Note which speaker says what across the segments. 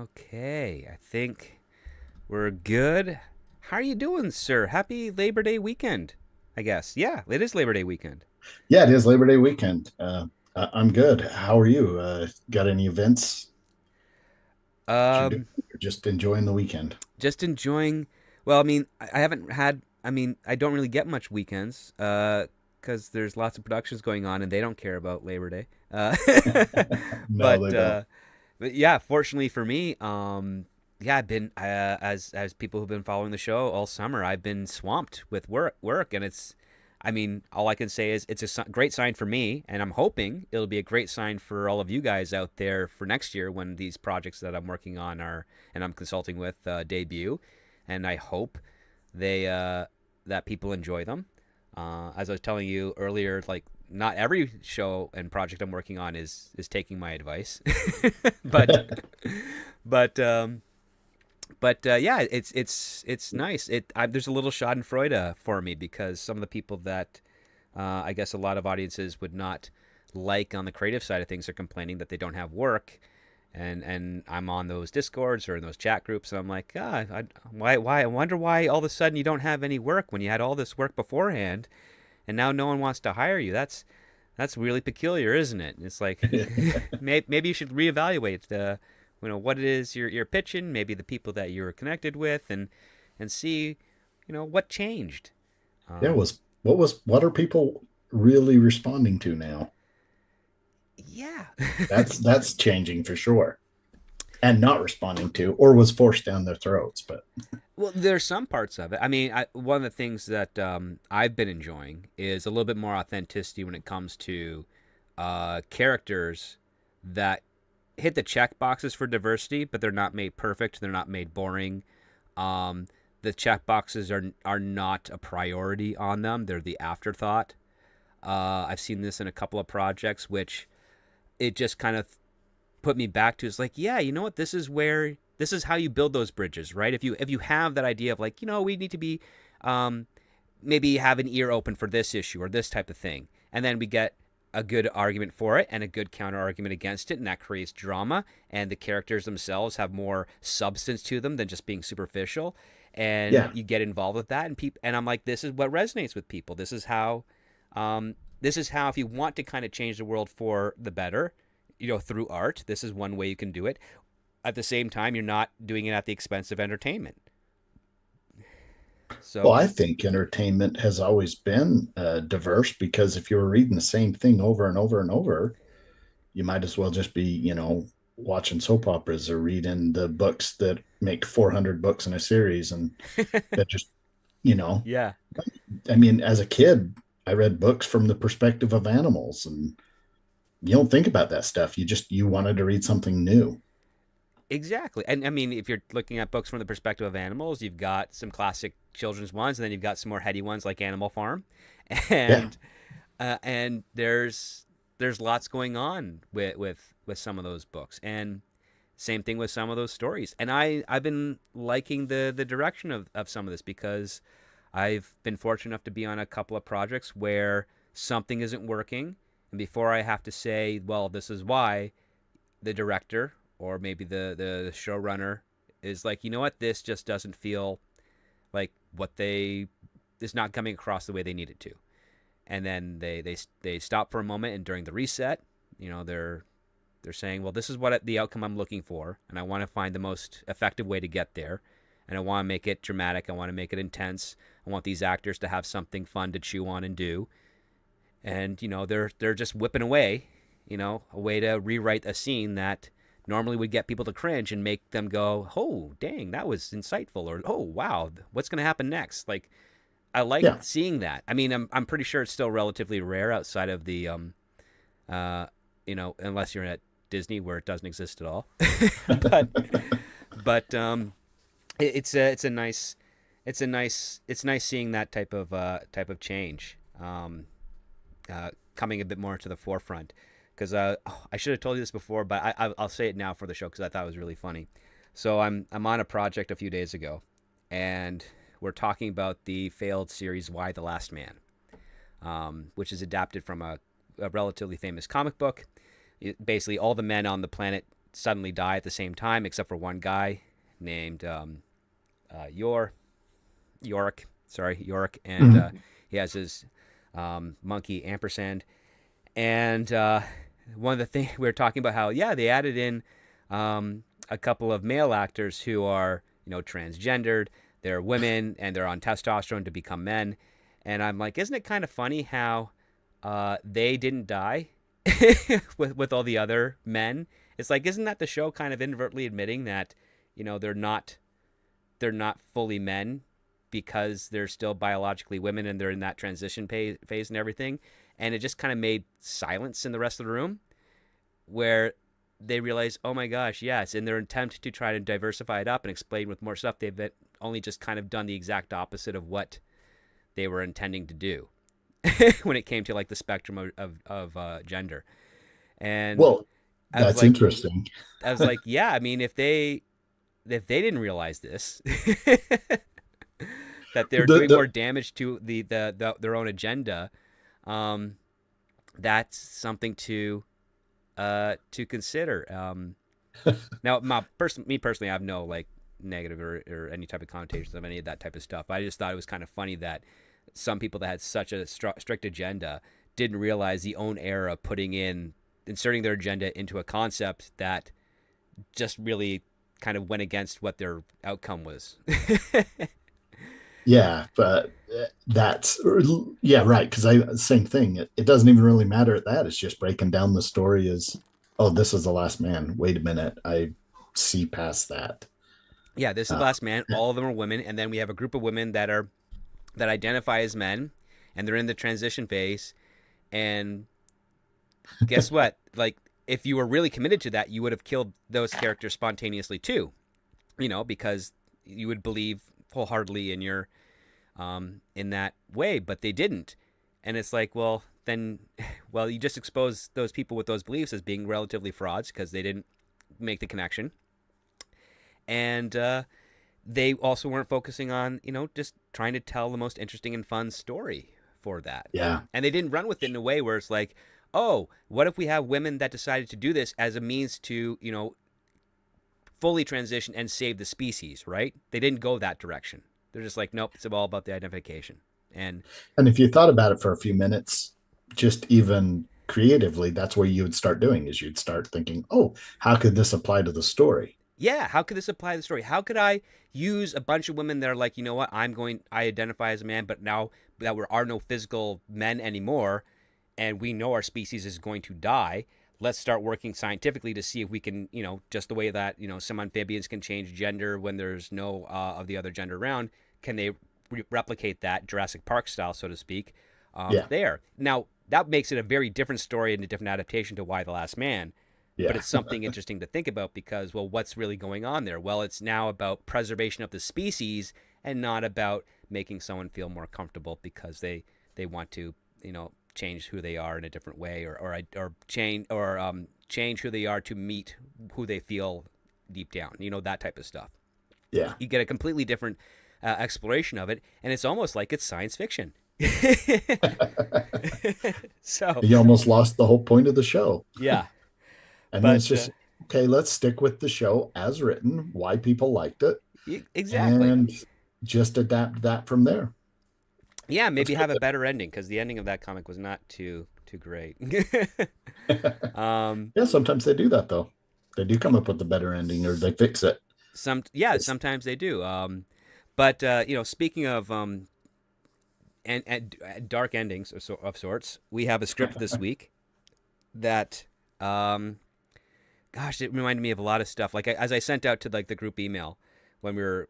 Speaker 1: Okay, I think we're good. How are you doing, sir? Happy Labor Day weekend, I guess. Yeah, it is Labor Day weekend.
Speaker 2: Yeah, it is Labor Day weekend. I'm good. How are you? Got any events that you're doing?
Speaker 1: Um,
Speaker 2: Or just enjoying the weekend?
Speaker 1: just enjoying. Well, I haven't had. I don't really get much weekends. Because there's lots of productions going on, and they don't care about Labor Day.
Speaker 2: No,
Speaker 1: But
Speaker 2: they don't.
Speaker 1: yeah, fortunately for me, yeah, I've been as people who've been following the show all summer, I've been swamped with work, and all I can say is it's a great sign for me, and I'm hoping it'll be a great sign for all of you guys out there for next year when these projects that I'm working on are and I'm consulting with debut, and I hope they that people enjoy them. As I was telling you earlier, like not every show and project I'm working on is taking my advice, but but yeah, it's nice. There's a little Schadenfreude for me because some of the people that I guess a lot of audiences would not like on the creative side of things are complaining that they don't have work, and I'm on those discords or in those chat groups, and I'm like, why? I wonder why all of a sudden you don't have any work when you had all this work beforehand, and now no one wants to hire you. That's really peculiar, isn't it? It's like maybe you should reevaluate what it is you're pitching, maybe the people that you're connected with, and see what changed.
Speaker 2: Yeah,
Speaker 1: Um,
Speaker 2: what are people really responding to now?
Speaker 1: yeah.
Speaker 2: That's changing for sure. And not responding to, or was forced down their throats. But
Speaker 1: Well, there's some parts of it. One of the things that I've been enjoying is a little bit more authenticity when it comes to characters that hit the check boxes for diversity, but they're not made perfect. They're not made boring. Um, the check boxes are not a priority on them. They're the afterthought. I've seen this in a couple of projects, which it just kind of put me back to is like, yeah, you know what? This is how you build those bridges, right? If you have that idea of like, we need to be um, maybe have an ear open for this issue or this type of thing, and then we get a good argument for it and a good counter argument against it, and that creates drama, and the characters themselves have more substance to them than just being superficial, and
Speaker 2: yeah,
Speaker 1: you get involved with that, and I'm like, this is what resonates with people. This is how if you want to kind of change the world for the better, through art, this is one way you can do it. At the same time, you're not doing it at the expense of entertainment.
Speaker 2: well,
Speaker 1: So
Speaker 2: I think entertainment has always been diverse because if you were reading the same thing over and over and over, you might as well just be, watching soap operas or reading the books that make 400 books in a series. And that just, you know,
Speaker 1: yeah,
Speaker 2: I mean, as a kid, I read books from the perspective of animals and you don't think about that stuff. You wanted to read something new.
Speaker 1: exactly. And if you're looking at books from the perspective of animals, you've got some classic children's ones, and then you've got some more heady ones like Animal Farm,
Speaker 2: Yeah.
Speaker 1: and there's lots going on with some of those books, and same thing with some of those stories. And I've been liking the direction of some of this because I've been fortunate enough to be on a couple of projects where something isn't working, and before I have to say, well, this is why, the director or maybe the showrunner is like, you know what, this just doesn't feel like what they is not coming across the way they need it to, and then they stop for a moment, and during the reset, they're saying, well, this is what the outcome I'm looking for, and I want to find the most effective way to get there, and I want to make it dramatic, I want to make it intense, I want these actors to have something fun to chew on and do, and they're just whipping away, a way to rewrite a scene that normally would get people to cringe and make them go, oh dang, that was insightful, or oh wow, what's going to happen next. Like, I like
Speaker 2: Yeah.
Speaker 1: seeing that. I'm pretty sure it's still relatively rare outside of the unless you're at Disney where it doesn't exist at all. but but it's nice seeing that type of change coming a bit more to the forefront. Because I should have told you this before, but I'll say it now for the show because I thought it was really funny. So I'm on a project a few days ago, and we're talking about the failed series Y: The Last Man, which is adapted from a relatively famous comic book. Basically, all the men on the planet suddenly die at the same time, except for one guy named Yor Yorick. Sorry, Yorick, and
Speaker 2: Mhm.
Speaker 1: he has his monkey ampersand. And one of the things we were talking about, how they added in a couple of male actors who are transgendered. They're women and they're on testosterone to become men. And I'm like, isn't it kind of funny how they didn't die with all the other men? It's like, isn't that the show kind of inadvertently admitting that they're not fully men because they're still biologically women and they're in that transition phase and everything? And it just kind of made silence in the rest of the room, where they realize, oh my gosh, yes, in their attempt to try to diversify it up and explain with more stuff, they've only just kind of done the exact opposite of what they were intending to do when it came to like the spectrum of gender. And
Speaker 2: Well,
Speaker 1: I was
Speaker 2: that's
Speaker 1: like,
Speaker 2: interesting.
Speaker 1: yeah, I mean, if they didn't realize this, that they're
Speaker 2: The
Speaker 1: doing
Speaker 2: the
Speaker 1: more damage to their own agenda, that's something to consider. Now, me personally, I have no like negative or any type of connotations of any of that type of stuff. I just thought it was kind of funny that some people that had such a strict agenda didn't realize the own error of inserting their agenda into a concept that just really kind of went against what their outcome was.
Speaker 2: Yeah, but that's yeah, right. Because I same thing. It doesn't even really matter at that. It's just breaking down the story as, oh, this is the last man. Wait a minute, I see past that.
Speaker 1: Yeah, this is the
Speaker 2: Uh,
Speaker 1: last man. All of them are women, and then we have a group of women that identify as men, and they're in the transition phase. And guess what? Like, if you were really committed to that, you would have killed those characters spontaneously too. Because you would believe wholeheartedly in that way, but they didn't. And it's like, well, then, you just expose those people with those beliefs as being relatively frauds because they didn't make the connection. And they also weren't focusing on, just trying to tell the most interesting and fun story for that.
Speaker 2: yeah,
Speaker 1: And they didn't run with it in a way where it's like, oh, what if we have women that decided to do this as a means to, fully transition and save the species, right? They didn't go that direction. They're just like, nope, it's all about the identification. And
Speaker 2: and if you thought about it for a few minutes, just even creatively, that's where you would start doing is you'd start thinking, oh, how could this apply to the story?
Speaker 1: yeah, how could this apply to the story? How could I use a bunch of women that are like, you know what, I identify as a man, but now that there are no physical men anymore, and we know our species is going to die, let's start working scientifically to see if we can, just the way that, some amphibians can change gender when there's no of the other gender around, can they replicate that Jurassic Park style, so to speak,
Speaker 2: Yeah,
Speaker 1: there? Now, that makes it a very different story and a different adaptation to Why the Last Man. But
Speaker 2: yeah,
Speaker 1: it's something interesting to think about because, well, what's really going on there? Well, it's now about preservation of the species and not about making someone feel more comfortable because they want to, change who they are in a different way or change who they are to meet who they feel deep down. That type of stuff.
Speaker 2: yeah.
Speaker 1: You get a completely different exploration of it, and it's almost like it's science fiction. So,
Speaker 2: You almost lost the whole point of the show.
Speaker 1: yeah,
Speaker 2: And then it's
Speaker 1: but
Speaker 2: just, okay, let's stick with the show as written, why people liked it,
Speaker 1: exactly.
Speaker 2: and just adapt that from there.
Speaker 1: Yeah,
Speaker 2: That's
Speaker 1: maybe
Speaker 2: good.
Speaker 1: have a better ending because the ending of that comic was not too great. um,
Speaker 2: Yeah, sometimes they do that though. They do come up with a better ending or they fix it. It's,
Speaker 1: sometimes they do. But speaking of and dark endings of sorts, we have a script this week that gosh, it reminded me of a lot of stuff. Like as I sent out to like the group email when we were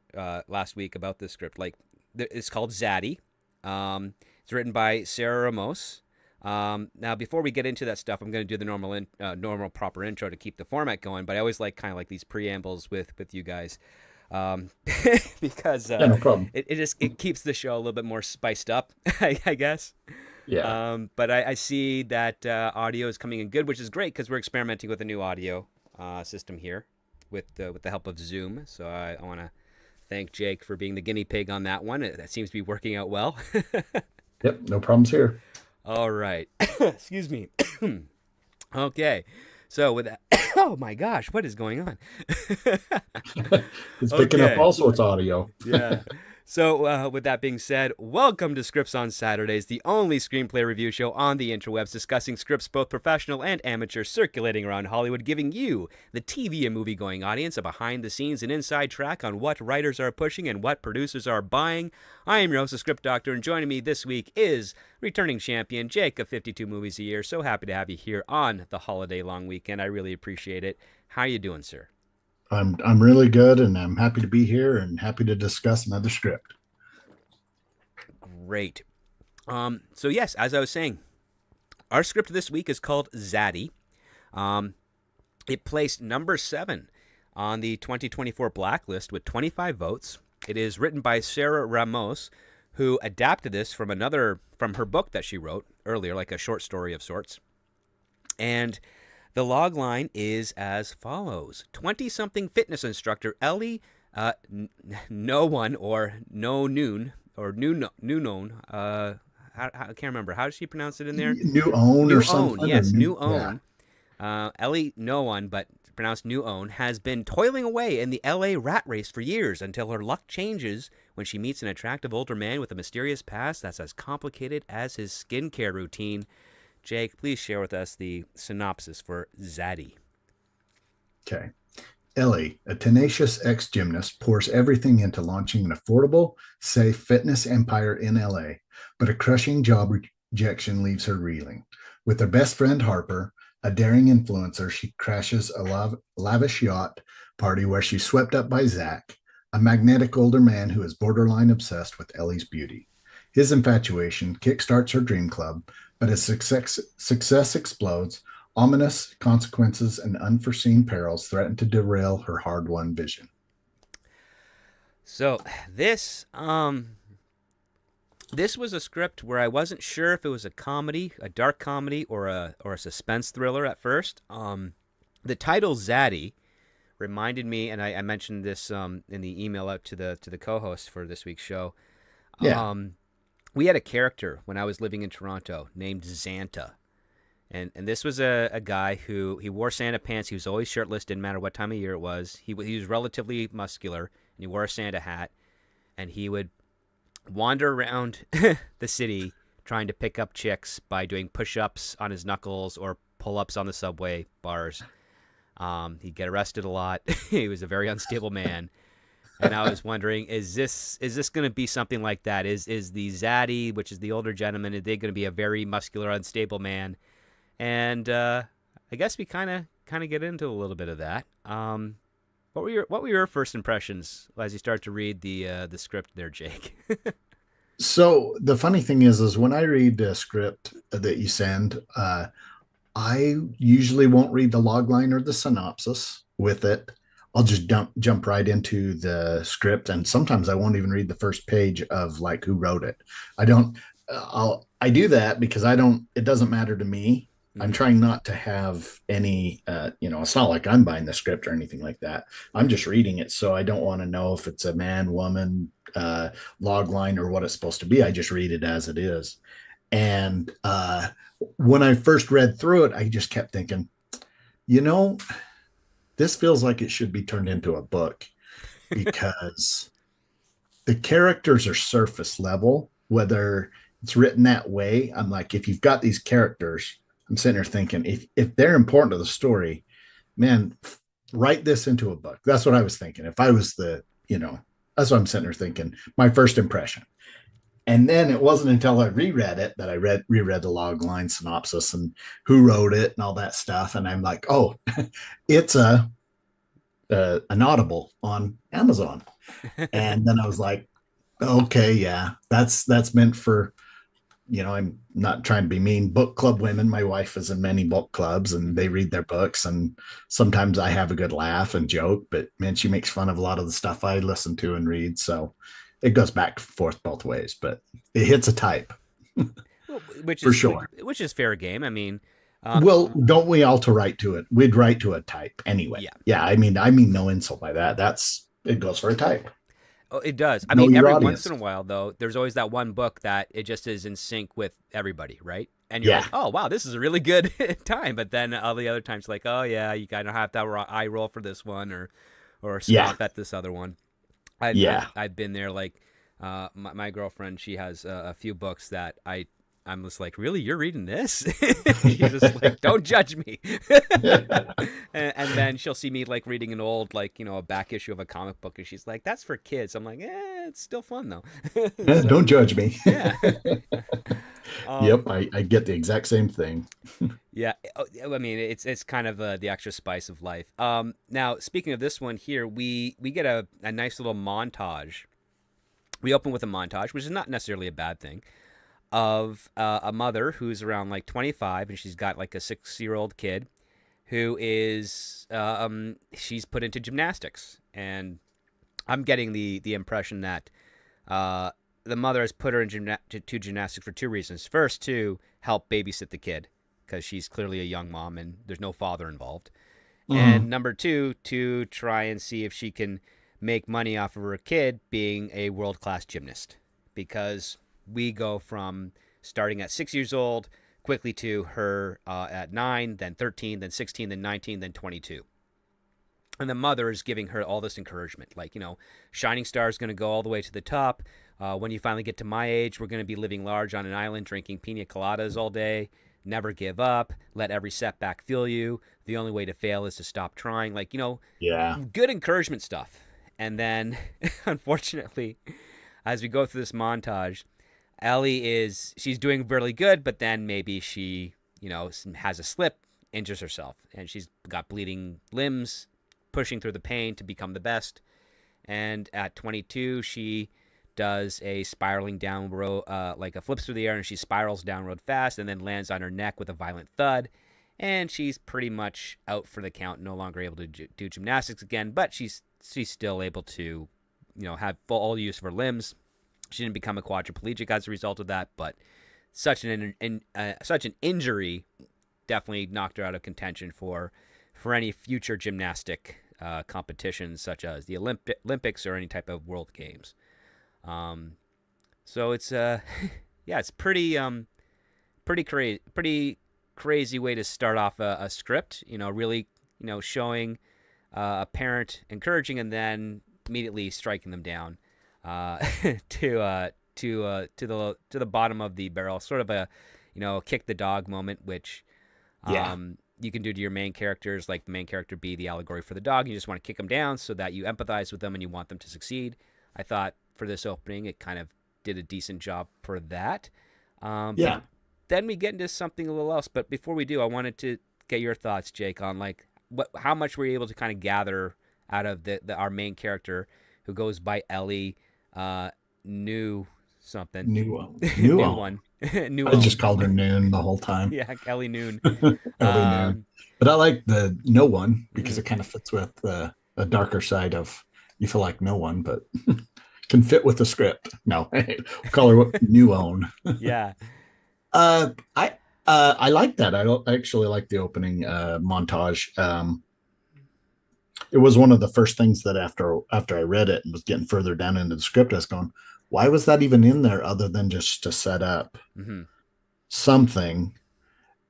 Speaker 1: last week about this script, like it's called Zaddy. It's written by Sarah Ramos. Now, before we get into that stuff, I'm going to do the normal proper intro to keep the format going. But I always like kind of like these preambles with you guys, um, because
Speaker 2: yeah, no problem.
Speaker 1: it keeps the show a little bit more spiced up, I guess.
Speaker 2: Yeah.
Speaker 1: But I see that audio is coming in good, which is great because we're experimenting with a new audio system here with the help of Zoom. So I want to thank Jake for being the guinea pig on that one. That seems to be working out well.
Speaker 2: Yep, no problems here.
Speaker 1: All right. Excuse me. Okay. So with that, oh my gosh, what is going on?
Speaker 2: It's picking up
Speaker 1: Okay.
Speaker 2: all sorts of audio.
Speaker 1: Yeah. So, with that being said, welcome to Scripts on Saturdays, the only screenplay review show on the interwebs discussing scripts both professional and amateur circulating around Hollywood, giving you, the TV and movie going audience, a behind the scenes and inside track on what writers are pushing and what producers are buying. I am your host, the Script Doctor, and joining me this week is returning champion Jake of 52 Movies a Year. So happy to have you here on the holiday long weekend. I really appreciate it. How you doing, sir?
Speaker 2: I'm really good, and I'm happy to be here and happy to discuss another script.
Speaker 1: Great. So yes, as I was saying, our script this week is called Zaddy. It placed number 7 on the 2024 blacklist with 25 votes. It is written by Sarah Ramos, who adapted this from her book that she wrote earlier, like a short story of sorts. And the log line is as follows: 20-something fitness instructor Ellie No One or No Noon or New Known. I can't remember. How does she pronounce it in there?
Speaker 2: New Own or
Speaker 1: New
Speaker 2: something?
Speaker 1: Own, yes, New
Speaker 2: Yeah.
Speaker 1: Own. Ellie No One, but pronounced New Own, has been toiling away in the LA rat race for years until her luck changes when she meets an attractive older man with a mysterious past that's as complicated as his skincare routine. Jake, please share with us the synopsis for Zaddy.
Speaker 2: Okay. Ellie, a tenacious ex-gymnast, pours everything into launching an affordable, safe fitness empire in LA, but a crushing job rejection leaves her reeling. With her best friend Harper, a daring influencer, she crashes a lavish yacht party where she's swept up by Zach, a magnetic older man who is borderline obsessed with Ellie's beauty. His infatuation kickstarts her dream club, but as success explodes, ominous consequences and unforeseen perils threaten to derail her hard-won vision.
Speaker 1: So this was a script where I wasn't sure if it was a comedy, a dark comedy, or a suspense thriller at first. The title Zaddy reminded me, and I mentioned this in the email out to the co-host for this week's show.
Speaker 2: Yeah.
Speaker 1: We had a character when I was living in Toronto named Xanta. And this was a guy who he wore Santa pants. He was always shirtless, didn't matter what time of year it was. He was relatively muscular, and he wore a Santa hat. And he would wander around the city trying to pick up chicks by doing push-ups on his knuckles or pull-ups on the subway bars. He'd get arrested a lot. He was a very unstable man. And I was wondering, is this going to be something like that? Is the Zaddy, which is the older gentleman, are they going to be a very muscular, unstable man? And I guess we kind of get into a little bit of that. What were your first impressions as you start to read the script there, Jake?
Speaker 2: So the funny thing is when I read the script that you send, I usually won't read the log line or the synopsis with it. I'll just jump right into the script, and sometimes I won't even read the first page of like who wrote it. I don't. I do that because I don't. It doesn't matter to me. I'm trying not to have any, it's not like I'm buying the script or anything like that. I'm just reading it. So I don't want to know if it's a man, woman, log line or what it's supposed to be. I just read it as it is. And when I first read through it, I just kept thinking, this feels like it should be turned into a book because the characters are surface level, whether it's written that way. I'm like, if you've got these characters, I'm sitting there thinking, if they're important to the story, man, write this into a book. That's what I was thinking. If I was that's what I'm sitting there thinking, my first impression. And then it wasn't until I reread it that I reread the log line synopsis and who wrote it and all that stuff. And I'm like, oh, it's an Audible on Amazon. And then I was like, okay, yeah, that's meant for, I'm not trying to be mean, book club women. My wife is in many book clubs and they read their books. And sometimes I have a good laugh and joke, but man, she makes fun of a lot of the stuff I listen to and read. So it goes back and forth both ways, but it hits a type.
Speaker 1: Which
Speaker 2: for
Speaker 1: is
Speaker 2: sure.
Speaker 1: Which is fair game. I mean,
Speaker 2: well, don't we all to write to it? We'd write to a type anyway.
Speaker 1: Yeah.
Speaker 2: Yeah. I mean no insult by that. It goes for a type.
Speaker 1: Oh, it does. I
Speaker 2: Know
Speaker 1: mean,
Speaker 2: your
Speaker 1: every
Speaker 2: audience.
Speaker 1: once in a while, though, there's always that one book that it just is in sync with everybody, right? and you're like,
Speaker 2: Yeah.
Speaker 1: oh wow, this is a really good time. But then all the other times, like, oh yeah, you kind of have that eye roll for this one, or
Speaker 2: Yeah.
Speaker 1: scoff at this other one. I've been there. Like, my girlfriend, she has a few books that I'm just like, really, you're reading this? She's just like, don't judge me. And then she'll see me like reading an old, like, a back issue of a comic book, and she's like, that's for kids. I'm like, it's still fun though. So
Speaker 2: Don't judge me.
Speaker 1: yeah.
Speaker 2: Yep,
Speaker 1: um,
Speaker 2: I get the exact same thing.
Speaker 1: yeah. I mean, it's kind of the extra spice of life. Now speaking of this one here, we get a nice little montage. We open with a montage, which is not necessarily a bad thing, of a mother who's around like 25, and she's got like a 6-year-old kid who is she's put into gymnastics, and I'm getting the impression that the mother has put her in to gymnastics for two reasons. First, to help babysit the kid, because she's clearly a young mom and there's no father involved.
Speaker 2: Mhm.
Speaker 1: And number two, to try and see if she can make money off of her kid being a world-class gymnast. Because we go from starting at 6 years old quickly to her at 9, then 13, then 16, then 19, then 22. And the mother is giving her all this encouragement. Like, Shining Star is going to go all the way to the top. When you finally get to my age, we're going to be living large on an island drinking pina coladas all day. Never give up. Let every setback fuel you. The only way to fail is to stop trying. Like,
Speaker 2: Yeah.
Speaker 1: good encouragement stuff. And then, unfortunately, as we go through this montage, she's doing really good, but then maybe she, has a slip, injures herself, and she's got bleeding limbs, pushing through the pain to become the best. And at 22, she does a spiraling down road, like a flips through the air, and she spirals down road fast and then lands on her neck with a violent thud. And she's pretty much out for the count, no longer able to do gymnastics again, but she's still able to, have full use of her limbs. She didn't become a quadriplegic as a result of that, but such an injury definitely knocked her out of contention for any future gymnastic competitions, such as the Olympics or any type of World Games. So it's yeah, it's pretty crazy way to start off a script. Really, showing a parent encouraging and then immediately striking them down to the bottom of the barrel. Sort of a kick the dog moment, which
Speaker 2: Yeah.
Speaker 1: you can do to your main characters, like the main character be the allegory for the dog. You just want to kick them down so that you empathize with them and you want them to succeed. I thought for this opening, it kind of did a decent job for that.
Speaker 2: Yeah.
Speaker 1: But then we get into something a little else. But before we do, I wanted to get your thoughts, Jake, on like how much were you able to kind of gather out of our main character, who goes by Ellie, New something,
Speaker 2: New
Speaker 1: New
Speaker 2: one.
Speaker 1: one, New
Speaker 2: I just
Speaker 1: own,
Speaker 2: called her Noon the whole time.
Speaker 1: yeah, Ellie Noon.
Speaker 2: Ellie Noon.
Speaker 1: Um,
Speaker 2: But I like the No One because
Speaker 1: mhm.
Speaker 2: it kind of fits with the darker side of you feel like no one, but can fit with the script. No, we'll call her New Own.
Speaker 1: Yeah.
Speaker 2: I like that. I actually like the opening montage. It was one of the first things that after I read it and was getting further down into the script, I was going, why was that even in there other than just to set up
Speaker 1: Mm-hmm.
Speaker 2: something?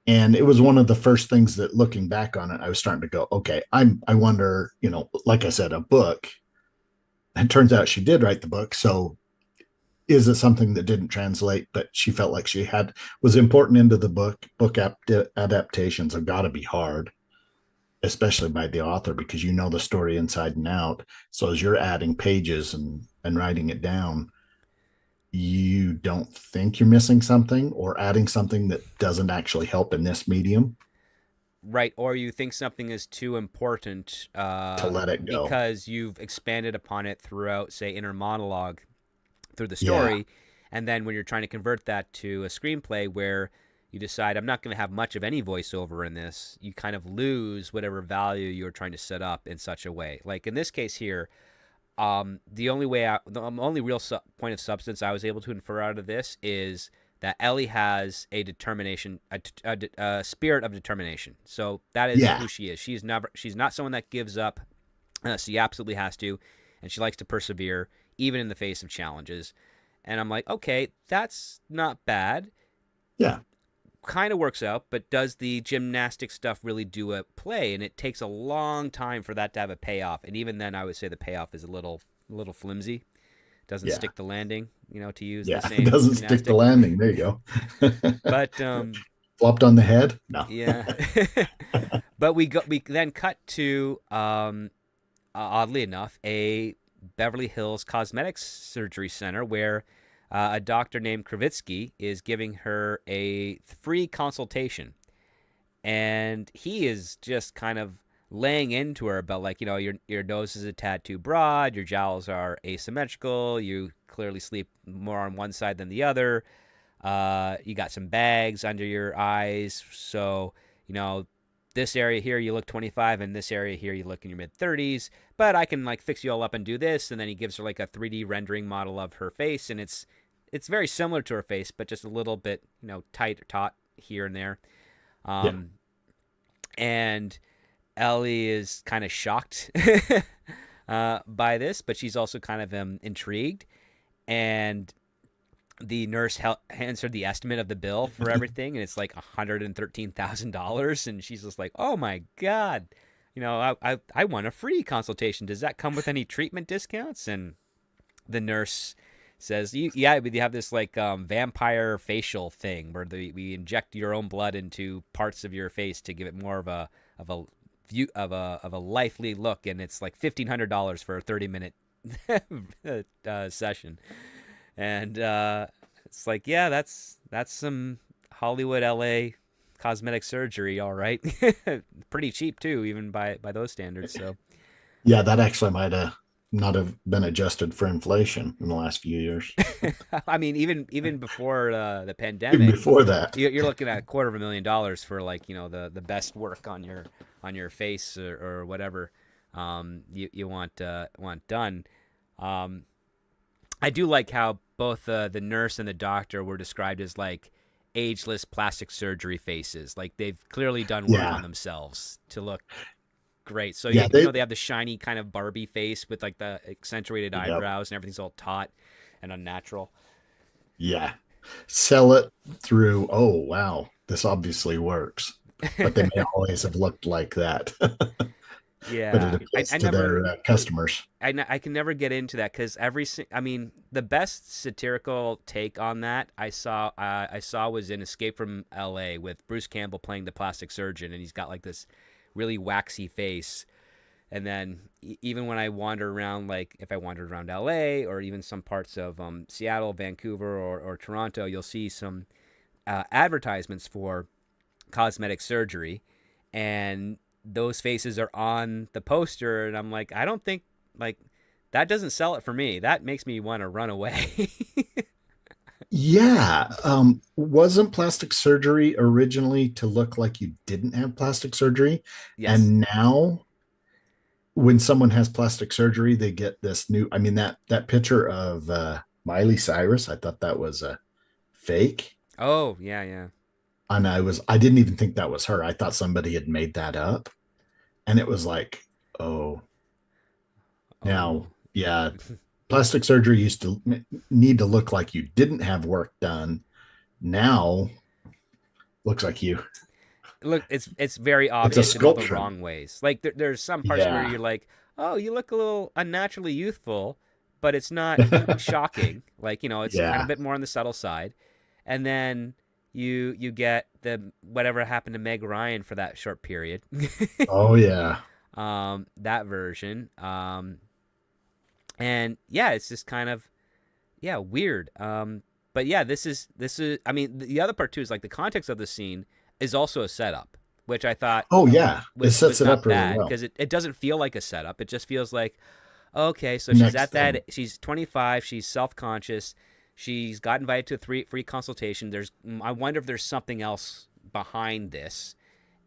Speaker 2: And it was one of the first things that, looking back on it, I was starting to go, okay, I wonder, like I said, a book. And it turns out she did write the book. So is it something that didn't translate, but she felt like she was important into the book? Adaptations have got to be hard, especially by the author, because the story inside and out. So as you're adding pages and writing it down, you don't think you're missing something or adding something that doesn't actually help in this medium,
Speaker 1: Right, or you think something is too important
Speaker 2: to let it go.
Speaker 1: because you've expanded upon it throughout, say, inner monologue through the
Speaker 2: Yeah.
Speaker 1: story, and then when you're trying to convert that to a screenplay where you decide I'm not going to have much of any voiceover in this, you kind of lose whatever value you're trying to set up in such a way. Like in this case here, the only real point of substance I was able to infer out of this is that Ellie has a determination, a spirit of determination. So that is
Speaker 2: Yeah.
Speaker 1: who she is. She's not someone that gives up. She absolutely has to, and she likes to persevere even in the face of challenges. And I'm like, okay, that's not bad.
Speaker 2: Yeah.
Speaker 1: kind of works out, but does the gymnastic stuff really do a play? And it takes a long time for that to have a payoff. And even then, I would say the payoff is a little flimsy. Doesn't
Speaker 2: Yeah.
Speaker 1: stick the landing, to use the
Speaker 2: Yeah. It
Speaker 1: same
Speaker 2: doesn't stick the
Speaker 1: gymnastic.
Speaker 2: landing. There you go.
Speaker 1: But
Speaker 2: Flopped on the head? No.
Speaker 1: yeah. But we then cut to oddly enough a Beverly Hills cosmetics surgery center where a doctor named Kravitsky is giving her a free consultation, and he is just kind of laying into her about, like, your nose is a tad too broad, your jowls are asymmetrical, you clearly sleep more on one side than the other, you got some bags under your eyes, so this area here you look 25, and this area here you look in your mid 30s, but I can like fix you all up and do this. And then he gives her like a 3D rendering model of her face, and it's very similar to her face, but just a little bit tight or taut here and there.
Speaker 2: Yeah.
Speaker 1: And Ellie is kind of shocked by this, but she's also kind of intrigued. And the nurse hands her the estimate of the bill for everything, and it's like $113,000, and she's just like, "Oh my god, I want a free consultation. Does that come with any treatment discounts?" And the nurse says, "Yeah, we have this like vampire facial thing where we inject your own blood into parts of your face to give it more of a view of a lively look, and it's like $1,500 for a 30-minute session." And it's like, yeah, that's some Hollywood, LA cosmetic surgery, all right. Pretty cheap too, even by those standards. So
Speaker 2: Yeah, that actually might have not have been adjusted for inflation in the last few years.
Speaker 1: I mean, even before the
Speaker 2: Even
Speaker 1: pandemic,
Speaker 2: before that.
Speaker 1: you're looking at $250,000 for like the best work on your face or whatever you want done. I do like how both the nurse and the doctor were described as like ageless plastic surgery faces. Like they've clearly done work on themselves to look great. So
Speaker 2: Yeah,
Speaker 1: they have the shiny kind of Barbie face with like the accentuated eyebrows, and everything's all taut and unnatural.
Speaker 2: yeah. Sell it through, oh wow, this obviously works. But they may always have looked like that. But it
Speaker 1: Yeah,
Speaker 2: appeals
Speaker 1: I
Speaker 2: to
Speaker 1: never
Speaker 2: their customers.
Speaker 1: I can never get into that because I mean, the best satirical take on that I saw was in Escape from L.A. with Bruce Campbell playing the plastic surgeon, and he's got like this really waxy face. And then even when I wander around, like if I wandered around L.A. or even some parts of Seattle, Vancouver, or Toronto, you'll see some advertisements for cosmetic surgery, and those faces are on the poster, and I'm like, I don't think like that doesn't sell it for me. That makes me want to run away.
Speaker 2: Yeah. Wasn't plastic surgery originally to look like you didn't have plastic surgery?
Speaker 1: Yes.
Speaker 2: And now when someone has plastic surgery, they get this new, I mean, that picture of Miley Cyrus, I thought that was a fake.
Speaker 1: Oh, yeah, yeah.
Speaker 2: And I didn't even think that was her. I thought somebody had made that up. And it was like, oh,
Speaker 1: Oh.
Speaker 2: now, yeah, plastic surgery used to need to look like you didn't have work done. Now looks like you.
Speaker 1: Look, it's very
Speaker 2: It's a
Speaker 1: obvious in all the
Speaker 2: sculpture.
Speaker 1: wrong ways. Like there's some parts where
Speaker 2: Yeah.
Speaker 1: you're like, "Oh, you look a little unnaturally youthful," but it's not shocking. Like, it's kind of
Speaker 2: Yeah.
Speaker 1: a bit more on the subtle side. And then you get the whatever happened to Meg Ryan for that short period.
Speaker 2: Oh yeah.
Speaker 1: That version. And yeah, it's just kind of weird. But yeah, this is I mean, the other part too is like the context of the scene is also a setup, which I thought
Speaker 2: Oh yeah. It
Speaker 1: was
Speaker 2: sets it
Speaker 1: not
Speaker 2: up really
Speaker 1: bad
Speaker 2: well.
Speaker 1: because it doesn't feel like a setup. It just feels like, okay, so she's
Speaker 2: Next
Speaker 1: at that.
Speaker 2: thing.
Speaker 1: She's 25. She's self-conscious. She's got invited to a free consultation. I wonder if there's something else behind this,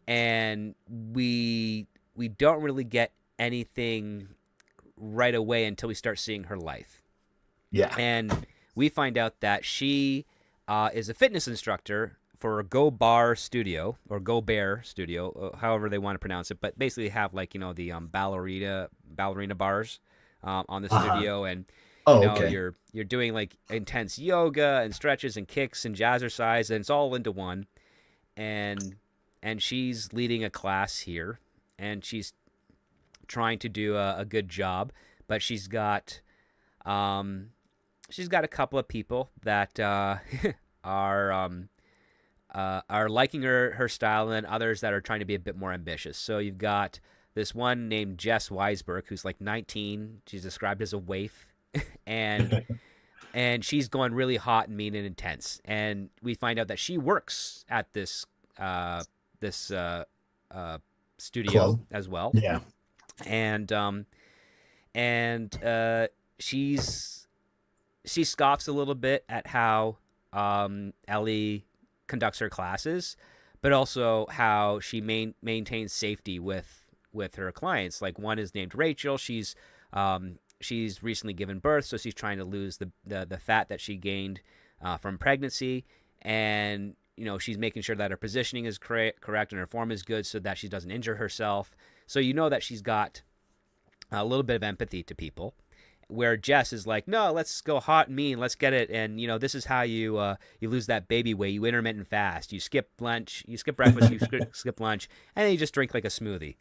Speaker 1: and we don't really get anything right away until we start seeing her life.
Speaker 2: Yeah.
Speaker 1: And we find out that she is a fitness instructor for a Go Bar Studio or Go Bear Studio, however they want to pronounce it. But basically, have like the ballerina bars on the
Speaker 2: Uh-huh.
Speaker 1: studio, and
Speaker 2: Oh, okay.
Speaker 1: you're doing like intense yoga and stretches and kicks and jazzercise, and it's all into one. and she's leading a class here, and she's trying to do a good job, but she's got a couple of people that are liking her style, and others that are trying to be a bit more ambitious. So you've got this one named Jess Weisberg, who's like 19. She's described as a waif, and she's going really hot and mean and intense. And we find out that she works at this studio
Speaker 2: Club.
Speaker 1: as well.
Speaker 2: Yeah.
Speaker 1: And she scoffs a little bit at how Ellie conducts her classes, but also how she maintains safety with her clients. Like, one is named Rachel. She's recently given birth, so she's trying to lose the fat that she gained from pregnancy, and she's making sure that her positioning is correct and her form is good so that she doesn't injure herself. So that she's got a little bit of empathy to people, where Jess is like, no, let's go hot and mean, let's get it, and this is how you lose that baby weight. You intermittent fast, you skip lunch, you skip breakfast, you skip lunch, and then you just drink like a smoothie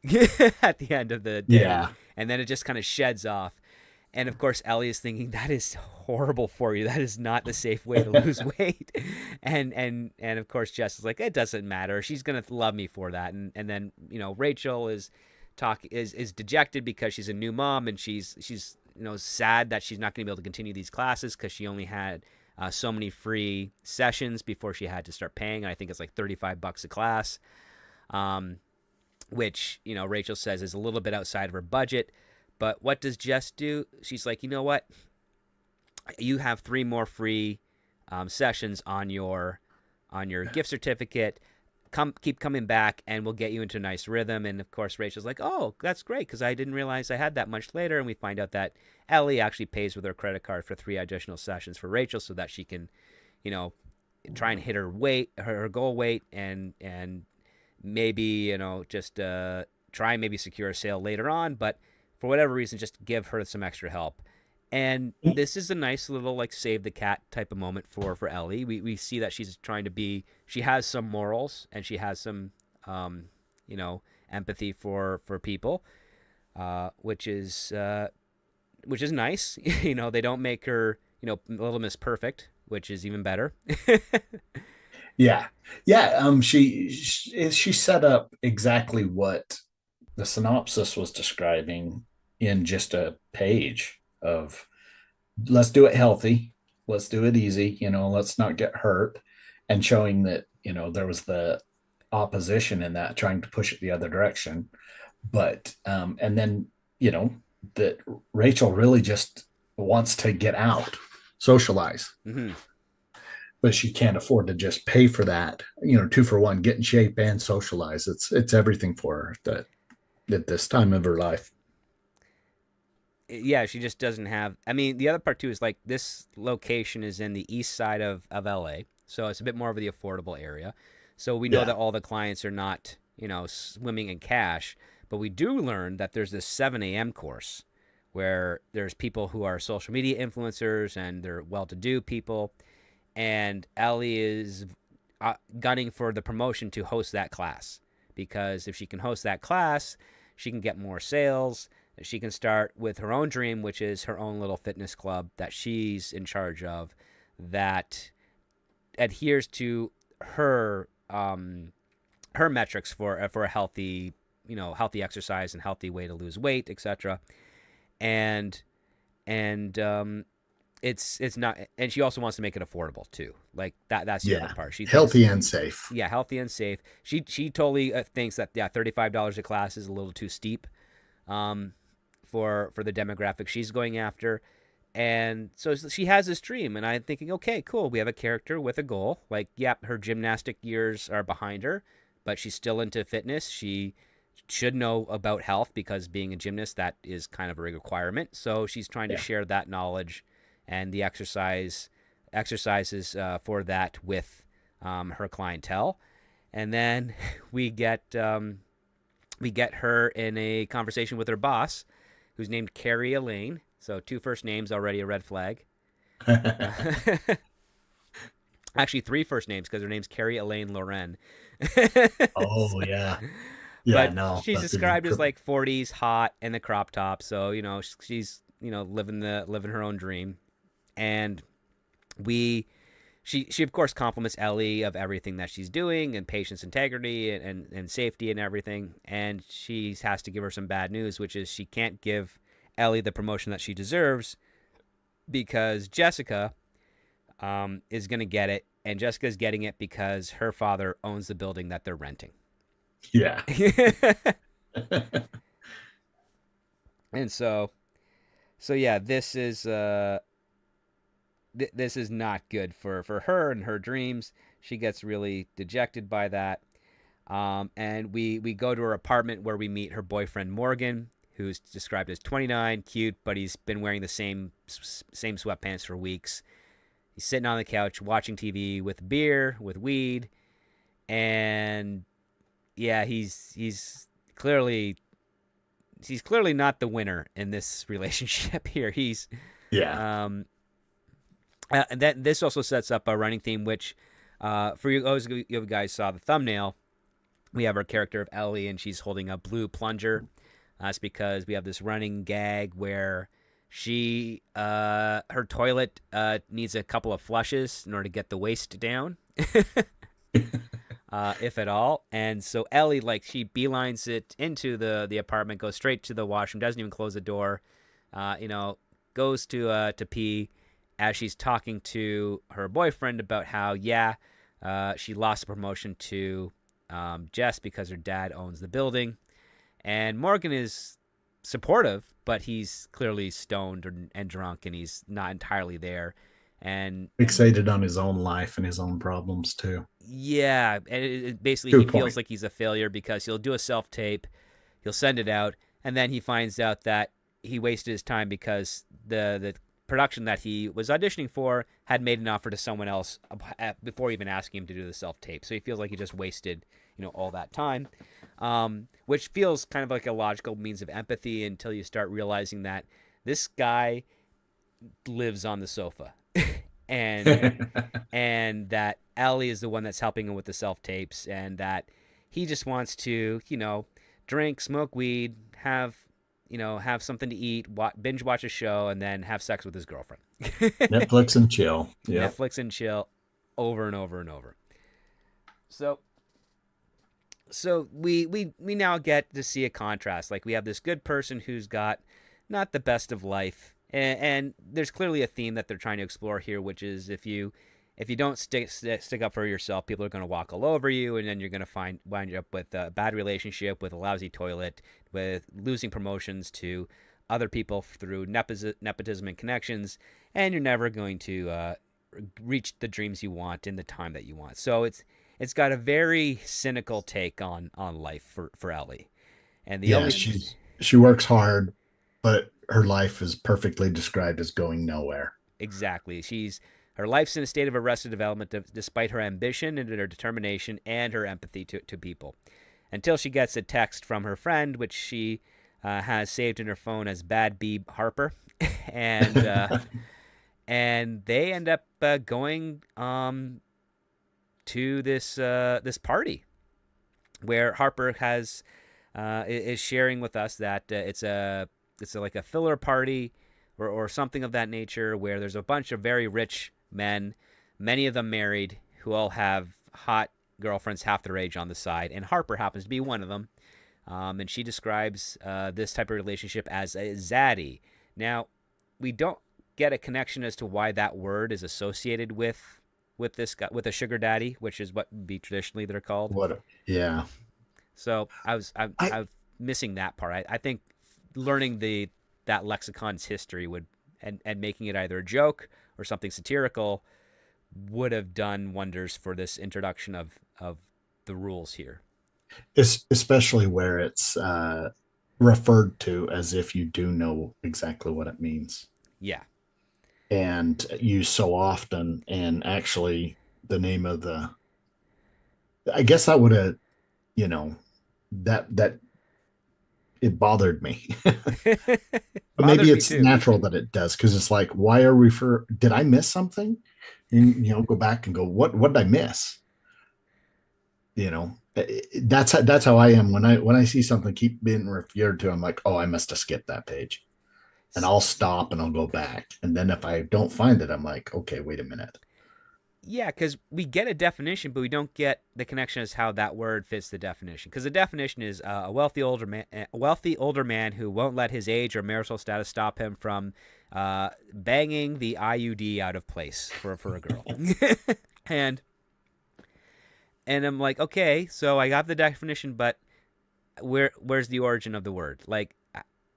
Speaker 1: at the end of the day.
Speaker 2: Yeah.
Speaker 1: And then it just kind of sheds off. And of course, Ellie is thinking, that is horrible for you. That is not the safe way to lose weight. And of course, Jess is like, it doesn't matter. She's gonna love me for that. And then Rachel is dejected because she's a new mom, and she's sad that she's not going to be able to continue these classes because she only had so many free sessions before she had to start paying. And I think it's like $35 a class, which Rachel says is a little bit outside of her budget. But what does Jess do? She's like, you know what? You have 3 more free sessions on your gift certificate. Keep coming back, and we'll get you into a nice rhythm. And of course, Rachel's like, oh, that's great, because I didn't realize I had that much later. And we find out that Ellie actually pays with her credit card for 3 additional sessions for Rachel, so that she can, try and hit her goal weight, and maybe just try and maybe secure a sale later on. But for whatever reason, just give her some extra help. And this is a nice little like save the cat type of moment for Ellie. We see that she's trying to she has some morals, and she has some empathy for people, which is nice. They don't make her Little Miss Perfect, which is even better.
Speaker 2: Yeah. She set up exactly what the synopsis was describing in just a page of, let's do it healthy, let's do it easy, let's not get hurt, and showing that there was the opposition in that, trying to push it the other direction. But and then that Rachel really just wants to get out, socialize.
Speaker 1: Mm-hmm.
Speaker 2: But she can't afford to just pay for that, 2 for 1, get in shape and socialize. It's everything for her at this time of her life.
Speaker 1: Yeah, she just doesn't have. I mean, the other part too is like, this location is in the east side of LA, so it's a bit more of the affordable area. So we know that all the clients are not, swimming in cash, but we do learn that there's this 7 a.m. course where there's people who are social media influencers, and they're well-to-do people, and Ellie is gunning for the promotion to host that class, because if she can host that class, she can get more sales. She can start with her own dream, which is her own little fitness club that she's in charge of, that adheres to her metrics for a healthy exercise and healthy way to lose weight, etc. And it's not, and she also wants to make it affordable too. Like that's the other part. She
Speaker 2: healthy and safe.
Speaker 1: Yeah, healthy and safe. She totally thinks that $35 a class is a little too steep. For the demographic she's going after. And so she has this dream, and I'm thinking, okay, cool, we have a character with a goal. Like, her gymnastic years are behind her, but she's still into fitness. She should know about health, because being a gymnast, that is kind of a requirement. So she's trying to share that knowledge and the exercises for that with her clientele. And then we get her in a conversation with her boss, who's named Carrie Elaine. So 2 first names, already a red flag. Actually, 3 first names, because her name's Carrie Elaine Loren.
Speaker 2: Oh yeah. Yeah,
Speaker 1: But
Speaker 2: no,
Speaker 1: she's
Speaker 2: that's an
Speaker 1: described as like 40s, hot, in the crop top. So she's living her own dream. And we she of course compliments Ellie of everything that she's doing and patience, integrity, and safety and everything. And she has to give her some bad news, which is she can't give Ellie the promotion that she deserves because Jessica is going to get it, and Jessica's getting it because her father owns the building that they're renting.
Speaker 2: yeah.
Speaker 1: And so yeah, this is not good for her and her dreams. She gets really dejected by that. And we go to her apartment where we meet her boyfriend Morgan, who's described as 29, cute, but he's been wearing the same sweatpants for weeks. He's sitting on the couch watching TV with beer, with weed, and yeah, he's clearly not the winner in this relationship here. He's
Speaker 2: Yeah.
Speaker 1: um, that this also sets up a running theme, which for you, those of you guys saw the thumbnail, we have our character of Ellie, and she's holding a blue plunger. That's because we have this running gag where she her toilet needs a couple of flushes in order to get the waste down, if at all. And so Ellie, like, she beelines it into the apartment, goes straight to the washroom, doesn't even close the door. You know, goes to pee as she's talking to her boyfriend about how she lost a promotion to Jess because her dad owns the building. And Morgan is supportive, but he's clearly stoned and drunk, and he's not entirely there. And
Speaker 2: Fixated on his own life and his own problems too.
Speaker 1: yeah, and basically
Speaker 2: To
Speaker 1: he
Speaker 2: a point.
Speaker 1: feels like he's a failure because he'll do a self tape, he'll send it out, and then he finds out that he wasted his time because the production that he was auditioning for had made an offer to someone else before even asking him to do the self tape. So he feels like he just wasted all that time, which feels kind of like a logical means of empathy until you start realizing that this guy lives on the sofa. and and that Ellie is the one that's helping him with the self tapes, and that he just wants to, drink, smoke weed, have something to eat, binge watch a show, and then have sex with his girlfriend.
Speaker 2: Netflix and chill. Yep.
Speaker 1: Netflix and chill, over and over and over. So we now get to see a contrast. Like, we have this good person who's got not the best of life, and there's clearly a theme that they're trying to explore here, which is if you don't stick up for yourself, people are going to walk all over you, and then you're going to wind up with a bad relationship, with a lousy toilet, with losing promotions to other people through nepotism and connections, and you're never going to reach the dreams you want in the time that you want. So it's got a very cynical take on life for Ellie, and the
Speaker 2: Yeah,
Speaker 1: only
Speaker 2: she works hard, but her life is perfectly described as going nowhere.
Speaker 1: exactly her life's in a state of arrested development despite her ambition and her determination and her empathy to people, until she gets a text from her friend, which she has saved in her phone as Bad Beeb Harper, and and they end up going to this party where Harper is sharing with us that like a filler party or something of that nature, where there's a bunch of very rich men, many of them married, who all have hot girlfriends half their age on the side, and Harper happens to be one of them. And she describes this type of relationship as a zaddy. Now, we don't get a connection as to why that word is associated with this guy, with a sugar daddy, which is what would be traditionally they're called.
Speaker 2: Yeah.
Speaker 1: So I'm missing that part. I think learning that lexicon's history and making it either a joke or something satirical would have done wonders for this introduction of the rules here.
Speaker 2: Especially where it's referred to as if you do know exactly what it means
Speaker 1: Yeah.
Speaker 2: and used so often. And actually, the name of I guess that would have, you know, that it bothered me. But maybe
Speaker 1: Bothered me
Speaker 2: it's
Speaker 1: too.
Speaker 2: natural that it does, because it's like, why are we did I miss something? And go back and go, what did I miss? you know, that's how I am when I see something keep being referred to. I'm like, oh, I must have skipped that page, and
Speaker 1: S-
Speaker 2: I'll stop and I'll go back. And then if I don't find it, I'm like, okay, wait a minute.
Speaker 1: Yeah, because we get a definition, but we don't get the connection as how that word fits the definition. Because the definition is a wealthy older man who won't let his age or marital status stop him from banging the IUD out of place for a girl. and and I'm like, okay, so I got the definition, but where's the origin of the word? Like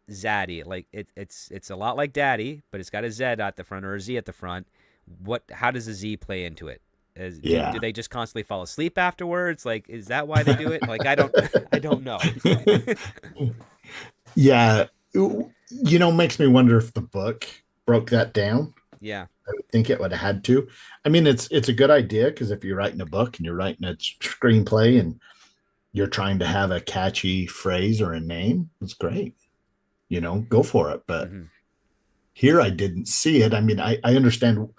Speaker 1: Zaddy, like it's a lot like daddy, but it's got a Z at the front or a Z at the front. How does a Z play into it? Do
Speaker 2: Yeah,
Speaker 1: they just constantly fall asleep afterwards? Like, is that why they do it? Like, I don't I don't know.
Speaker 2: yeah. Makes me wonder if the book broke that down.
Speaker 1: Yeah.
Speaker 2: I would think it would have had to. I mean, it's a good idea because if you're writing a book and you're writing a screenplay and you're trying to have a catchy phrase or a name, it's great. Go for it. But
Speaker 1: Hmm.
Speaker 2: here I didn't see it. I mean, I understand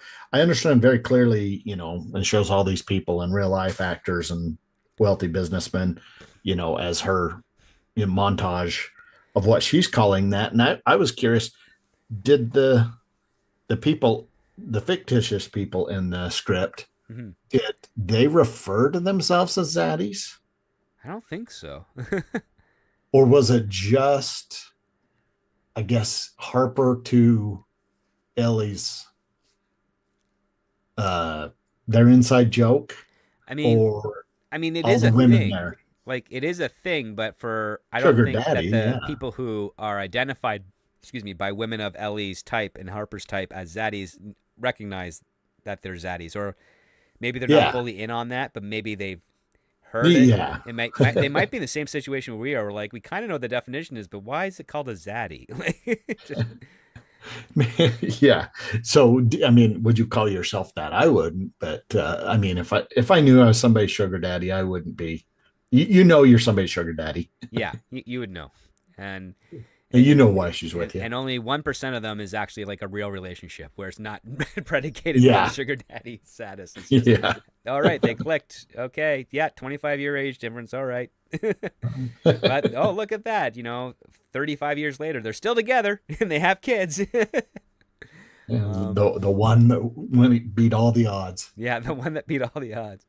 Speaker 2: very clearly, and shows all these people in real life, actors and wealthy businessmen, as her montage of what she's calling that. And I was curious, did the people, the fictitious people in the script,
Speaker 1: Hmm.
Speaker 2: did they refer to themselves as zaddies?
Speaker 1: I don't think so.
Speaker 2: Or was it just, I guess, Harper to Ellie's uh their inside joke,
Speaker 1: I mean,
Speaker 2: or
Speaker 1: it
Speaker 2: all
Speaker 1: is
Speaker 2: the
Speaker 1: a
Speaker 2: women
Speaker 1: thing.
Speaker 2: there?
Speaker 1: Like, it is a thing, but I don't
Speaker 2: Sugar
Speaker 1: think that
Speaker 2: daddy,
Speaker 1: the
Speaker 2: yeah.
Speaker 1: people who are identified, excuse me, by women of Ellie's type and Harper's type as zaddies recognize that they're zaddies, or maybe they're not
Speaker 2: Yeah.
Speaker 1: fully in on that, but maybe they've heard it.
Speaker 2: Yeah.
Speaker 1: They might be in the same situation where we are. We're like, we kind of know what the definition is, but why is it called a zaddy?
Speaker 2: Yeah. So I mean, would you call yourself that? I wouldn't, but I mean, if I knew I was somebody's sugar daddy, I wouldn't be. You're somebody's sugar daddy,
Speaker 1: Yeah, you would know, and
Speaker 2: and you
Speaker 1: it,
Speaker 2: know why she's with you.
Speaker 1: and only 1% of them is actually like a real relationship where it's not predicated by the
Speaker 2: Yeah.
Speaker 1: sugar daddy status. It's just
Speaker 2: Yeah.
Speaker 1: all right. They clicked. Okay, yeah, 25-year age difference. All right. But oh, look at that. 35 years later, they're still together and they have kids. um,
Speaker 2: The one that when it beat all the odds.
Speaker 1: yeah, the one that beat all the odds.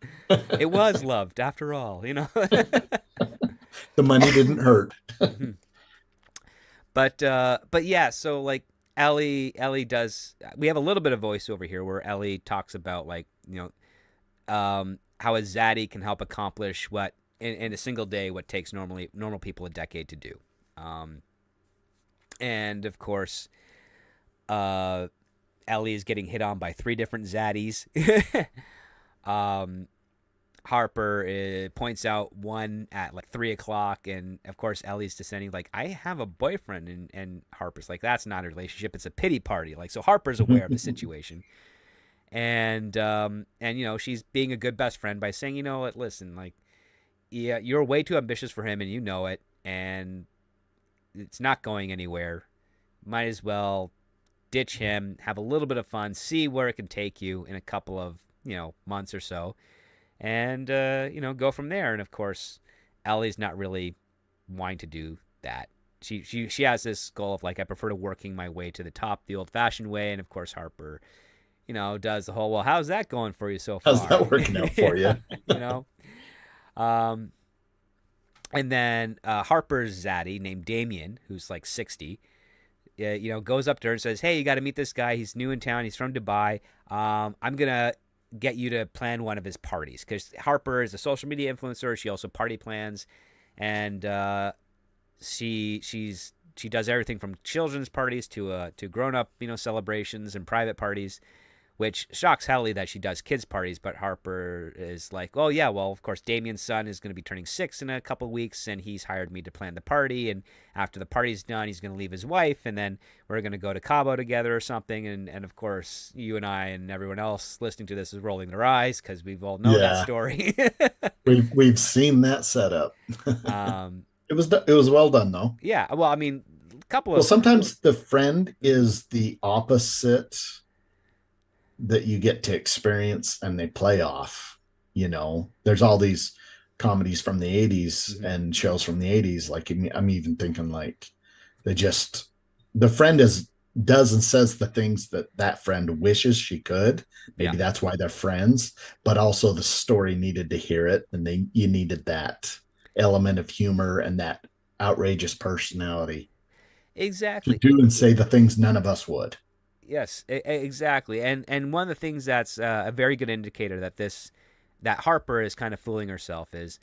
Speaker 1: It was loved after all.
Speaker 2: The money didn't hurt.
Speaker 1: But yeah, so like Ellie does. We have a little bit of voiceover here where Ellie talks about like how a zaddy can help accomplish what in a single day what takes normal people a decade to do. Um, and of course, uh, Ellie is getting hit on by three different zaddies. um, Harper points out one at like 3 o'clock, and of course Ellie's descending like, I have a boyfriend, and Harper's like, that's not a relationship, it's a pity party. Like, so Harper's aware of the situation, and she's being a good best friend by saying, what, listen, like, yeah, you're way too ambitious for him, and you know it, and it's not going anywhere. Might as well ditch him, have a little bit of fun, see where it can take you in a couple of months or so, and go from there. And of course, Ellie's not really wanting to do that. She has this goal of like, I prefer to working my way to the top the old-fashioned way. And of course, Harper, does the whole, well, how's that going for you so
Speaker 2: How's
Speaker 1: far?
Speaker 2: that working out for
Speaker 1: Yeah,
Speaker 2: you?
Speaker 1: you know. Um, and then Harper's zaddy named Damien, who's like 60, goes up to her and says, "Hey, you got to meet this guy. He's new in town. He's from Dubai. I'm gonna get you to plan one of his parties because Harper is a social media influencer. She also party plans, and she does everything from children's parties to grown up celebrations and private parties." Which shocks Hallie that she does kids parties, but Harper is like, "Oh yeah, well of course Damien's son is going to be turning 6 in a couple of weeks, and he's hired me to plan the party. And after the party's done, he's going to leave his wife, and then we're going to go to Cabo together or something." And of course, you and I and everyone else listening to this is rolling their eyes because we all know that
Speaker 2: Yeah.
Speaker 1: story.
Speaker 2: We've seen that setup.
Speaker 1: um,
Speaker 2: It was well done though.
Speaker 1: yeah, well, a couple
Speaker 2: Well,
Speaker 1: of
Speaker 2: sometimes the friend is the opposite that you get to experience and they play off. There's all these comedies from the 80s
Speaker 1: Hmm.
Speaker 2: and shows from the 80s. Like, I'm even thinking like they just, the friend is does and says the things that that friend wishes she could.
Speaker 1: Yeah.
Speaker 2: Maybe that's why they're friends, but also the story needed to hear it, and you needed that element of humor and that outrageous personality to
Speaker 1: Exactly.
Speaker 2: do and say the things none of us would.
Speaker 1: Yes, exactly. And one of the things that's a very good indicator that that Harper is kind of fooling herself is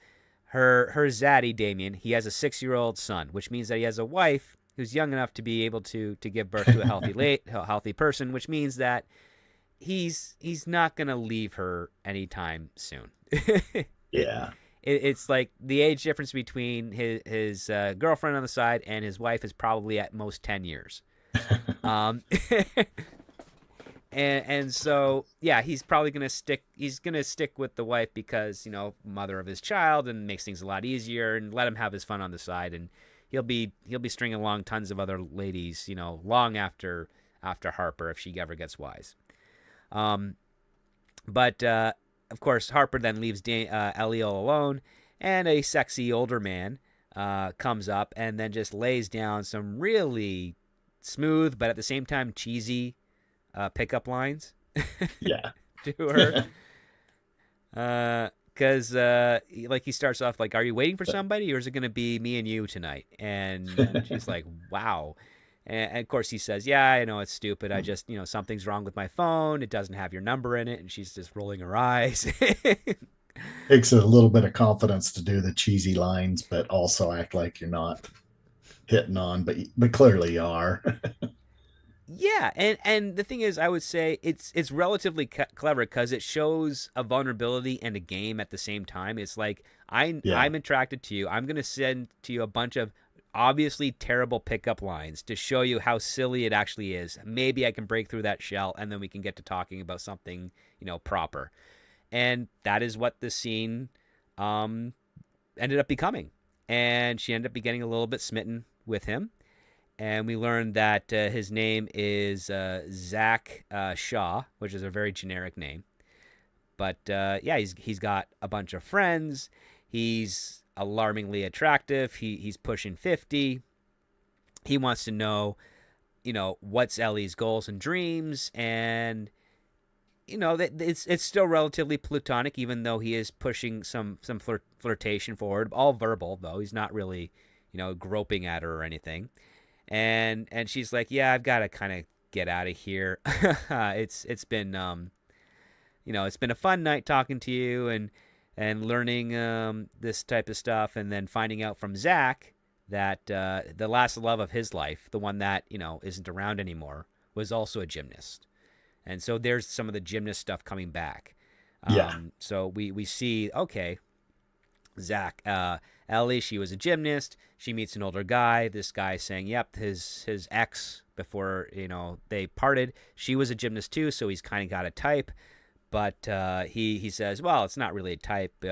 Speaker 1: her Zaddy Damien. He has a 6-year-old son, which means that he has a wife who's young enough to be able to give birth to a healthy person, which means that he's not gonna leave her anytime soon. it,
Speaker 2: Yeah.
Speaker 1: it's like the age difference between his girlfriend on the side and his wife is probably at most 10 years. Um, and so yeah, he's probably gonna stick. He's gonna stick with the wife because mother of his child and makes things a lot easier, and let him have his fun on the side, and he'll be stringing along tons of other ladies, long after Harper if she ever gets wise. Um, but of course, Harper then leaves Ellie all alone, and a sexy older man comes up and then just lays down some really smooth but at the same time cheesy pickup lines
Speaker 2: Yeah.
Speaker 1: to her. Because like he starts off like, "Are you waiting for somebody, or is it going to be me and you tonight?" And she's like, "Wow." And of course he says, "Yeah, I know it's stupid. I just, something's wrong with my phone. It doesn't have your number in it." And she's just rolling her eyes.
Speaker 2: Takes a little bit of confidence to do the cheesy lines, but also act like you're not hitting on, but clearly you are.
Speaker 1: Yeah, and the thing is, I would say it's relatively clever because it shows a vulnerability and a game at the same time. It's like
Speaker 2: Yeah.
Speaker 1: I'm attracted to you. I'm gonna send to you a bunch of obviously terrible pickup lines to show you how silly it actually is. Maybe I can break through that shell, and then we can get to talking about something proper. And that is what the scene um, ended up becoming. And she ended up getting a little bit smitten with him, and we learned that his name is Zach Shaw, which is a very generic name. But yeah, he's got a bunch of friends. He's alarmingly attractive. He's pushing 50. He wants to know, what's Ellie's goals and dreams, and that it's still relatively platonic, even though he is pushing some flirtation forward, all verbal though. He's not really, groping at her or anything. And she's like, "Yeah, I've got to kind of get out of here. It's been it's been a fun night talking to you and learning this type of stuff, and then finding out from Zach that the last love of his life, the one that isn't around anymore, was also a gymnast." And so there's some of the gymnast stuff coming back.
Speaker 2: Yeah.
Speaker 1: So we see, okay, Zach, Ellie, she was a gymnast. She meets an older guy. This guy saying, "Yep, his ex before they parted, she was a gymnast too." So he's kind of got a type, but he says, "Well, it's not really a type.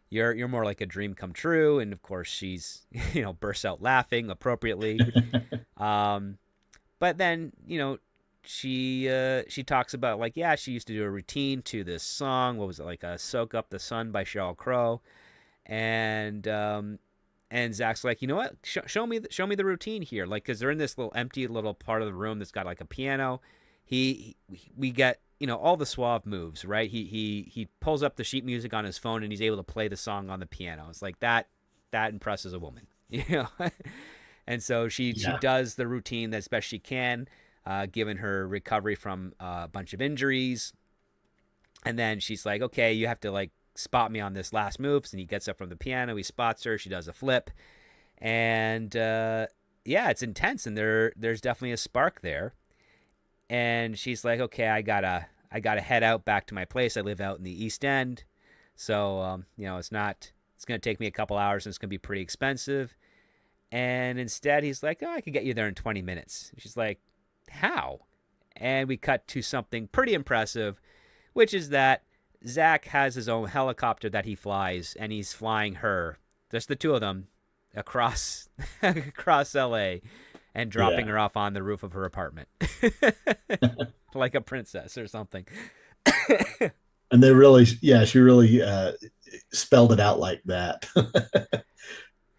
Speaker 1: You're more like a dream come true." And of course, she's bursts out laughing appropriately. Um, but then she talks about like, yeah, she used to do a routine to this song. What was it, like a "Soak Up the Sun" by Sheryl Crow, and Zach's like, "You know what? Show me the routine here." Like, because they're in this little empty little part of the room that's got like a piano. We get all the suave moves, right? He pulls up the sheet music on his phone and he's able to play the song on the piano. It's like that impresses a woman, And so she
Speaker 2: Yeah.
Speaker 1: does the routine as best she can, given her recovery from a bunch of injuries. And then she's like, "Okay, you have to like spot me on this last move." And he gets up from the piano, he spots her, she does a flip, and yeah, it's intense, and there's definitely a spark there. And she's like, "Okay, I gotta head out back to my place. I live out in the East End, so it's gonna take me a couple hours, and it's gonna be pretty expensive." And instead, he's like, "Oh, I could get you there in 20 minutes." She's like, "How?" And we cut to something pretty impressive, which is that Zach has his own helicopter that he flies, and he's flying her, just the two of them, across across LA, and dropping
Speaker 2: Yeah.
Speaker 1: her off on the roof of her apartment, like a princess or something.
Speaker 2: And they really, yeah, she really spelled it out like that.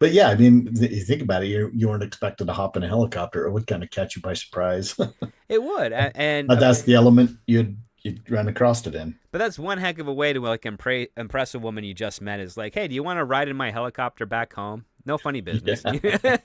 Speaker 2: But yeah, I mean, you think about it, you weren't expected to hop in a helicopter. It would kind of catch you by surprise.
Speaker 1: It would, and
Speaker 2: But that's the element you'd run across it in.
Speaker 1: but that's one heck of a way to like impress a woman you just met. Is like, hey, do you want to ride in my helicopter back home? No funny business.
Speaker 2: Yeah.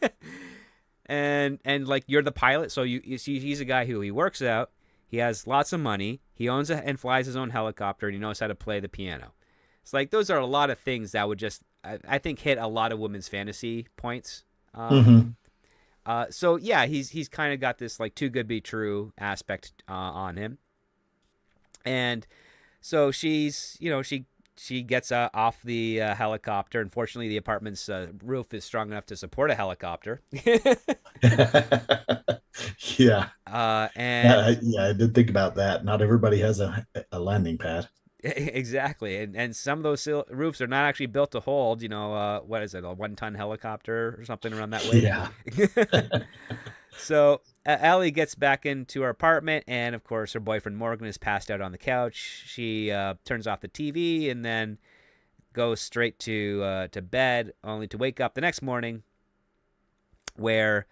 Speaker 1: And like you're the pilot, so you see he's a guy who he works out. He has lots of money. He owns and flies his own helicopter, and he knows how to play the piano. It's like those are a lot of things that would just I think hit a lot of women's fantasy points.
Speaker 2: Mm-hmm.
Speaker 1: So yeah, he's kind of got this like too good to be true aspect on him, and so she gets off the helicopter. Unfortunately, the apartment's roof is strong enough to support a helicopter.
Speaker 2: Yeah.
Speaker 1: And
Speaker 2: Yeah, I did think about that. Not everybody has a landing pad.
Speaker 1: exactly, and some of those roofs are not actually built to hold. What is it, a 1-ton helicopter or something around that weight?
Speaker 2: Yeah.
Speaker 1: So Ellie gets back into her apartment, and of course, her boyfriend Morgan is passed out on the couch. She turns off the TV and then goes straight to bed, only to wake up the next morning where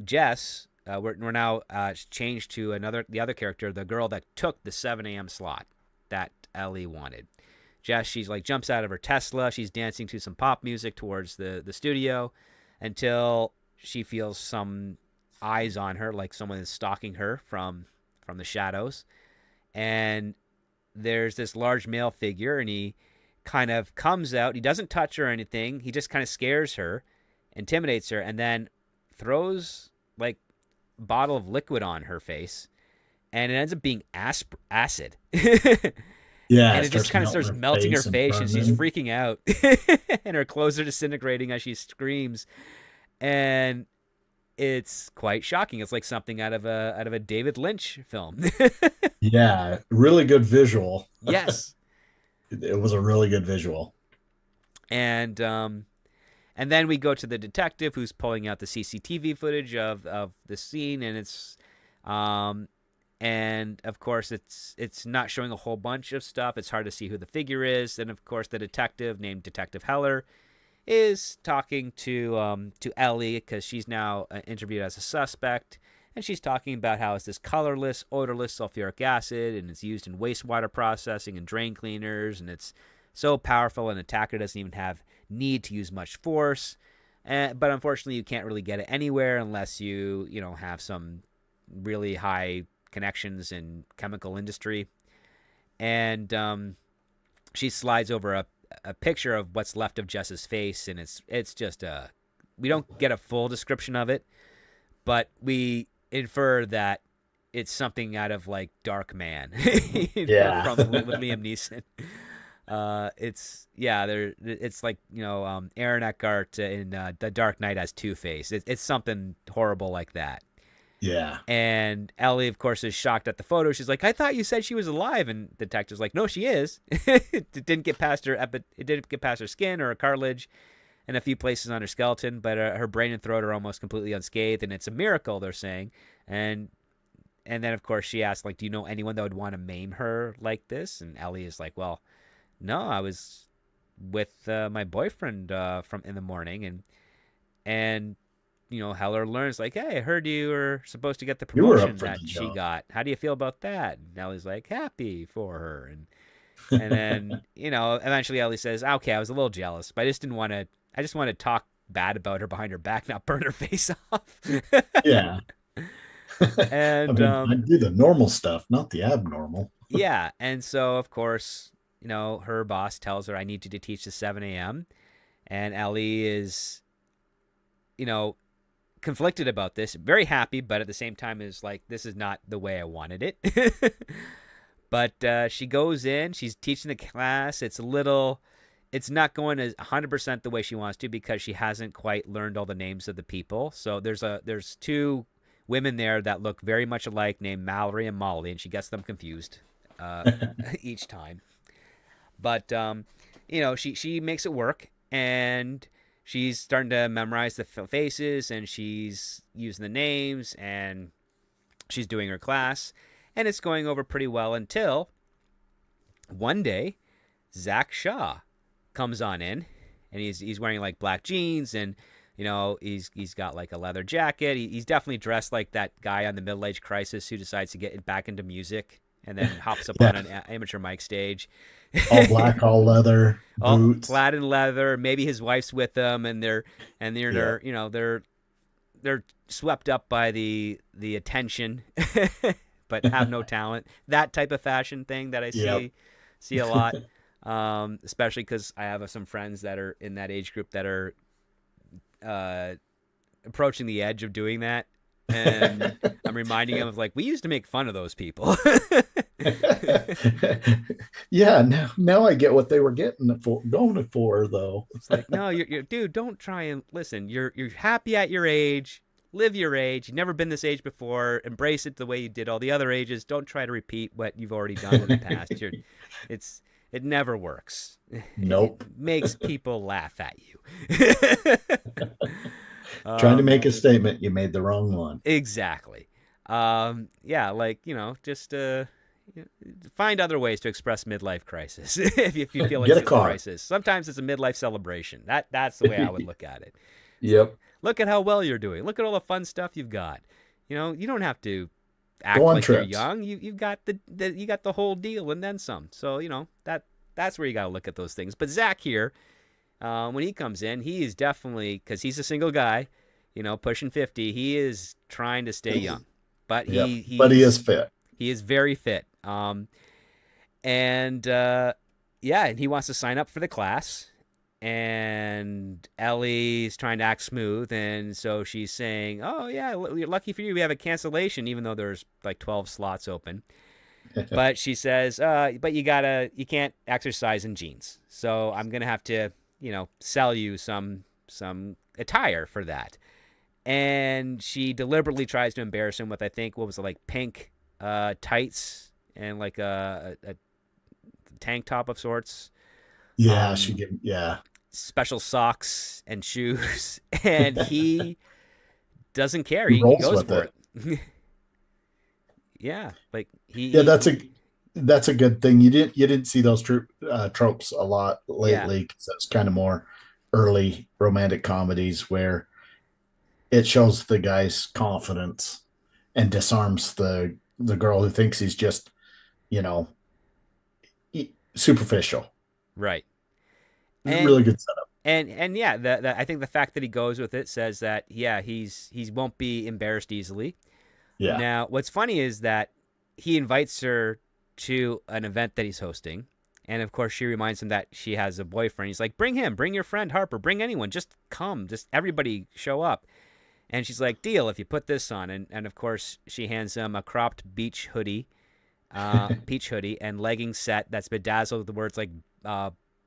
Speaker 1: Jess. We're now changed to the other character, the girl that took the 7 a.m. slot that Ellie wanted. Jess, she's like jumps out of her Tesla. She's dancing to some pop music towards the studio until she feels some eyes on her, like someone is stalking her from the shadows. And there's this large male figure, and he kind of comes out. He doesn't touch her or anything. He just kind of scares her, intimidates her, and then throws like a bottle of liquid on her face, and it ends up being acid.
Speaker 2: Yeah,
Speaker 1: And
Speaker 2: it
Speaker 1: it just
Speaker 2: starts
Speaker 1: kind of
Speaker 2: melting
Speaker 1: starts
Speaker 2: her
Speaker 1: melting her face, and she's
Speaker 2: burning.
Speaker 1: freaking out, and her clothes are disintegrating as she screams, and it's quite shocking. It's like something out of a David Lynch film.
Speaker 2: Yeah, really good visual.
Speaker 1: Yes,
Speaker 2: It was a really good visual.
Speaker 1: and then we go to the detective who's pulling out the CCTV footage of the scene, and it's and of course it's not showing a whole bunch of stuff. It's hard to see who the figure is, and of course the detective named Detective Heller is talking to Ellie because she's now interviewed as a suspect, and she's talking about how it's this colorless, odorless sulfuric acid, and it's used in wastewater processing and drain cleaners, and it's so powerful an attacker doesn't even have need to use much force. But unfortunately, you can't really get it anywhere unless you have some really high connections in chemical industry. And she slides over a picture of what's left of Jess's face, and it's just we don't get a full description of it, but we infer that it's something out of like Dark Man,
Speaker 2: Yeah.
Speaker 1: from with Liam Neeson. It's like Aaron Eckhart in The Dark Knight as Two-Face. It's something horrible like that.
Speaker 2: Yeah.
Speaker 1: And Ellie, of course, is shocked at the photo. She's like, "I thought you said she was alive." And the detective's like, "No, she is. It didn't get past her it didn't get past her skin or her cartilage, and a few places on her skeleton, but her brain and throat are almost completely unscathed, and it's a miracle." They're saying, and then of course she asks, like, "Do you know anyone that would want to maim her like this?" And Ellie is like, "Well, no, I was with my boyfriend from in the morning, and." Heller learns, like, "Hey, I heard you were supposed to get the
Speaker 2: You were
Speaker 1: promotion
Speaker 2: up for the
Speaker 1: that she
Speaker 2: job.
Speaker 1: got. How do you feel about that?" And Ellie's like, "Happy for her." And then, eventually Ellie says, "Okay, I was a little jealous, but I just wanted to talk bad about her behind her back, not burn her face off."
Speaker 2: Yeah. I
Speaker 1: And
Speaker 2: mean, I do the normal stuff, not the abnormal.
Speaker 1: yeah, and so of course, her boss tells her, "I need you to teach the 7 a.m." And Ellie is, you know, conflicted about this, very happy, but at the same time is like, this is not the way I wanted it. But she goes in, she's teaching the class. It's not going as 100% the way she wants to because she hasn't quite learned all the names of the people. So there's two women there that look very much alike, named Mallory and Molly, and she gets them confused each time. But she makes it work, and she's starting to memorize the faces, and she's using the names, and she's doing her class, and it's going over pretty well until one day Zach Shaw comes on in, and he's wearing like black jeans, and he's got like a leather jacket. He's definitely dressed like that guy on the Middle Age Crisis who decides to get back into music and then hops up on
Speaker 2: Yeah.
Speaker 1: an amateur mic stage.
Speaker 2: All black, all leather,
Speaker 1: All
Speaker 2: boots.
Speaker 1: clad in leather. Maybe his wife's with them, and they're
Speaker 2: Yeah.
Speaker 1: they're swept up by the attention, but have no talent. That type of fashion thing that I
Speaker 2: Yep.
Speaker 1: see a lot, especially because I have some friends that are in that age group that are approaching the edge of doing that, and I'm reminding them of like we used to make fun of those people.
Speaker 2: Yeah, now I get what they were going for though.
Speaker 1: It's like, no, you're dude, don't try and listen. You're happy at your age. Live your age. You've never been this age before. Embrace it the way you did all the other ages. Don't try to repeat what you've already done in the past. It never works.
Speaker 2: Nope.
Speaker 1: It makes people laugh at you.
Speaker 2: Trying to make a statement, you made the wrong one.
Speaker 1: Exactly. Yeah, like, just find other ways to express midlife crisis if you feel like
Speaker 2: Get a
Speaker 1: it's a
Speaker 2: car.
Speaker 1: crisis. Sometimes it's a midlife celebration. That's the way I would look at it.
Speaker 2: Yep.
Speaker 1: Look at how well you're doing. Look at all the fun stuff you've got. You don't have to act
Speaker 2: Go on
Speaker 1: like you're
Speaker 2: trips.
Speaker 1: young. You've got you got the whole deal and then some. So that's where you got to look at those things. But Zach here, when he comes in, he is definitely, because he's a single guy, pushing 50. He is trying to stay young, but
Speaker 2: Yep. But he is fit.
Speaker 1: he is very fit. And yeah, and he wants to sign up for the class. And Ellie's trying to act smooth, and so she's saying, "Oh yeah, lucky for you, we have a cancellation, even though there's like 12 slots open." But she says, "But you can't exercise in jeans, so I'm gonna have to, sell you some attire for that." And she deliberately tries to embarrass him with, I think, what was it, like pink tights and like a tank top of sorts.
Speaker 2: Yeah,
Speaker 1: Um,
Speaker 2: yeah.
Speaker 1: Special socks and shoes, and he doesn't care.
Speaker 2: He
Speaker 1: He
Speaker 2: rolls
Speaker 1: goes
Speaker 2: with
Speaker 1: for
Speaker 2: it.
Speaker 1: it. Yeah, like
Speaker 2: Yeah, that's a good thing. You didn't see those tropes a lot
Speaker 1: yeah,
Speaker 2: lately because it's kind of more early romantic comedies where it shows the guy's confidence and disarms the girl who thinks he's just, you know, superficial.
Speaker 1: right. And
Speaker 2: Really good setup.
Speaker 1: and yeah, I think the fact that he goes with it says that yeah, he won't be embarrassed easily.
Speaker 2: Yeah.
Speaker 1: Now, what's funny is that he invites her to an event that he's hosting. And of course, she reminds him that she has a boyfriend. He's like, bring him, bring your friend Harper, bring anyone, just come, just everybody show up. And she's like, deal if you put this on. And of course, she hands him a cropped beach hoodie, peach hoodie, and legging set that's bedazzled with the words like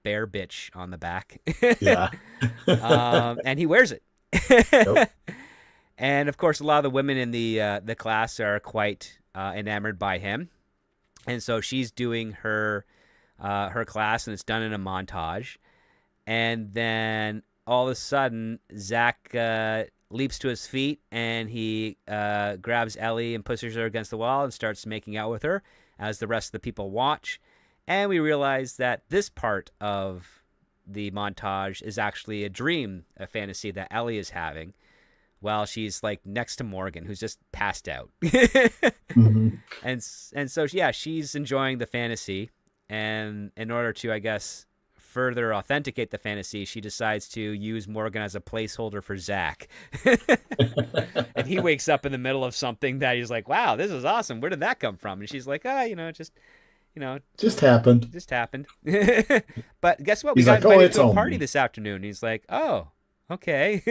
Speaker 1: bear bitch on the back.
Speaker 2: Yeah.
Speaker 1: And he wears it.
Speaker 2: Nope.
Speaker 1: And of course, a lot of the women in the class are quite enamored by him, and so she's doing her class, and it's done in a montage. And then all of a sudden, Zach leaps to his feet, and he grabs Ellie and pushes her against the wall and starts making out with her as the rest of the people watch. And we realize that this part of the montage is actually a dream, a fantasy that Ellie is having while she's like next to Morgan, who's just passed out.
Speaker 2: Hmm.
Speaker 1: and so yeah, she's enjoying the fantasy, and in order to, I guess, further authenticate the fantasy, she decides to use Morgan as a placeholder for Zach. And he wakes up in the middle of something that he's like, wow, this is awesome, where did that come from? And she's like,
Speaker 2: Just happened.
Speaker 1: just happened. But guess what, we
Speaker 2: He's
Speaker 1: got
Speaker 2: like, oh,
Speaker 1: invited
Speaker 2: it's
Speaker 1: to a party
Speaker 2: only.
Speaker 1: this afternoon. And he's like, oh, okay.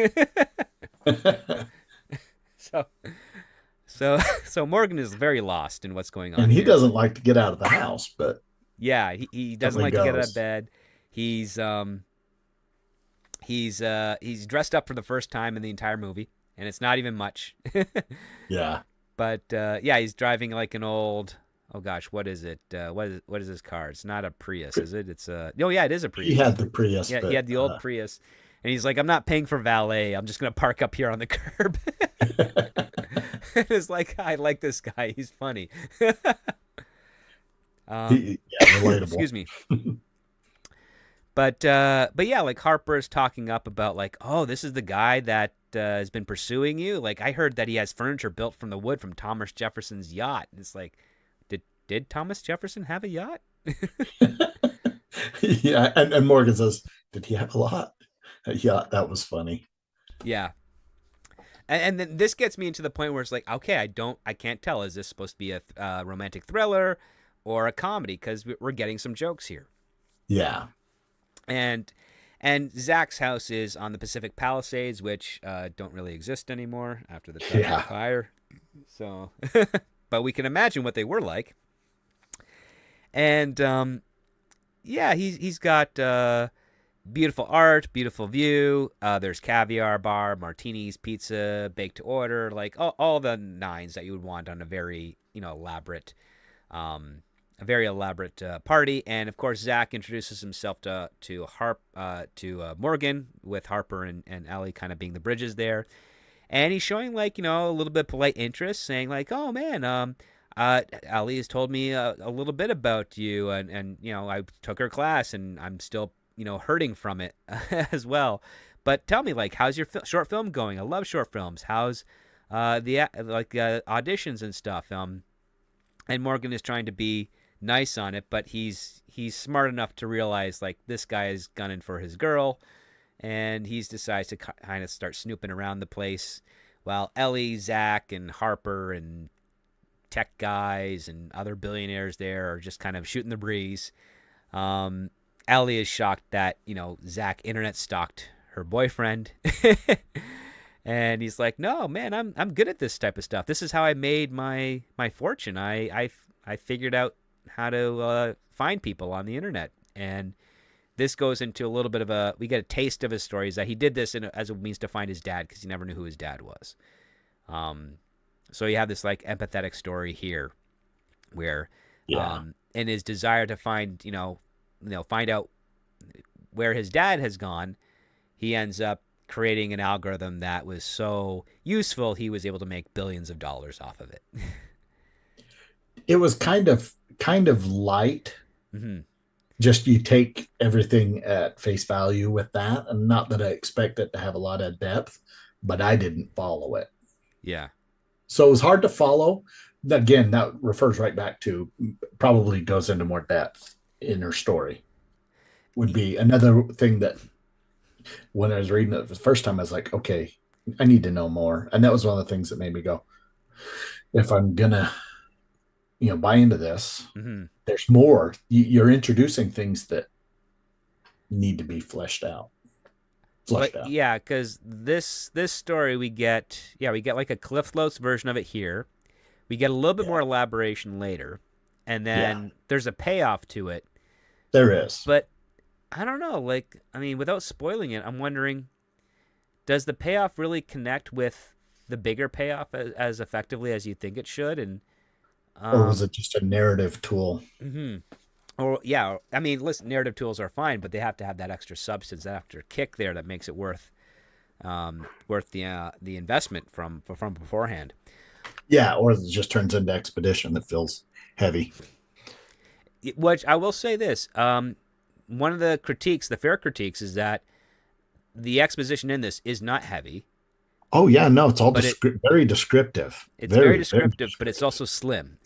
Speaker 1: so so Morgan is very lost in what's going on
Speaker 2: And he
Speaker 1: here.
Speaker 2: doesn't like to get out of the house, but
Speaker 1: Yeah, he doesn't
Speaker 2: definitely
Speaker 1: like to get out of
Speaker 2: goes.
Speaker 1: bed. He's he's dressed up for the first time in the entire movie, and it's not even much.
Speaker 2: Yeah.
Speaker 1: But yeah, he's driving like an old, oh gosh, what is it? What is this car? It's not a Prius, is it? It's a, no, yeah, it is a
Speaker 2: He
Speaker 1: Prius.
Speaker 2: had the Prius,
Speaker 1: Yeah, he
Speaker 2: but
Speaker 1: had the old Prius, and he's like, I'm not paying for valet. I'm just gonna park up here on the curb. It's like, I like this guy. He's funny.
Speaker 2: yeah, relatable.
Speaker 1: Excuse me. But yeah, like Harper is talking up about like, oh, this is the guy that has been pursuing you. Like I heard that he has furniture built from the wood from Thomas Jefferson's yacht. And it's like, did Thomas Jefferson have a yacht?
Speaker 2: Yeah, and Morgan says, "Did he have a lot?" Yeah, that was funny.
Speaker 1: Yeah. And then this gets me into the point where it's like, okay, I can't tell. Is this supposed to be a romantic thriller or a comedy? Because we're getting some jokes here.
Speaker 2: Yeah,
Speaker 1: And and Zach's house is on the Pacific Palisades, which don't really exist anymore after the Treasury
Speaker 2: yeah.
Speaker 1: fire. So, but we can imagine what they were like. And yeah, he's got beautiful art, beautiful view. There's caviar bar, martinis, pizza, baked to order, like all the nines that you would want on a very elaborate, party. And of course, Zach introduces himself to Morgan, with Harper and Ellie kind of being the bridges there. And he's showing like a little bit of polite interest, saying like, "Oh man, Ali has told me a little bit about you, and I took her class, and I'm still hurting from it as well. But tell me, like, how's your short film going? I love short films. How's the auditions and stuff?" And Morgan is trying to be nice on it, but he's smart enough to realize like this guy is gunning for his girl, and he decides to kind of start snooping around the place, while Ellie, Zach, and Harper and tech guys and other billionaires there are just kind of shooting the breeze. Ellie is shocked that Zach internet stalked her boyfriend, and he's like, "No, man, I'm good at this type of stuff. This is how I made my fortune. I figured out how to find people on the internet." And this goes into a little bit of we get a taste of his story, is that he did this as a means to find his dad, because he never knew who his dad was. So you have this like empathetic story here, where
Speaker 2: Yeah.
Speaker 1: in his desire to find find out where his dad has gone, he ends up creating an algorithm that was so useful he was able to make billions of dollars off of it.
Speaker 2: It was kind of light.
Speaker 1: Mm-hmm.
Speaker 2: Just you take everything at face value with that, and not that I expect it to have a lot of depth, but I didn't follow it.
Speaker 1: Yeah.
Speaker 2: So it was hard to follow. Again, that refers right back to, probably goes into more depth in her story. Would be another thing that when I was reading it the first time, I was like, okay, I need to know more. And that was one of the things that made me go, if I'm gonna, buy into this,
Speaker 1: Mm-hmm.
Speaker 2: there's more. You're introducing things that need to be fleshed out.
Speaker 1: But
Speaker 2: Flushed out.
Speaker 1: yeah, because this story we get like a Cliff Notes version of it here. We get a little bit
Speaker 2: Yeah.
Speaker 1: more elaboration later, and
Speaker 2: Yeah.
Speaker 1: then there's a payoff to it.
Speaker 2: There is.
Speaker 1: But I don't know. Like, I mean, without spoiling it, I'm wondering, does the payoff really connect with the bigger payoff as effectively as you think it should? And
Speaker 2: Or was
Speaker 1: um,
Speaker 2: it just a narrative tool?
Speaker 1: mm-hmm. Or yeah, I mean, listen, narrative tools are fine, but they have to have that extra substance, that extra kick there that makes it worth the investment from beforehand.
Speaker 2: Yeah, or it just turns into expedition that feels heavy.
Speaker 1: Which I will say this: one of the critiques, the fair critiques, is that the exposition in this is not heavy,
Speaker 2: Oh yeah, no, it's all
Speaker 1: but
Speaker 2: very descriptive.
Speaker 1: it's very
Speaker 2: Very
Speaker 1: descriptive, but it's
Speaker 2: descriptive.
Speaker 1: also slim.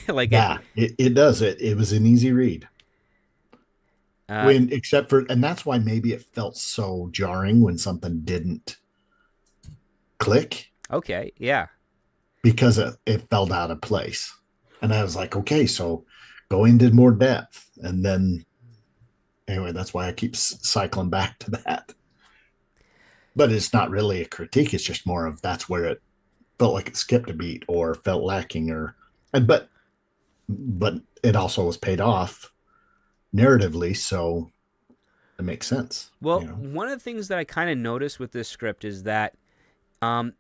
Speaker 1: Like it,
Speaker 2: Yeah, it does. It was an easy read.
Speaker 1: uh,
Speaker 2: When except for, and that's why maybe it felt so jarring when something didn't click,
Speaker 1: okay, yeah.
Speaker 2: because it felt out of place. And I was like, okay, so go into more depth. And then anyway, that's why I keep cycling back to that. But it's not really a critique. It's just more of, that's where it felt like it skipped a beat or felt lacking, and but it also was paid off narratively, so it makes sense,
Speaker 1: Well, one of the things that I kind of noticed with this script is that um,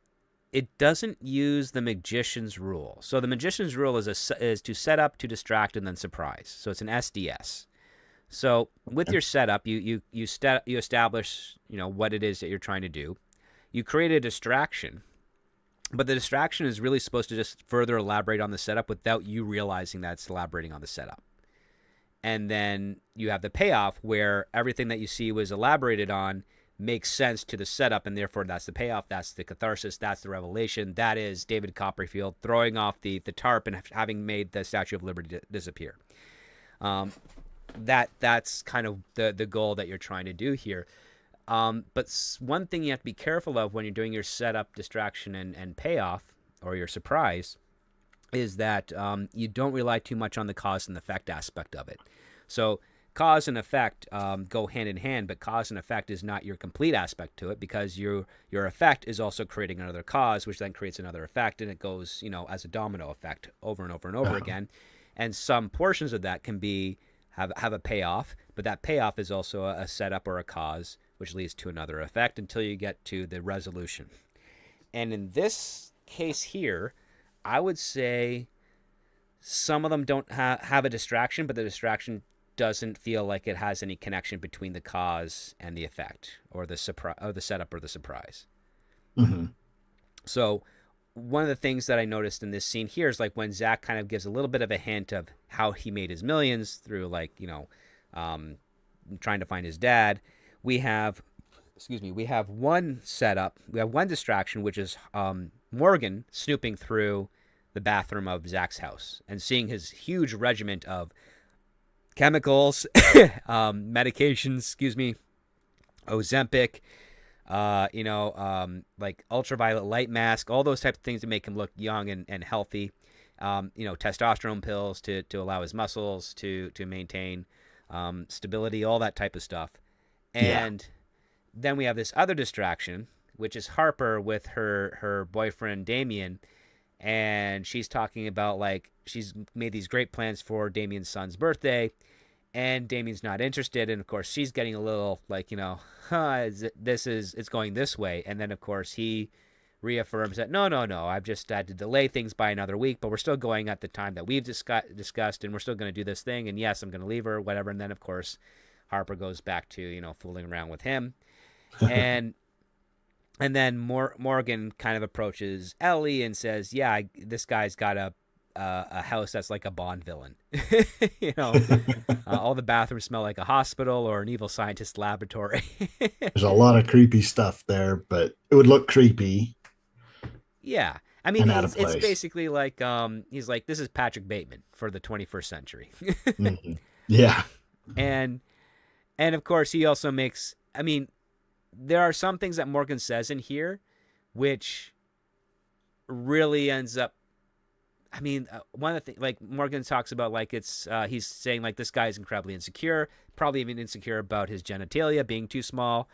Speaker 1: it doesn't use the magician's rule. So the magician's rule is to set up, to distract, and then surprise. So it's an SDS. So with your setup, you establish what it is that you're trying to do. You create a distraction, but the distraction is really supposed to just further elaborate on the setup without you realizing that it's elaborating on the setup. and then you have the payoff where everything that you see was elaborated on makes sense to the setup, and therefore that's the payoff, that's the catharsis, that's the revelation. That is David Copperfield throwing off the tarp and having made the Statue of Liberty disappear. That's kind of the goal that you're trying to do here. But one thing you have to be careful of when you're doing your setup, distraction, and payoff, or your surprise, is that you don't rely too much on the cause and effect aspect of it. So cause and effect go hand in hand, but cause and effect is not your complete aspect to it, because your effect is also creating another cause, which then creates another effect, and it goes, as a domino effect over and over and over again. And some portions of that can be have a payoff, but that payoff is also a setup or a cause, which leads to another effect until you get to the resolution. And in this case here, I would say some of them don't have a distraction, but the distraction doesn't feel like it has any connection between the cause and the effect, or the setup or the surprise.
Speaker 2: Mm-hmm.
Speaker 1: So one of the things that I noticed in this scene here is like when Zach kind of gives a little bit of a hint of how he made his millions through trying to find his dad. We have one setup. We have one distraction, which is Morgan snooping through the bathroom of Zach's house and seeing his huge regiment of chemicals, medications, Ozempic, like ultraviolet light mask, all those types of things to make him look young and healthy. Testosterone pills to allow his muscles to maintain stability, all that type of stuff. And then we have this other distraction, which is Harper with her boyfriend Damien, and she's talking about like she's made these great plans for Damien's son's birthday, and Damien's not interested, and of course she's getting a little like it's going this way, and then of course he reaffirms that no, I've just had to delay things by another week, but we're still going at the time that we've discussed, and we're still going to do this thing, and yes, I'm going to leave her, whatever. And then of course Harper goes back to fooling around with him, and then Morgan kind of approaches Ellie and says, yeah, this guy's got a house that's like a Bond villain. All the bathrooms smell like a hospital or an evil scientist laboratory.
Speaker 2: There's a lot of creepy stuff there, but it would look creepy.
Speaker 1: Yeah. I mean,
Speaker 2: it's
Speaker 1: basically like he's like, this is Patrick Bateman for the 21st century.
Speaker 2: Mm-hmm. Yeah.
Speaker 1: And of course he also makes, I mean, there are some things that Morgan says in here which really ends up, I mean, one of the things, like Morgan talks about, like he's saying like this guy is incredibly insecure, probably even insecure about his genitalia being too small.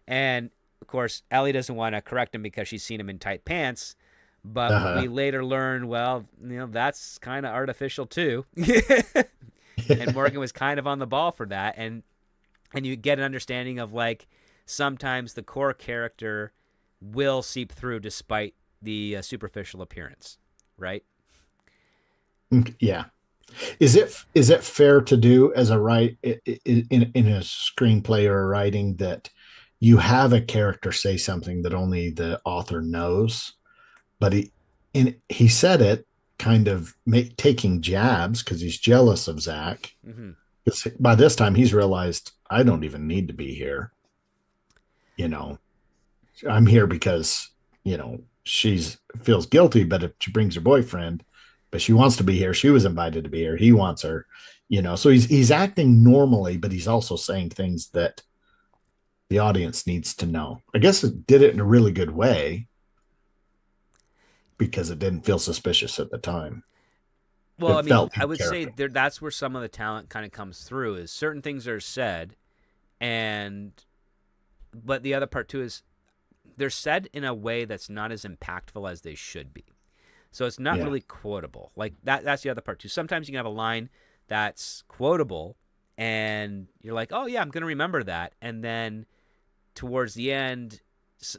Speaker 1: And of course, Ellie doesn't want to correct him because she's seen him in tight pants. But we later learn, well, that's kind of artificial too. And Morgan was kind of on the ball for that. And you get an understanding of like sometimes the core character will seep through despite the superficial appearance, right?
Speaker 2: Yeah. Is it fair to do as a in a screenplay or a writing that you have a character say something that only the author knows, but he said it kind of taking jabs because he's jealous of Zach.
Speaker 1: Mm-hmm.
Speaker 2: Because by this time he's realized I don't even need to be here. I'm here because she feels guilty, but if she brings her boyfriend, but she wants to be here. She was invited to be here. He wants her, so he's acting normally, but he's also saying things that the audience needs to know. I guess it did it in a really good way because it didn't feel suspicious at the time.
Speaker 1: Well, I would say that's where some of the talent kind of comes through is certain things are said, but the other part too is they're said in a way that's not as impactful as they should be. So it's not really quotable. Like that's the other part too. Sometimes you can have a line that's quotable and you're like, oh yeah, I'm going to remember that. And then towards the end,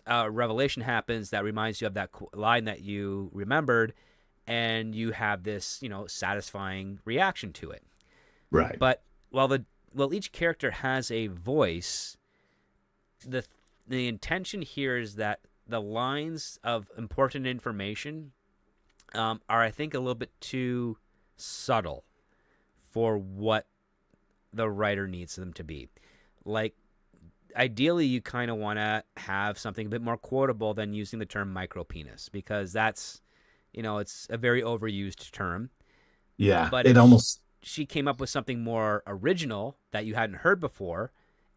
Speaker 1: a revelation happens that reminds you of that line that you remembered, and you have this, satisfying reaction to it.
Speaker 2: Right.
Speaker 1: But while each character has a voice, the intention here is that the lines of important information are, I think, a little bit too subtle for what the writer needs them to be. Like, ideally, you kind of want to have something a bit more quotable than using the term micropenis, because that's, it's a very overused term.
Speaker 2: Yeah,
Speaker 1: But
Speaker 2: it
Speaker 1: if
Speaker 2: almost
Speaker 1: she came up with something more original that you hadn't heard before,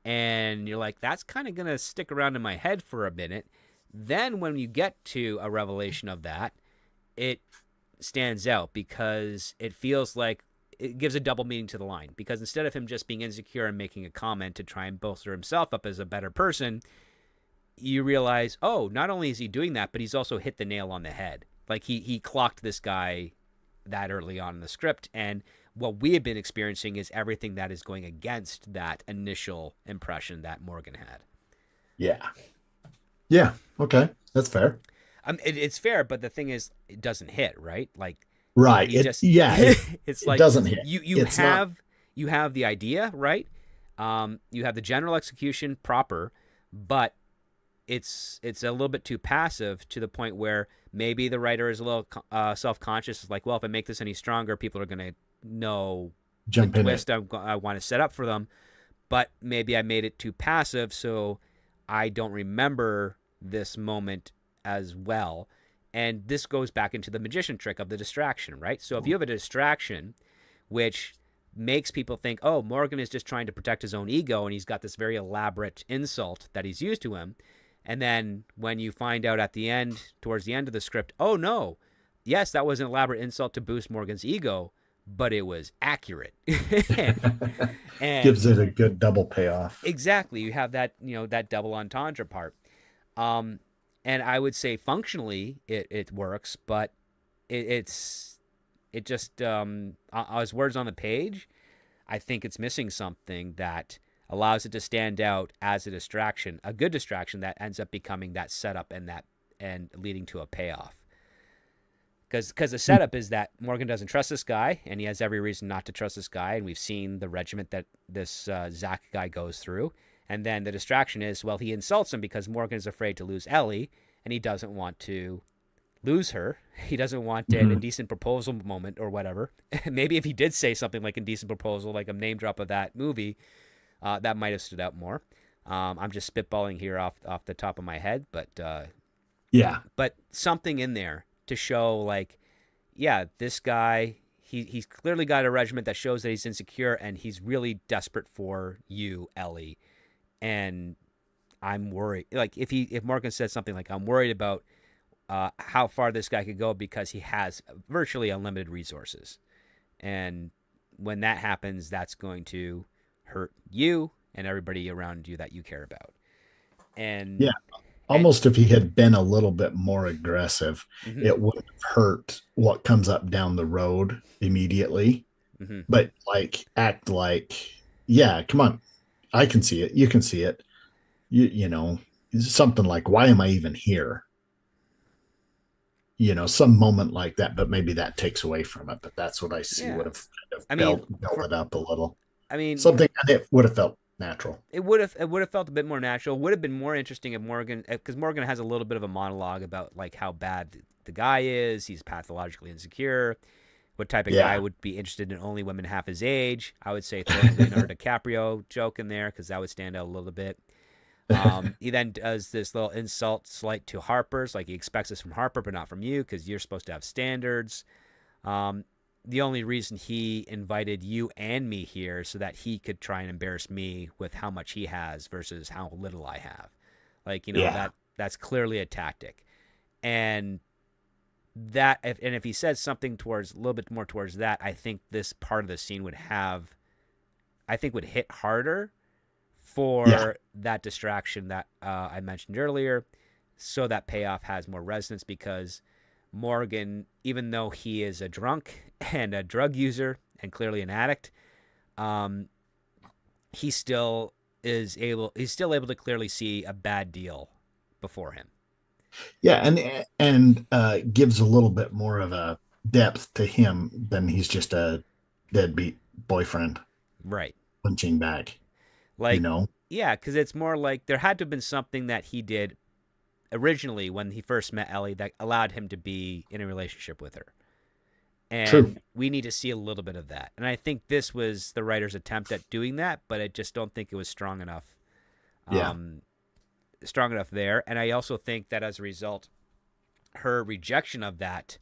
Speaker 1: and you're like, that's kind of going to stick around in my head for a minute, then when you get to a revelation of that, it stands out because it feels like it gives a double meaning to the line. Because instead of him just being insecure and making a comment to try and bolster himself up as a better person, you realize, oh, not only is he doing that, but he's also hit the nail on the head. Like, he clocked this guy that early on in the script, and what we have been experiencing is everything that is going against that initial impression that Morgan had.
Speaker 2: yeah. Yeah, okay. That's fair.
Speaker 1: It's fair, but the thing is, it doesn't hit, right? Like,
Speaker 2: Right.
Speaker 1: you just it's
Speaker 2: It
Speaker 1: like
Speaker 2: doesn't hit.
Speaker 1: you
Speaker 2: It's not.
Speaker 1: have the idea, right? You have the general execution proper, but it's a little bit too passive to the point where maybe the writer is a little self-conscious. It's like, well, if I make this any stronger, people are going to know the
Speaker 2: Jump in it.
Speaker 1: twist I want to set up for them. But maybe I made it too passive, so I don't remember this moment as well. And this goes back into the magician trick of the distraction, right? So if you have a distraction which makes people think, oh, Morgan is just trying to protect his own ego, and he's got this very elaborate insult that he's used to him. And then when you find out at the end, towards the end of the script, oh no, yes, that was an elaborate insult to boost Morgan's ego, but it was accurate.
Speaker 2: Gives
Speaker 1: And
Speaker 2: it a good double payoff.
Speaker 1: exactly, you have that, that double entendre part. And I would say functionally it works, but it just as words on the page, I think it's missing something that allows it to stand out as a distraction, a good distraction that ends up becoming that setup and leading to a payoff. Because the setup is that Morgan doesn't trust this guy, and he has every reason not to trust this guy, and we've seen the regiment that this Zach guy goes through. And then the distraction is, well, he insults him because Morgan is afraid to lose Ellie, and he doesn't want to lose her. He doesn't want an indecent proposal moment or whatever. Maybe if he did say something like indecent proposal, like a name drop of that movie, that might have stood out more. I'm just spitballing here off the top of my head,
Speaker 2: Yeah.
Speaker 1: but something in there to show, like, yeah, this guy, he's clearly got a regiment that shows that he's insecure, and he's really desperate for you, Ellie. And I'm worried. Like, if Morgan said something like, I'm worried about how far this guy could go because he has virtually unlimited resources. And when that happens, that's going to hurt you and everybody around you that you care about. And
Speaker 2: Yeah. Almost if he had been a little bit more aggressive,
Speaker 1: mm-hmm,
Speaker 2: it wouldn't have hurt what comes up down the road immediately.
Speaker 1: mm-hmm,
Speaker 2: But like, act like, yeah, come on. I can see it. You can see it. You know, something like, why am I even here? Some moment like that, but maybe that takes away from it. But that's what I see
Speaker 1: yeah.
Speaker 2: would have kind of
Speaker 1: I mean,
Speaker 2: built it up a little.
Speaker 1: I mean,
Speaker 2: Something that would have felt natural.
Speaker 1: it would have felt a bit more natural. Would have been more interesting if Morgan, because Morgan has a little bit of a monologue about like how bad the guy is. He's pathologically insecure. What type of guy
Speaker 2: Yeah.
Speaker 1: would be interested in only women half his age? I would say throw a Leonardo DiCaprio joke in there because that would stand out a little bit. He then does this little insult slight to Harper's, like he expects this from Harper, but not from you because you're supposed to have standards. The only reason he invited you and me here is so that he could try and embarrass me with how much he has versus how little I have. Like,
Speaker 2: Yeah.
Speaker 1: that's clearly a tactic. And if he says something towards a little bit more towards that, I think this part of the scene would hit harder for
Speaker 2: Yeah.
Speaker 1: that distraction that I mentioned earlier, so that payoff has more resonance because Morgan, even though he is a drunk and a drug user and clearly an addict, he's still able to clearly see a bad deal before him.
Speaker 2: Yeah. And gives a little bit more of a depth to him than he's just a deadbeat boyfriend
Speaker 1: Right.
Speaker 2: punching bag, you
Speaker 1: Like,
Speaker 2: know?
Speaker 1: yeah, because it's more like there had to have been something that he did originally when he first met Ellie that allowed him to be in a relationship with her.
Speaker 2: True.
Speaker 1: And we need to see a little bit of that. And I think this was the writer's attempt at doing that, but I just don't think it was strong enough.
Speaker 2: Yeah.
Speaker 1: Strong enough there. And I also think that as a result, her rejection of that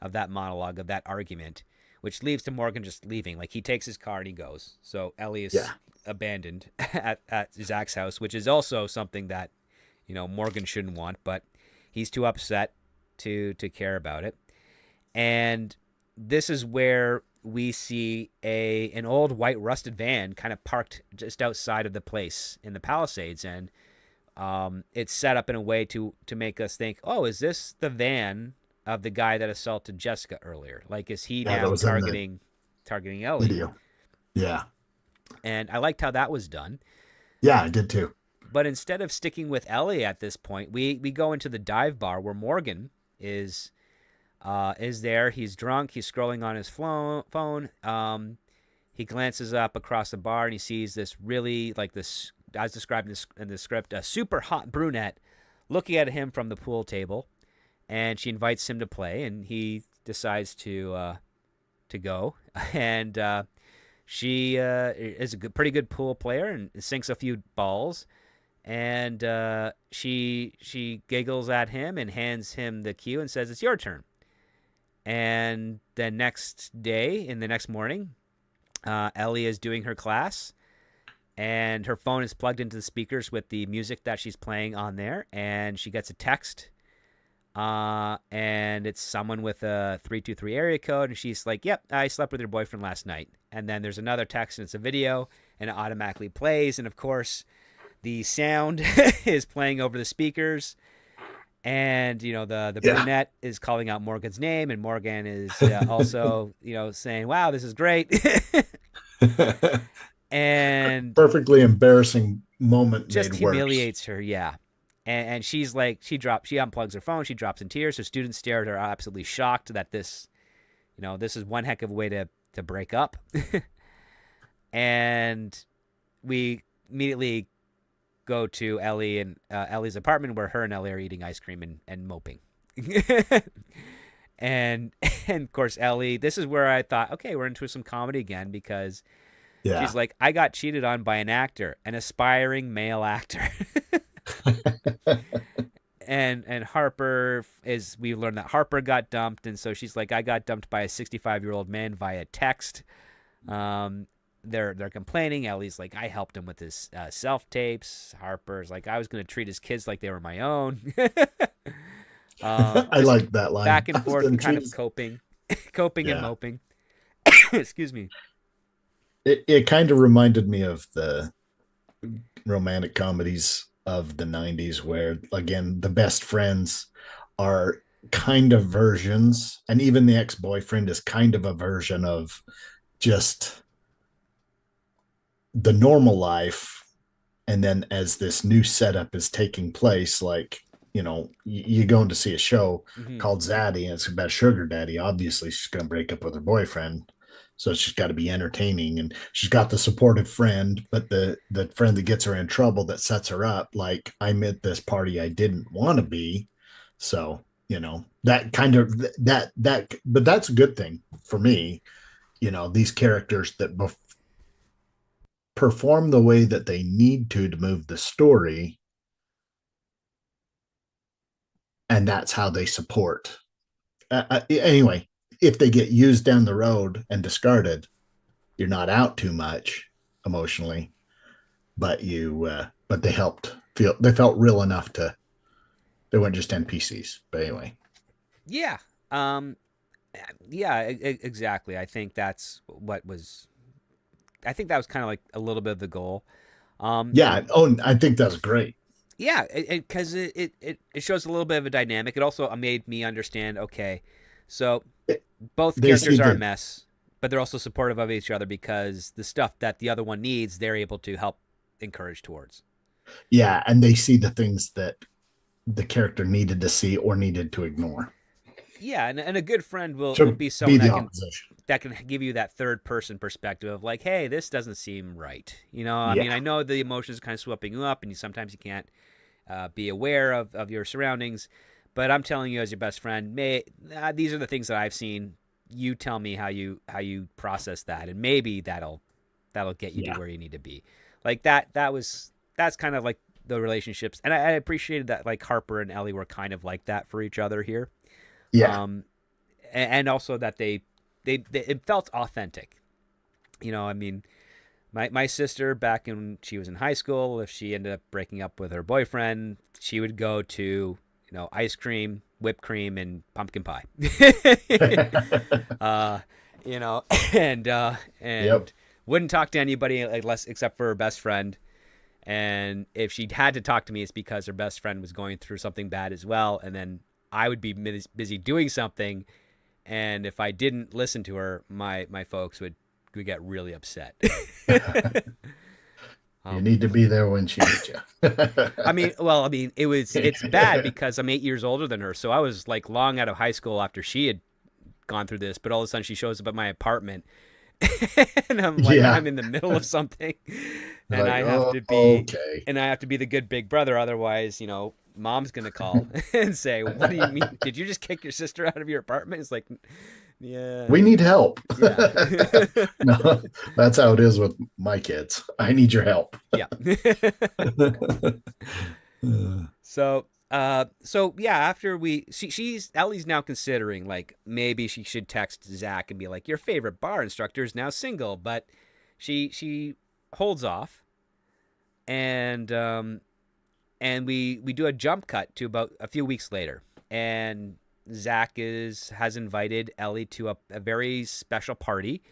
Speaker 1: monologue, of that argument, which leads to Morgan just leaving. Like, he takes his car and he goes. So Ellie is
Speaker 2: Yeah.
Speaker 1: abandoned at Zach's house, which is also something that, Morgan shouldn't want, but he's too upset to care about it. And this is where we see an old white rusted van kind of parked just outside of the place in the Palisades, and it's set up in a way to make us think, oh, is this the van of the guy that assaulted Jessica earlier? Like, is he
Speaker 2: Yeah, that
Speaker 1: now
Speaker 2: was in
Speaker 1: targeting
Speaker 2: the
Speaker 1: Ellie?
Speaker 2: video. Yeah.
Speaker 1: And I liked how that was done.
Speaker 2: Yeah, I did too.
Speaker 1: But instead of sticking with Ellie at this point, we go into the dive bar where Morgan is there. He's drunk. He's scrolling on his phone. He glances up across the bar and he sees this really, like, this, as described in the script, a super hot brunette looking at him from the pool table, and she invites him to play, and he decides to go. And she is a pretty good pool player and sinks a few balls. And she giggles at him and hands him the cue and says, "It's your turn." And the next morning, Ellie is doing her class, and her phone is plugged into the speakers with the music that she's playing on there, and she gets a text, and it's someone with a 323 area code, and she's like, "Yep, I slept with your boyfriend last night." And then there's another text, and it's a video, and it automatically plays, and of course, the sound is playing over the speakers. And, the brunette is calling out Morgan's name, and Morgan is also, saying, "Wow, this is great." And
Speaker 2: perfectly embarrassing moment
Speaker 1: just
Speaker 2: made
Speaker 1: humiliates
Speaker 2: worse.
Speaker 1: her, yeah. And she's like, she unplugs her phone, she drops in tears. Her students stare at her, absolutely shocked that this is one heck of a way to break up. And we immediately go to Ellie and Ellie's apartment, where her and Ellie are eating ice cream and moping. and of course, Ellie, this is where I thought, okay, we're into some comedy again, because she's like, "I got cheated on by an actor, an aspiring male actor." and Harper we learned that Harper got dumped, and so she's like, "I got dumped by a 65-year-old man via text." They're complaining. Ellie's like, "I helped him with his self-tapes." Harper's like, "I was going to treat his kids like they were my own."
Speaker 2: I like that line.
Speaker 1: Back and forth, kind of coping and moping. Excuse me.
Speaker 2: It kind of reminded me of the romantic comedies of the 90s, where, again, the best friends are kind of versions, and even the ex-boyfriend is kind of a version of just the normal life. And then as this new setup is taking place, like, you're going to see a show called Zaddy, and it's about sugar daddy. Obviously she's going to break up with her boyfriend, so she's got to be entertaining, and she's got the supportive friend, but the friend that gets her in trouble, that sets her up, like, "I'm at this party I didn't want to be." So, that kind of that but that's a good thing for me. These characters that perform the way that they need to move the story, and that's how they support. Anyway, if they get used down the road and discarded, you're not out too much emotionally, but they felt real enough they weren't just NPCs. But anyway.
Speaker 1: Yeah. Exactly. I think that was kind of like a little bit of the goal.
Speaker 2: I think that's great.
Speaker 1: Yeah, because it shows a little bit of a dynamic. It also made me understand, okay, so both characters are a mess, but they're also supportive of each other, because the stuff that the other one needs, they're able to help encourage towards.
Speaker 2: Yeah, and they see the things that the character needed to see or needed to ignore.
Speaker 1: Yeah, and a good friend will be someone that can give you that third person perspective of like, hey, this doesn't seem right. I mean, I know the emotions kind of sweeping you up, and sometimes you can't be aware of your surroundings, but I'm telling you as your best friend, these are the things that I've seen. you tell me how you process that, and maybe that'll get you to
Speaker 2: Yeah.
Speaker 1: where you need to be. Like that's kind of like the relationships, and I appreciated that like Harper and Ellie were kind of like that for each other here.
Speaker 2: Yeah.
Speaker 1: Um, and also that they it felt authentic. I mean, my sister back when she was in high school, if she ended up breaking up with her boyfriend, she would go to ice cream, whipped cream, and pumpkin pie. uh, you know, and
Speaker 2: Yep.
Speaker 1: wouldn't talk to anybody like less except for her best friend. And if she had to talk to me, it's because her best friend was going through something bad as well. And then I would be busy doing something, and if I didn't listen to her, my folks would get really upset.
Speaker 2: You
Speaker 1: um,
Speaker 2: need to be there when she needs you.
Speaker 1: I mean, it's bad because I'm 8 years older than her, so I was like long out of high school after she had gone through this. But all of a sudden, she shows up at my apartment, and I'm like,
Speaker 2: Yeah.
Speaker 1: I'm in the middle of something, and
Speaker 2: Like,
Speaker 1: I have
Speaker 2: oh,
Speaker 1: to be,
Speaker 2: okay.
Speaker 1: and I have to be the good big brother. Otherwise, mom's gonna call and say, "What do you mean? Did you just kick your sister out of your apartment?" It's like, yeah,
Speaker 2: We need help.
Speaker 1: yeah,
Speaker 2: No, that's how it is with my kids. I need your help.
Speaker 1: yeah. So yeah, after she's Ellie's now considering like maybe she should text Zach and be like, your favorite bar instructor is now single, but she holds off, and we do a jump cut to about a few weeks later, and Zach has invited Ellie to a very special party,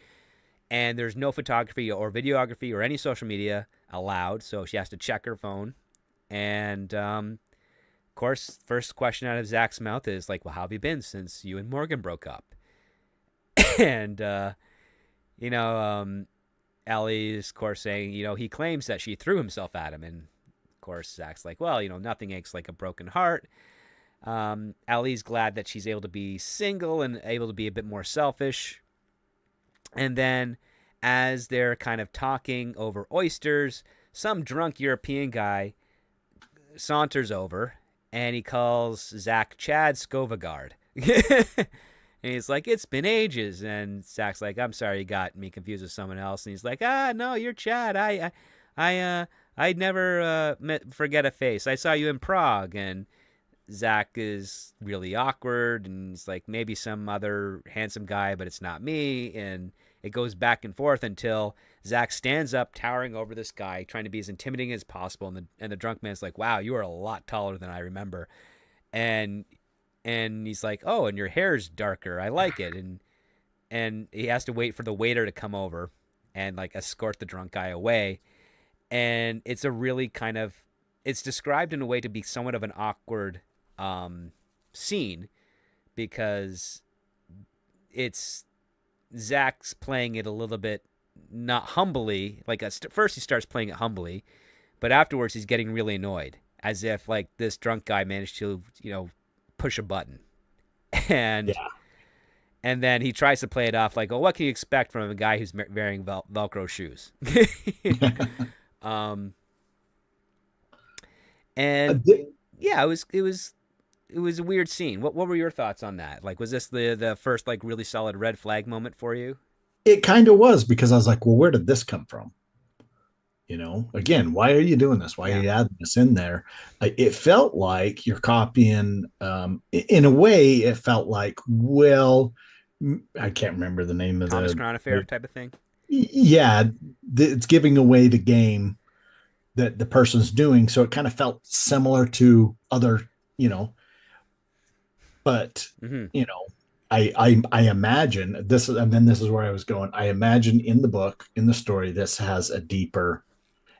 Speaker 1: and there's no photography or videography or any social media allowed, so she has to check her phone, and of course, first question out of Zach's mouth is like, "Well, how have you been since you and Morgan broke up?" And you know, Ellie is of course saying, he claims that she threw himself at him, and of course Zach's like, "Well, nothing aches like a broken heart." Ellie's glad that she's able to be single and able to be a bit more selfish. And then, as they're kind of talking over oysters, some drunk European guy saunters over, and he calls Zach Chad Scovagard. And he's like, "It's been ages." And Zach's like, "I'm sorry, you got me confused with someone else." And he's like, "No, you're Chad. I'd never forget a face. I saw you in Prague." And Zach is really awkward, and he's like, "Maybe some other handsome guy, but it's not me." And it goes back and forth until Zach stands up, towering over this guy, trying to be as intimidating as possible. And the drunk man's like, "Wow, you are a lot taller than I remember." And he's like, "Oh, and your hair's darker. I like it." And he has to wait for the waiter to come over and like escort the drunk guy away. And it's a really it's described in a way to be somewhat of an awkward scene, because it's Zach's playing it a little bit not humbly. Like first he starts playing it humbly, but afterwards he's getting really annoyed, as if like this drunk guy managed to push a button, and
Speaker 2: Yeah.
Speaker 1: and then he tries to play it off like, "Oh, what can you expect from a guy who's wearing Velcro shoes?" um, and yeah, it was a weird scene. What were your thoughts on that? Like, was this the first like really solid red flag moment for you?
Speaker 2: It kind of was, because I was like, well, where did this come from? Again, why are you doing this? Why are
Speaker 1: Yeah,
Speaker 2: you adding this in there? It felt like you're copying, in a way, it felt like, well, I can't remember the name of
Speaker 1: Thomas Crown Affair type of thing.
Speaker 2: yeah, it's giving away the game that the person's doing. So it kind of felt similar to other, you know, but,
Speaker 1: Mm-hmm.
Speaker 2: you know, I imagine this, and then this is where I was going. I imagine in the book, in the story, this has a deeper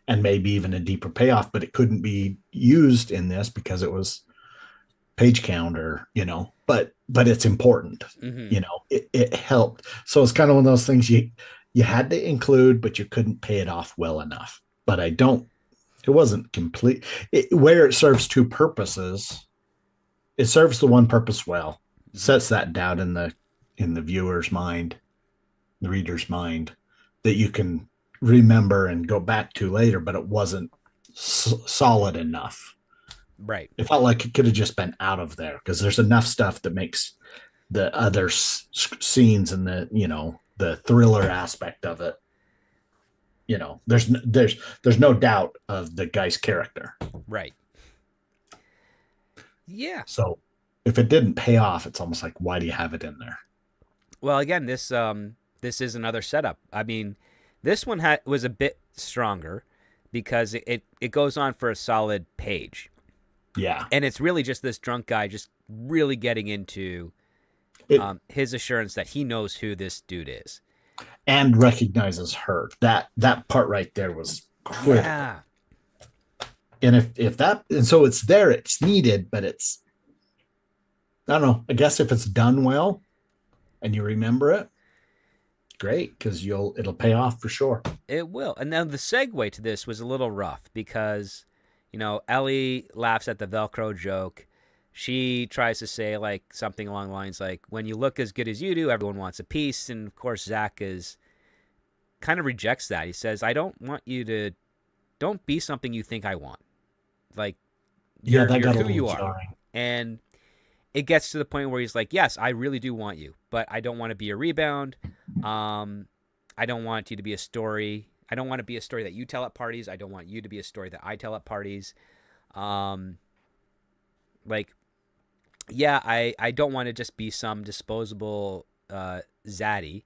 Speaker 2: and maybe even a deeper payoff, but it couldn't be used in this because it was page count, or but it's important.
Speaker 1: Mm-hmm.
Speaker 2: It helped. So it's kind of one of those things you had to include, but you couldn't pay it off well enough. But it wasn't complete. Where it serves two purposes, it serves the one purpose well,
Speaker 1: Mm-hmm.
Speaker 2: sets that down in the viewer's mind, the reader's mind, that you can remember and go back to later, but it wasn't solid enough.
Speaker 1: Right.
Speaker 2: It felt like it could have just been out of there, because there's enough stuff that makes the other scenes and the, the thriller aspect of it, there's no doubt of the guy's character.
Speaker 1: Right. Yeah.
Speaker 2: So if it didn't pay off, it's almost like, why do you have it in there?
Speaker 1: Well, again, this is another setup. I mean, this one was a bit stronger because it goes on for a solid page.
Speaker 2: Yeah.
Speaker 1: And it's really just this drunk guy just really getting into his assurance that he knows who this dude is.
Speaker 2: And recognizes her. That part right there was critical.
Speaker 1: Yeah.
Speaker 2: And if that, and so it's there, it's needed, but it's, I don't know, I guess if it's done well and you remember it, great, because it'll pay off for sure.
Speaker 1: It will. And then the segue to this was a little rough because, Ellie laughs at the Velcro joke. She tries to say like something along the lines like, when you look as good as you do, everyone wants a piece. And of course, Zach kind of rejects that. He says, I don't want you to, don't be something you think I want. Like, you're who you are.
Speaker 2: Jarring.
Speaker 1: And it gets to the point where he's like, yes, I really do want you, but I don't want to be a rebound. I don't want you to be a story. I don't want to be a story that you tell at parties. I don't want you to be a story that I tell at parties. I don't want to just be some disposable zaddy.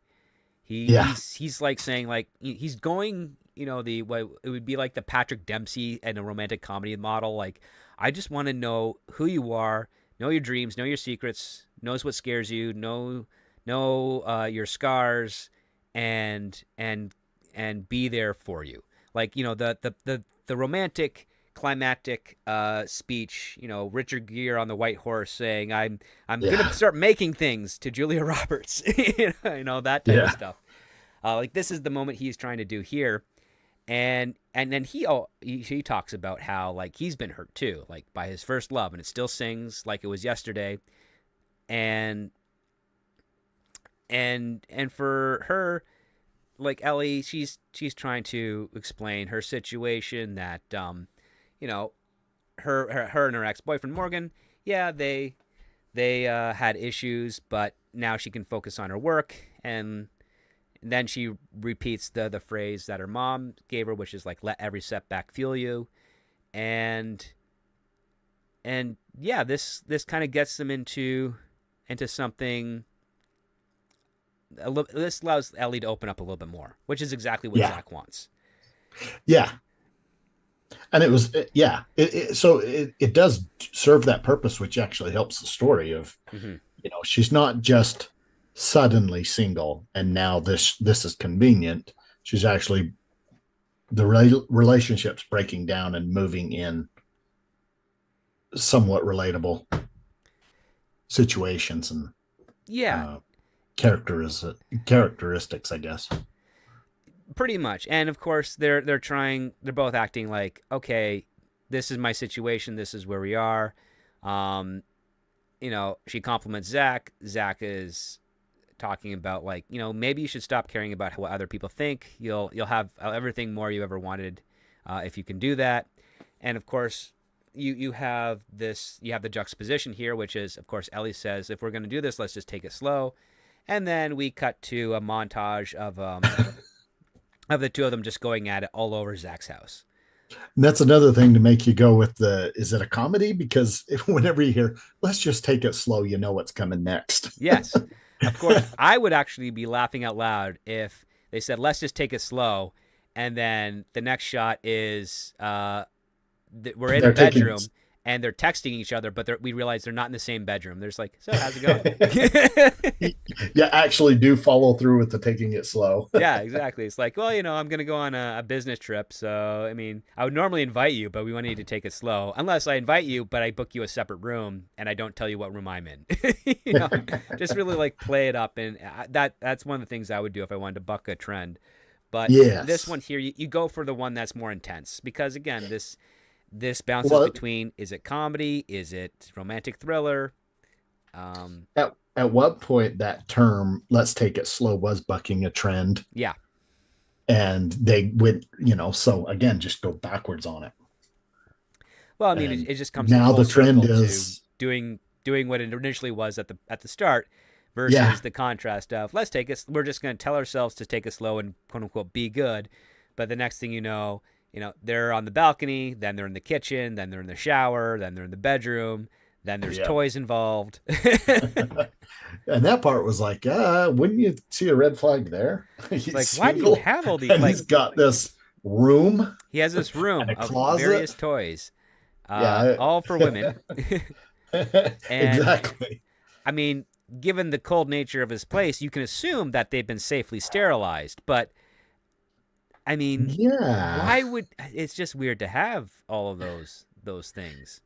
Speaker 1: He's like saying like he's going, what it would be like the Patrick Dempsey and a romantic comedy model. Like, I just want to know who you are, know your dreams, know your secrets, knows what scares you, know your scars, and be there for you. Like, the romantic climactic speech, Richard Gere on the white horse saying, I'm gonna start making things to Julia Roberts, that type of stuff. Like, this is the moment he's trying to do here. And then he talks about how like he's been hurt too, like by his first love, and it still sings like it was yesterday. And for her, like Ellie, she's trying to explain her situation that her and her ex-boyfriend Morgan, they had issues, but now she can focus on her work. And then she repeats the phrase that her mom gave her, which is like, let every setback fuel you. And this kind of gets them into something. This allows Ellie to open up a little bit more, which is exactly what Zach wants.
Speaker 2: Yeah. And it was, so it does serve that purpose, which actually helps the story of, she's not just suddenly single and now this is convenient. She's actually, the relationship's breaking down and moving in somewhat relatable situations and characteristics, I guess.
Speaker 1: Pretty much. And of course they're both acting like, okay, this is my situation, this is where we are. She compliments Zach. Zach is talking about like, maybe you should stop caring about what other people think. You'll have everything more you ever wanted if you can do that. And of course you have the juxtaposition here, which is, of course, Ellie says, if we're going to do this, let's just take it slow. And then we cut to a montage of of the two of them just going at it all over Zach's house.
Speaker 2: And that's another thing to make you go with is it a comedy? Because whenever you hear, let's just take it slow, you know what's coming next.
Speaker 1: Yes. Of course, I would actually be laughing out loud if they said, let's just take it slow. And then the next shot is we're in a bedroom and they're texting each other, but we realize they're not in the same bedroom. There's like, so how's it going?
Speaker 2: Yeah, actually do follow through with the taking it slow.
Speaker 1: Yeah, exactly. It's like, well, I'm going to go on a business trip. So, I mean, I would normally invite you, but we want you to take it slow. Unless I invite you, but I book you a separate room and I don't tell you what room I'm in. Just really like play it up. And that's one of the things I would do if I wanted to buck a trend. But this one here, you go for the one that's more intense because, again, this bounces between, is it comedy? Is it romantic thriller?
Speaker 2: At what point that term, let's take it slow, was bucking a trend.
Speaker 1: Yeah.
Speaker 2: And they went, so again, just go backwards on it.
Speaker 1: Well, I mean, it just comes
Speaker 2: now the trend is
Speaker 1: doing what it initially was at the start,
Speaker 2: Yeah.
Speaker 1: versus the contrast of we're just going to tell ourselves to take it slow and quote unquote be good, but the next thing you know, they're on the balcony, then they're in the kitchen, then they're in the shower, then they're in the bedroom, then there's
Speaker 2: Yeah.
Speaker 1: toys involved.
Speaker 2: And that part was like, wouldn't you see a red flag there?
Speaker 1: It's
Speaker 2: He's
Speaker 1: like, why do you
Speaker 2: single
Speaker 1: have all these?
Speaker 2: and
Speaker 1: Like,
Speaker 2: he's got this room
Speaker 1: he has this
Speaker 2: and
Speaker 1: room
Speaker 2: a
Speaker 1: of
Speaker 2: closet.
Speaker 1: various toys,
Speaker 2: Yeah.
Speaker 1: all for women. And
Speaker 2: Exactly.
Speaker 1: I mean, given the cold nature of his place, you can assume that they've been safely sterilized. But I mean,
Speaker 2: Yeah.
Speaker 1: why would it's just weird to have all of those things?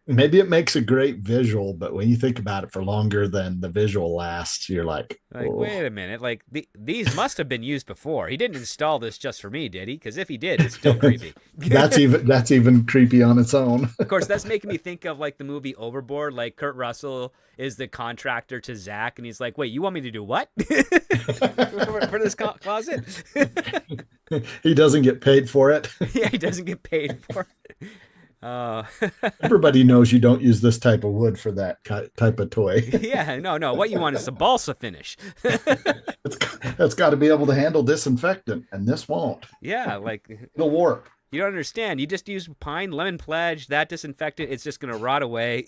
Speaker 2: Maybe it makes a great visual, but when you think about it for longer than the visual lasts, you're like,
Speaker 1: Like,
Speaker 2: oh,
Speaker 1: wait a minute. Like these must have been used before. He didn't install this just for me, did he? Because if he did, it's still creepy.
Speaker 2: that's even creepy on its own.
Speaker 1: Of course, that's making me think of like the movie Overboard. Like Kurt Russell is the contractor to Zach, and he's like, "Wait, you want me to do what for this closet?"
Speaker 2: He doesn't get paid for it.
Speaker 1: Yeah, he doesn't get paid for it. Uh,
Speaker 2: Everybody knows you don't use this type of wood for that type of toy.
Speaker 1: yeah, no. What you want is the balsa finish.
Speaker 2: That's got to be able to handle disinfectant, and this won't.
Speaker 1: Yeah, like
Speaker 2: It'll warp.
Speaker 1: you don't understand. You just use pine, lemon pledge, that disinfectant. It's just gonna rot away.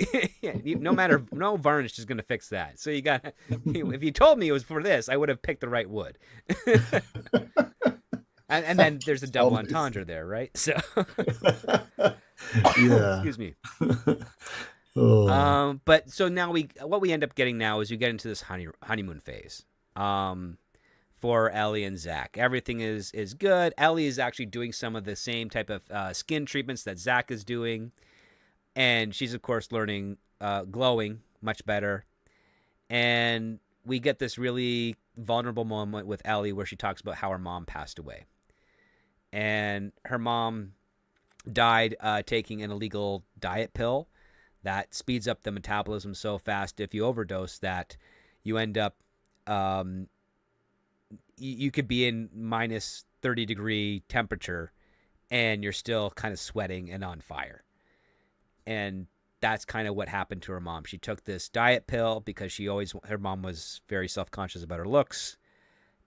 Speaker 1: No varnish is gonna fix that. So you got. If you told me it was for this, I would have picked the right wood. And then there's a double entendre there, right? So,
Speaker 2: Yeah.
Speaker 1: excuse me.
Speaker 2: Oh.
Speaker 1: But so now what we end up getting now is we get into this honeymoon phase. For Ellie and Zach, everything is good. Ellie is actually doing some of the same type of skin treatments that Zach is doing, and she's of course learning glowing much better. And we get this really vulnerable moment with Ellie where she talks about how her mom passed away, and her mom died taking an illegal diet pill that speeds up the metabolism so fast if you overdose that you end up you could be in minus 30-degree temperature and you're still kind of sweating and on fire. And that's kind of what happened to her mom. She took this diet pill because her mom was very self-conscious about her looks,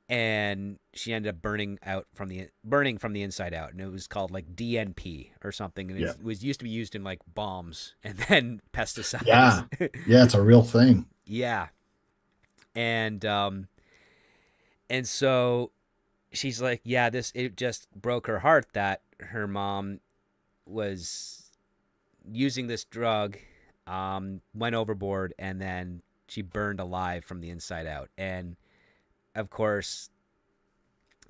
Speaker 1: and she ended up burning from the inside out, and it was called like DNP or something, and it was used to be used in like bombs and then pesticides.
Speaker 2: Yeah. Yeah, it's a real thing.
Speaker 1: Yeah. And so she's like, yeah, it just broke her heart that her mom was using this drug, went overboard, and then she burned alive from the inside out. And of course,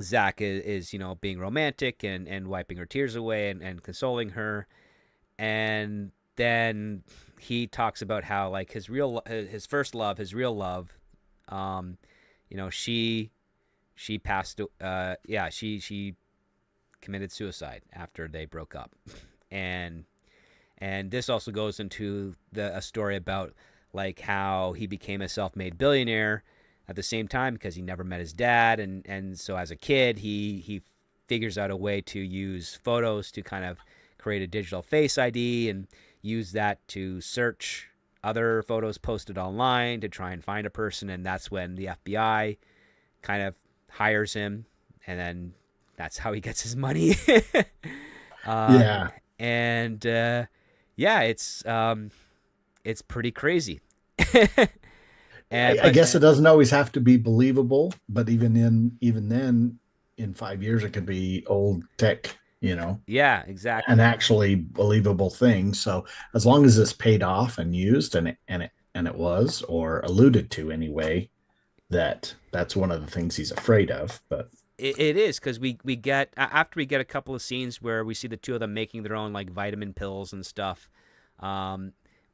Speaker 1: Zach is being romantic and wiping her tears away and consoling her. And then he talks about how like his first love, his real love, she passed. She committed suicide after they broke up, and this also goes into a story about like how he became a self-made billionaire at the same time because he never met his dad, and so as a kid he figures out a way to use photos to kind of create a digital face ID and use that to search other photos posted online to try and find a person, and that's when the FBI kind of hires him, and then that's how he gets his money.
Speaker 2: Yeah.
Speaker 1: And it's pretty crazy.
Speaker 2: I guess it doesn't always have to be believable, but even then, in 5 years, it could be old tech,
Speaker 1: Yeah, exactly.
Speaker 2: an actually believable thing. So as long as it's paid off and used, and it was, or alluded to anyway, that's one of the things he's afraid of. But
Speaker 1: it is because we get after we get a couple of scenes where we see the two of them making their own like vitamin pills and stuff.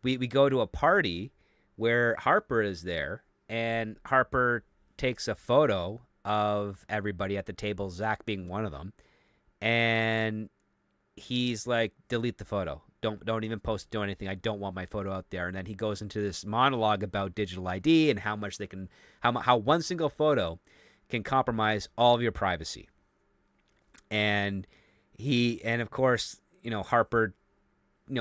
Speaker 1: We go to a party where Harper is there, and Harper takes a photo of everybody at the table, Zach being one of them, and he's like, delete the photo. Don't even post, do anything. I don't want my photo out there. And then he goes into this monologue about digital ID and how much how one single photo can compromise all of your privacy. And of course, Harper,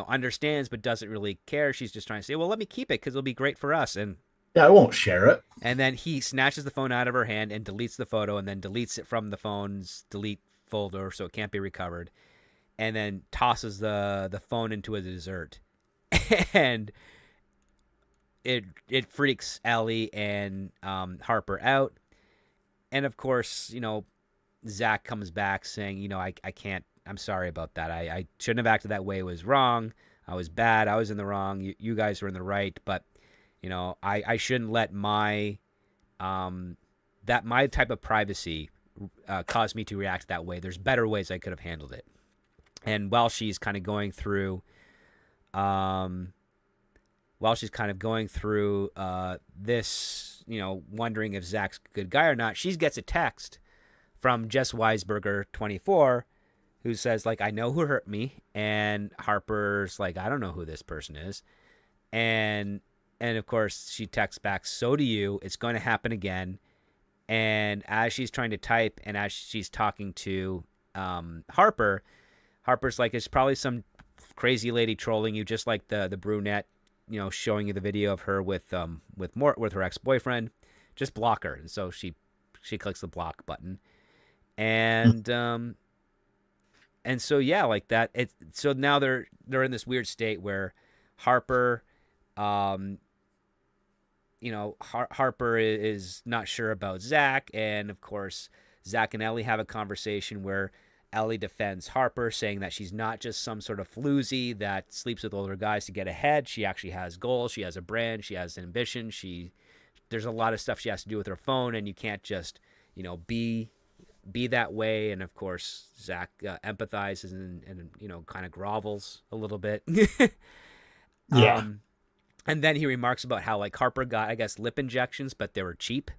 Speaker 1: understands but doesn't really care. She's just trying to say, well, let me keep it because it'll be great for us. And
Speaker 2: Yeah, I won't share it.
Speaker 1: And then he snatches the phone out of her hand and deletes the photo, and then deletes it from the phone's delete folder so it can't be recovered, and then tosses the phone into a dessert. And it freaks Ellie and Harper out. And of course, Zach comes back saying, I can't, I'm sorry about that. I shouldn't have acted that way. It was wrong. I was bad. I was in the wrong. You guys were in the right. But, I shouldn't let my type of privacy cause me to react that way. There's better ways I could have handled it. And while she's kind of going through this, wondering if Zach's a good guy or not, she gets a text from Jess Weisberger 24, who says, like, I know who hurt me. And Harper's like, I don't know who this person is. And of course she texts back, so do you. It's going to happen again. And as she's trying to type and as she's talking to Harper's like, it's probably some crazy lady trolling you, just like the brunette, showing you the video of her with her ex-boyfriend. Just block her. And so she clicks the block button. And so yeah, like that. So now they're in this weird state where Harper, Harper is not sure about Zach, and of course Zach and Ellie have a conversation where Ellie defends Harper, saying that she's not just some sort of floozy that sleeps with older guys to get ahead. She actually has goals. She has a brand. She has ambition. There's a lot of stuff she has to do with her phone, and you can't just be that way. And of course Zach empathizes and kind of grovels a little bit.
Speaker 2: Yeah.
Speaker 1: And then he remarks about how, like, Harper got, I guess, lip injections, but they were cheap.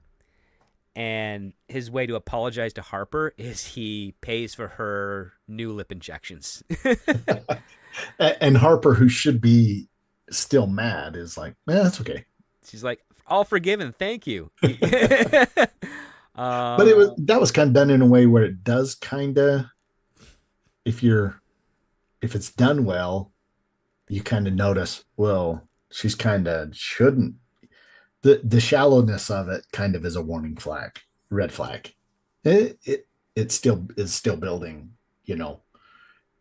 Speaker 1: And his way to apologize to Harper is he pays for her new lip injections.
Speaker 2: And Harper, who should be still mad, is like, that's okay.
Speaker 1: She's like, all forgiven, thank you.
Speaker 2: But that was kind of done in a way where it does kind of, if it's done well, you kind of notice, well, she's kind of shouldn't. The shallowness of it kind of is a warning flag, red flag. It still is still building.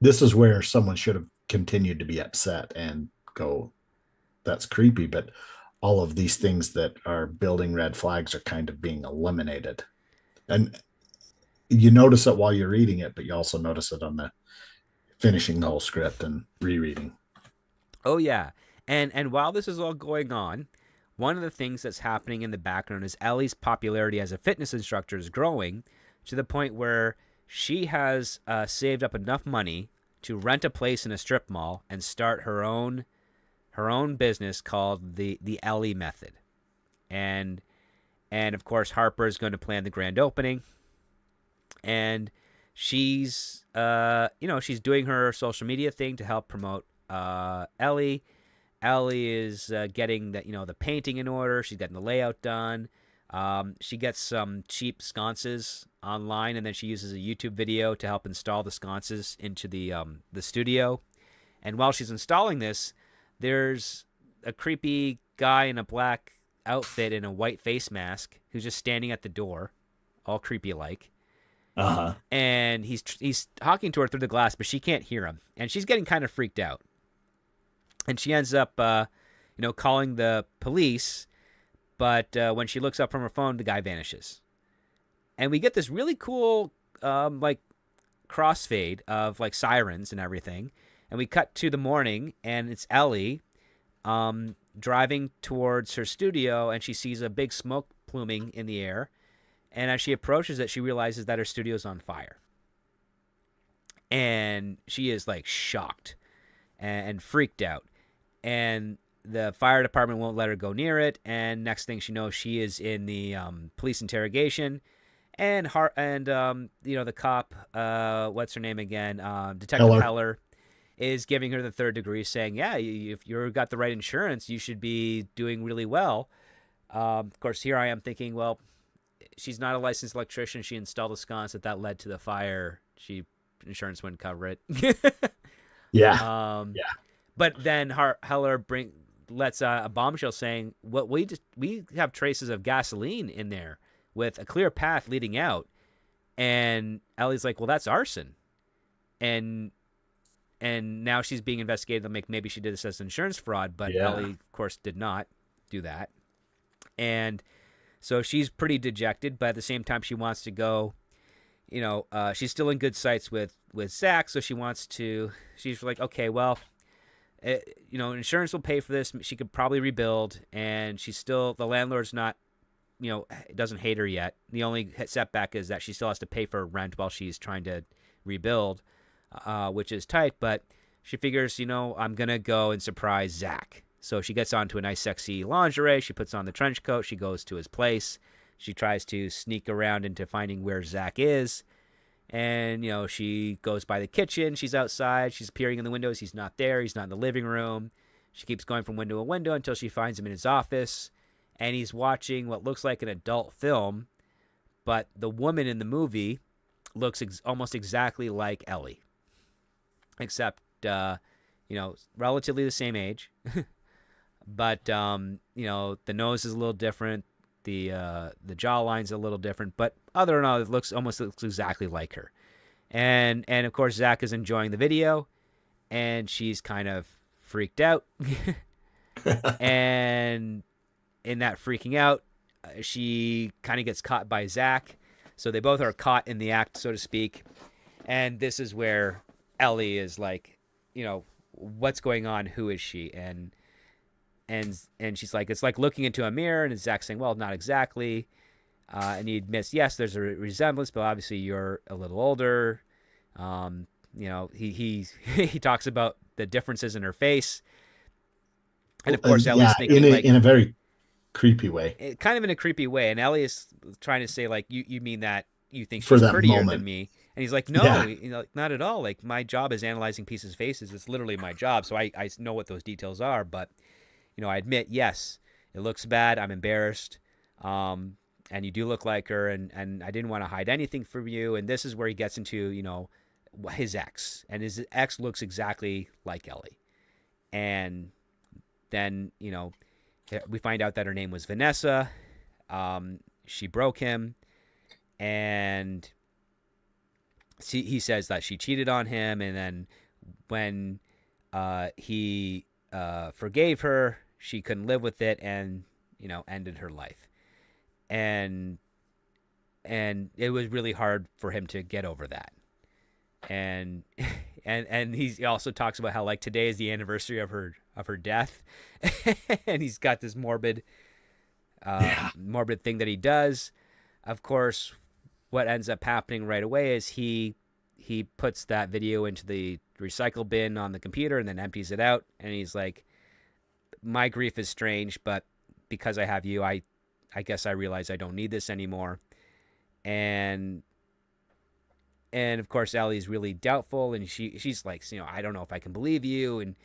Speaker 2: This is where someone should have continued to be upset and go, that's creepy. But all of these things that are building red flags are kind of being eliminated, and you notice it while you're reading it, but you also notice it on the finishing the whole script and rereading.
Speaker 1: Oh yeah. And while this is all going on, one of the things that's happening in the background is Ellie's popularity as a fitness instructor is growing to the point where she has saved up enough money to rent a place in a strip mall and start her own business called the Ellie Method. And of course Harper is going to plan the grand opening. And she's she's doing her social media thing to help promote Ellie. Ellie is getting the painting in order. She's getting the layout done. She gets some cheap sconces online, and then she uses a YouTube video to help install the sconces into the studio. And while she's installing this, there's a creepy guy in a black outfit and a white face mask who's just standing at the door, all creepy like.
Speaker 2: Uh-huh.
Speaker 1: And he's talking to her through the glass, but she can't hear him, and she's getting kind of freaked out. And she ends up, calling the police. But when she looks up from her phone, the guy vanishes. And we get this really cool, crossfade of, like, sirens and everything. And we cut to the morning, and it's Ellie driving towards her studio, and she sees a big smoke pluming in the air. And as she approaches it, she realizes that her studio's on fire. And she is, like, shocked and freaked out. And the fire department won't let her go near it. And next thing she knows, she is in the police interrogation. And the cop, what's her name again? Detective Heller is giving her the third degree, saying, yeah, if you've got the right insurance, you should be doing really well. Of course, here I am thinking, well, she's not a licensed electrician. She installed a sconce that led to the fire. Insurance wouldn't cover it.
Speaker 2: Yeah.
Speaker 1: But then Heller lets a bombshell saying, "What we have traces of gasoline in there with a clear path leading out." And Ellie's like, "Well, that's arson." And now she's being investigated. They'll make maybe she did this as insurance fraud, but
Speaker 2: Yeah.
Speaker 1: Ellie, of course, did not do that. And so she's pretty dejected, but at the same time, she wants to go. She's still in good sights with Zach, so she wants to. She's like, okay, well, insurance will pay for this. She could probably rebuild, and she's still the landlord's not, doesn't hate her yet. The only setback is that she still has to pay for rent while she's trying to rebuild, which is tight. But she figures, I'm gonna go and surprise Zach. So she gets onto a nice, sexy lingerie. She puts on the trench coat. She goes to his place. She tries to sneak around into finding where Zach is. And, she goes by the kitchen. She's outside. She's peering in the windows. He's not there. He's not in the living room. She keeps going from window to window until she finds him in his office. And he's watching what looks like an adult film. But the woman in the movie looks almost exactly like Ellie. Except, relatively the same age. But, the nose is a little different. The jawline's a little different, but other than all, it almost looks exactly like her. And of course, Zach is enjoying the video, and she's kind of freaked out. And in that freaking out, she kind of gets caught by Zach. So they both are caught in the act, so to speak. And this is where Ellie is like, what's going on? Who is she? And she's like, it's like looking into a mirror, and Zach's saying, well, not exactly. And he admits, yes, there's a resemblance, but obviously you're a little older. He talks about the differences in her face. And of course, Ellie's thinking
Speaker 2: in a very creepy way.
Speaker 1: Kind of in a creepy way. And Ellie is trying to say, like, you mean that you think she's prettier than me? And he's like, no, not at all. Like, my job is analyzing people's faces. It's literally my job. So I know what those details are, but I admit, yes, it looks bad. I'm embarrassed. And you do look like her, and I didn't want to hide anything from you. And this is where he gets into, his ex. And his ex looks exactly like Ellie. And then, we find out that her name was Vanessa. She broke him. And he says that she cheated on him. And then when he forgave her, she couldn't live with it and, ended her life. And it was really hard for him to get over that. And he also talks about how, like, today is the anniversary of her death. And he's got this morbid thing that he does. Of course, what ends up happening right away is he puts that video into the recycle bin on the computer and then empties it out. And he's like, my grief is strange, but because I have you, I guess I realize I don't need this anymore. And of course, Ellie's really doubtful, and she's like, I don't know if I can believe you. And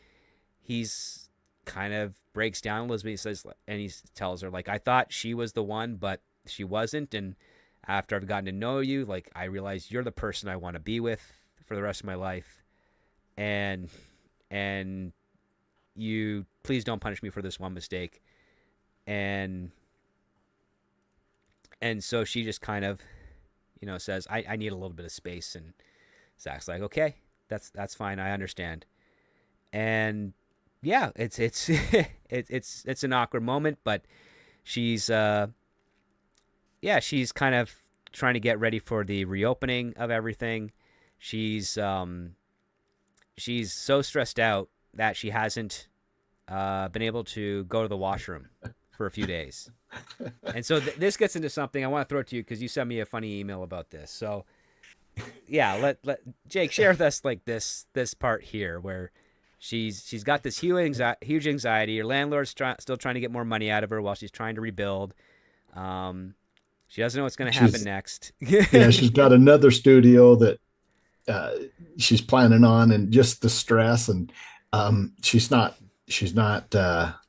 Speaker 1: he's kind of breaks down a little bit. He says, and he tells her, like, I thought she was the one, but she wasn't. And after I've gotten to know you, like, I realize you're the person I want to be with for the rest of my life. And you please don't punish me for this one mistake. And so she just kind of, says, I need a little bit of space. And Zach's like, okay, that's fine. I understand. And yeah, it's it's an awkward moment, but she's she's kind of trying to get ready for the reopening of everything. She's so stressed out that she hasn't been able to go to the washroom for a few days. And so this gets into something I want to throw it to you because you sent me a funny email about this. So yeah, let Jake share with us, like, this part here where she's got this huge anxiety. Her landlord's still trying to get more money out of her while she's trying to rebuild. She doesn't know what's going to happen next.
Speaker 2: Yeah, she's got another studio that she's planning on, and just the stress, and she's not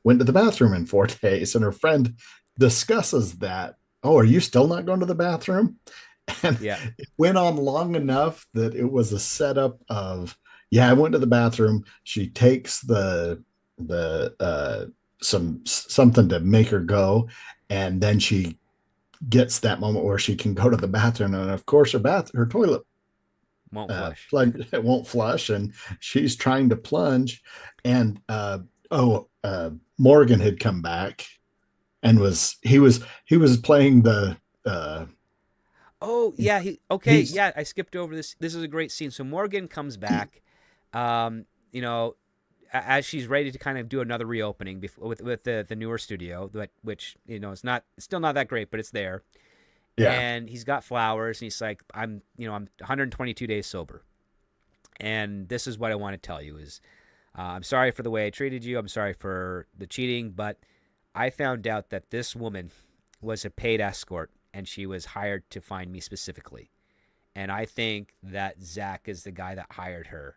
Speaker 2: went to the bathroom in 4 days, and her friend discusses that. Oh, are you still not going to the bathroom? And
Speaker 1: yeah,
Speaker 2: it went on long enough that it was a setup of, I went to the bathroom. She takes the something to make her go, and then she gets that moment where she can go to the bathroom, and of course her toilet
Speaker 1: Won't flush.
Speaker 2: it won't flush, and she's trying to plunge, and Morgan had come back and he was playing the
Speaker 1: Oh yeah, okay,
Speaker 2: he's
Speaker 1: yeah. I skipped over this. This is a great scene. So Morgan comes back, you know, as she's ready to kind of do another reopening with the newer studio, which is not still not that great, but it's there.
Speaker 2: yeah
Speaker 1: And he's got flowers, and he's like, I'm 122 days sober, and this is what I want to tell you is, I'm sorry for the way I treated you. I'm sorry for the cheating, but I found out that this woman was a paid escort, and she was hired to find me specifically. And I think that Zach is the guy that hired her,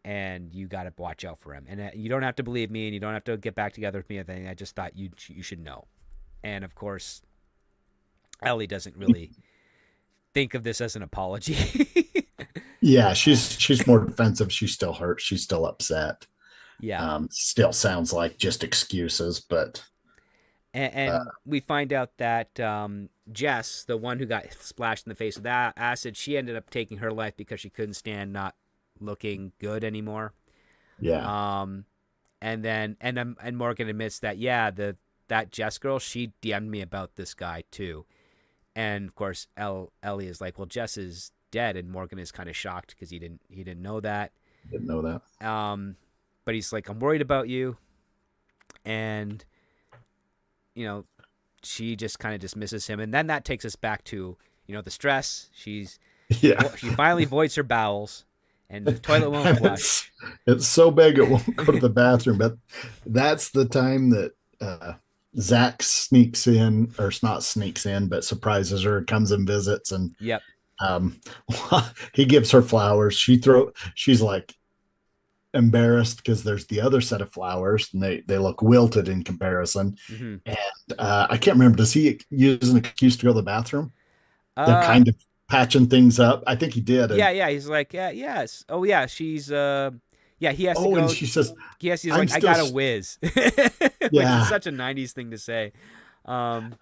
Speaker 1: and you got to watch out for him. And you don't have to believe me, and you don't have to get back together with me or anything. I just thought you should know. And of course, Ellie doesn't really think of this as an apology.
Speaker 2: yeah she's more defensive. She's still hurt. She's still upset.
Speaker 1: Yeah.
Speaker 2: Still sounds like just excuses, but
Speaker 1: And we find out that Jess, the one who got splashed in the face with that acid, she ended up taking her life because she couldn't stand not looking good anymore.
Speaker 2: yeah
Speaker 1: And Morgan admits that that Jess girl, she DM'd me about this guy too. And of course, Ellie is like, well, Jess is dead, and Morgan is kind of shocked because he didn't know that.
Speaker 2: didn't know that.
Speaker 1: But he's like, I'm worried about you, and she just kind of dismisses him, and then that takes us back to the stress. She
Speaker 2: Yeah.
Speaker 1: finally voids her bowels, and the toilet won't flush.
Speaker 2: It's so big it won't go to the bathroom, but that's the time that Zach sneaks in, or not sneaks in, but surprises her, comes and visits, and
Speaker 1: Yep.
Speaker 2: um, he gives her flowers. She's like embarrassed because there's the other set of flowers, and they look wilted in comparison.
Speaker 1: Mm-hmm.
Speaker 2: And I can't remember. Does he use an excuse to go to the bathroom? They're
Speaker 1: Uh,
Speaker 2: kind of patching things up. I think he did. And
Speaker 1: yeah. He's like, yeah, yes. Oh, yeah. She's yeah. He has to
Speaker 2: oh,
Speaker 1: go.
Speaker 2: and she says,
Speaker 1: He's
Speaker 2: "I'm
Speaker 1: like, I
Speaker 2: still,
Speaker 1: got a whiz," which is
Speaker 2: yeah,
Speaker 1: such a '90s thing to say. Um,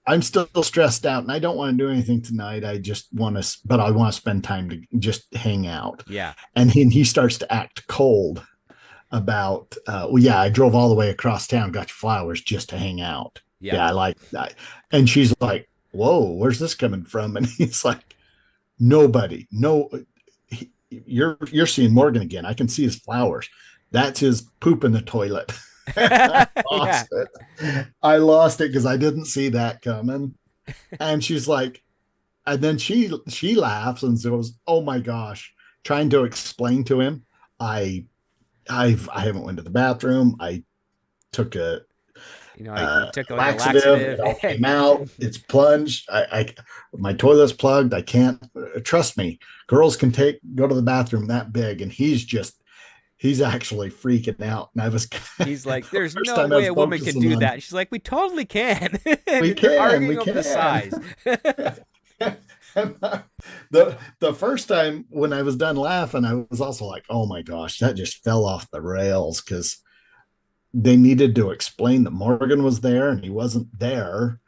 Speaker 2: I'm still stressed out, and I don't want to do anything tonight. I just want to, but I want to spend time to just hang out."
Speaker 1: yeah.
Speaker 2: And he starts to act cold about, well, yeah, I drove all the way across town, got you flowers just to hang out.
Speaker 1: Yep.
Speaker 2: Yeah, I like that. And she's like, "Whoa, where's this coming from?" And he's like, "Nobody, no, you're seeing Morgan again. I can see his flowers. That's his poop in the toilet." I
Speaker 1: Yeah.
Speaker 2: lost it. I lost it because I didn't see that coming. And she's like, and then she laughs and goes, "Oh my gosh!" Trying to explain to him, I haven't went to the bathroom. I took a
Speaker 1: He took like a
Speaker 2: laxative. It
Speaker 1: laxative.
Speaker 2: all came out. It's plunged. My toilet's plugged. I can't. Trust me. Girls can go to the bathroom that big, and he's actually freaking out. And I was
Speaker 1: He's like, there's
Speaker 2: first
Speaker 1: no
Speaker 2: time I
Speaker 1: way
Speaker 2: was
Speaker 1: a woman can
Speaker 2: focusing
Speaker 1: do
Speaker 2: on,
Speaker 1: that. And she's like, we totally can.
Speaker 2: we
Speaker 1: They're
Speaker 2: can, we
Speaker 1: arguing over the size.
Speaker 2: can. The first time when I was done laughing, I was also like, "Oh my gosh, that just fell off the rails," because they needed to explain that Morgan was there and he wasn't there,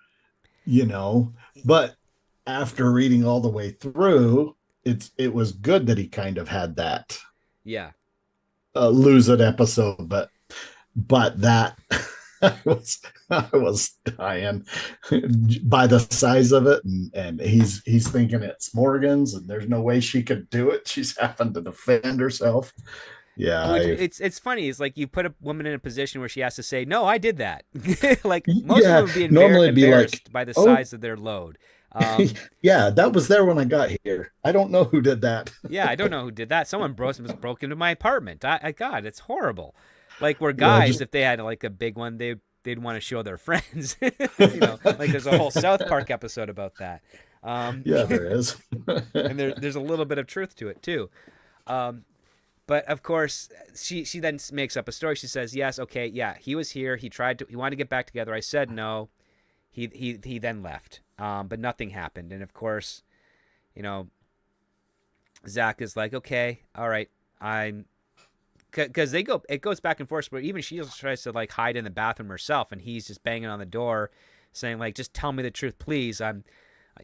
Speaker 2: you know. But after reading all the way through, it was good that he kind of had that
Speaker 1: Yeah.
Speaker 2: lose it episode, but that I was dying by the size of it, and he's thinking it's Morgan's, and there's no way she could do it. She's having to defend herself. Yeah,
Speaker 1: Which it's funny. It's like you put a woman in a position where she has to say, "No, I did that." Like most
Speaker 2: yeah.
Speaker 1: women would be
Speaker 2: Normally it'd be like,
Speaker 1: embarrassed by the
Speaker 2: "Oh,
Speaker 1: size of their load.
Speaker 2: yeah, that was there when I got here. I don't know who did that."
Speaker 1: Yeah, I don't know who did that. Someone broke into my apartment. God, it's horrible. Like where
Speaker 2: Yeah,
Speaker 1: guys,
Speaker 2: just
Speaker 1: if they had like a big one, they'd want to show their friends. Like there's a whole South Park episode about that.
Speaker 2: yeah, there is.
Speaker 1: And there's a little bit of truth to it too. But of course, she then makes up a story. She says, "Yes, okay, yeah, he was here. He wanted to get back together. I said no. He then left. But nothing happened. And of course, Zach is like, okay, all right, I'm because it goes back and forth where even she tries to like hide in the bathroom herself, and he's just banging on the door saying like, just tell me the truth, please. And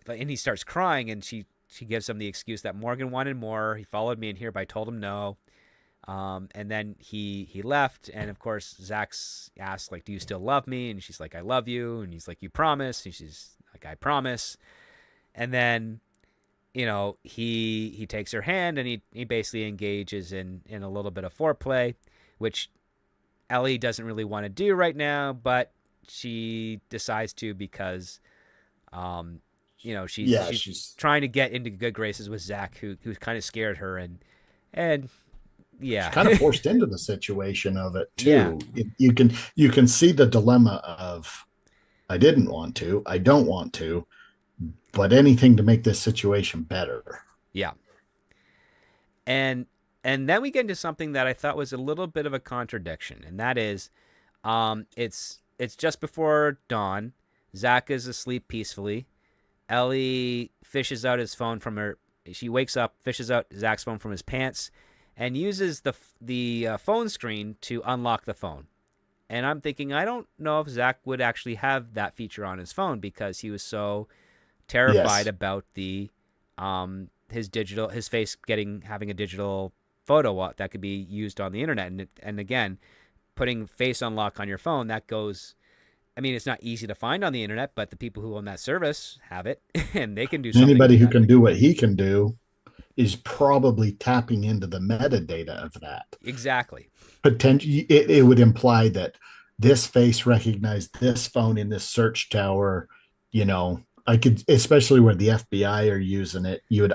Speaker 1: he starts crying, and she gives him the excuse that Morgan wanted more. He followed me in here, but I told him no. And then he left, and of course Zach's asked like, do you still love me? And she's like, I love you. And he's like, you promise? And she's like, I promise. And then, he takes her hand, and he basically engages in a little bit of foreplay, which Ellie doesn't really want to do right now, but she decides to because she's trying to get into good graces with Zach, who's kind of scared her, and yeah,
Speaker 2: she's kind of forced into the situation of it
Speaker 1: yeah,
Speaker 2: too. You can see the dilemma of, I didn't want to, I don't want to, but anything to make this situation better.
Speaker 1: yeah. And then we get into something that I thought was a little bit of a contradiction, and that is, it's just before dawn. Zach is asleep peacefully. Ellie fishes out his phone from her. She wakes up, fishes out Zach's phone from his pants, and uses the phone screen to unlock the phone. And I'm thinking, I don't know if Zach would actually have that feature on his phone because he was so terrified about the his face having a digital photo that could be used on the internet. And again, putting face unlock on your phone, that goes. I mean, it's not easy to find on the internet, but the people who own that service have it, and they can do something.
Speaker 2: Anybody who can do what he can do is probably tapping into the metadata of that.
Speaker 1: Exactly.
Speaker 2: Potentially, it would imply that this face recognized this phone in this search tower. I could, especially where the FBI are using it, you would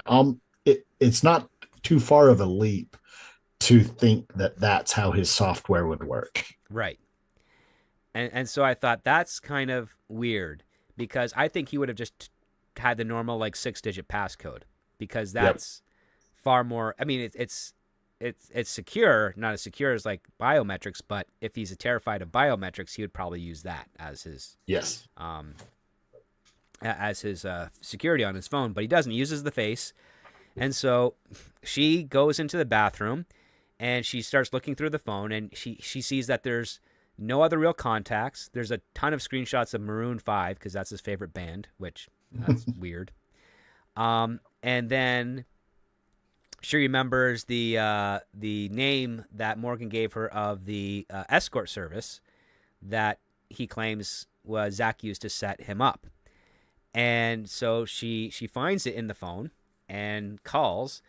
Speaker 2: it's not too far of a leap to think that that's how his software would work.
Speaker 1: Right. And so I thought that's kind of weird because I think he would have just had the normal like 6-digit passcode because that's far more. I mean, it's secure, not as secure as like biometrics, but if he's terrified of biometrics, he would probably use that as his security on his phone. But he doesn't. He uses the face, and so she goes into the bathroom, and she starts looking through the phone, and she sees that there's no other real contacts. There's a ton of screenshots of Maroon 5 because that's his favorite band, which that's weird. And then she remembers the name that Morgan gave her of the escort service that he claims was Zach used to set him up. And so she finds it in the phone and calls,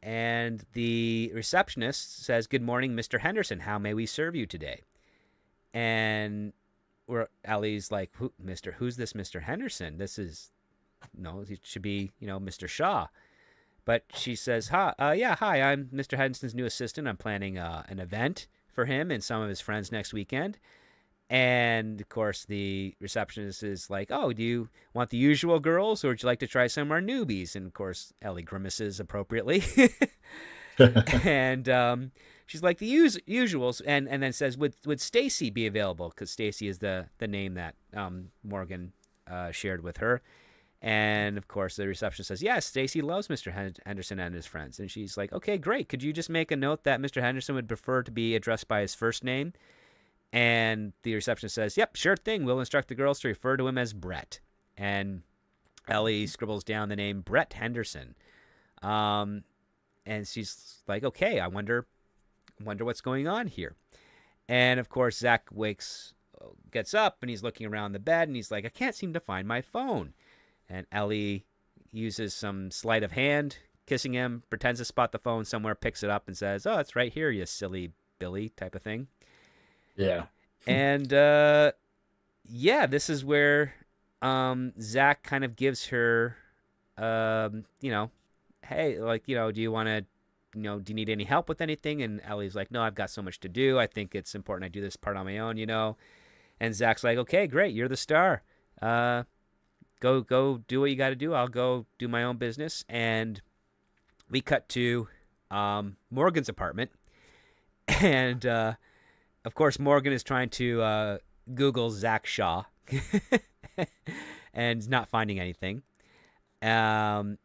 Speaker 1: and the receptionist says, "Good morning, Mr. Henderson. How may we serve you today?" And Ellie's like, who's this Mr. Henderson? This is, it should be, Mr. Shaw. But she says, hi, I'm Mr. Henderson's new assistant. I'm planning an event for him and some of his friends next weekend. And, of course, the receptionist is like, oh, do you want the usual girls or would you like to try some of our newbies? And, of course, Ellie grimaces appropriately. And she's like, the usuals, and then says, would Stacy be available? Because Stacy is the name that Morgan shared with her. And, of course, the receptionist says, yes, Stacy loves Mr. Henderson and his friends. And she's like, okay, great. Could you just make a note that Mr. Henderson would prefer to be addressed by his first name? And the receptionist says, yep, sure thing. We'll instruct the girls to refer to him as Brett. And Ellie scribbles down the name Brett Henderson. And she's like, okay, I wonder what's going on here. And, of course, Zach gets up, and he's looking around the bed, and he's like, I can't seem to find my phone. And Ellie uses some sleight of hand, kissing him, pretends to spot the phone somewhere, picks it up, and says, oh, it's right here, you silly Billy type of thing.
Speaker 2: Yeah.
Speaker 1: And, this is where Zach kind of gives her, hey, like, do you want to, do you need any help with anything? And Ellie's like, no, I've got so much to do. I think it's important I do this part on my own, And Zach's like, okay, great. You're the star. Go do what you got to do. I'll go do my own business. And we cut to Morgan's apartment. And, of course, Morgan is trying to Google Zach Shaw and not finding anything. And,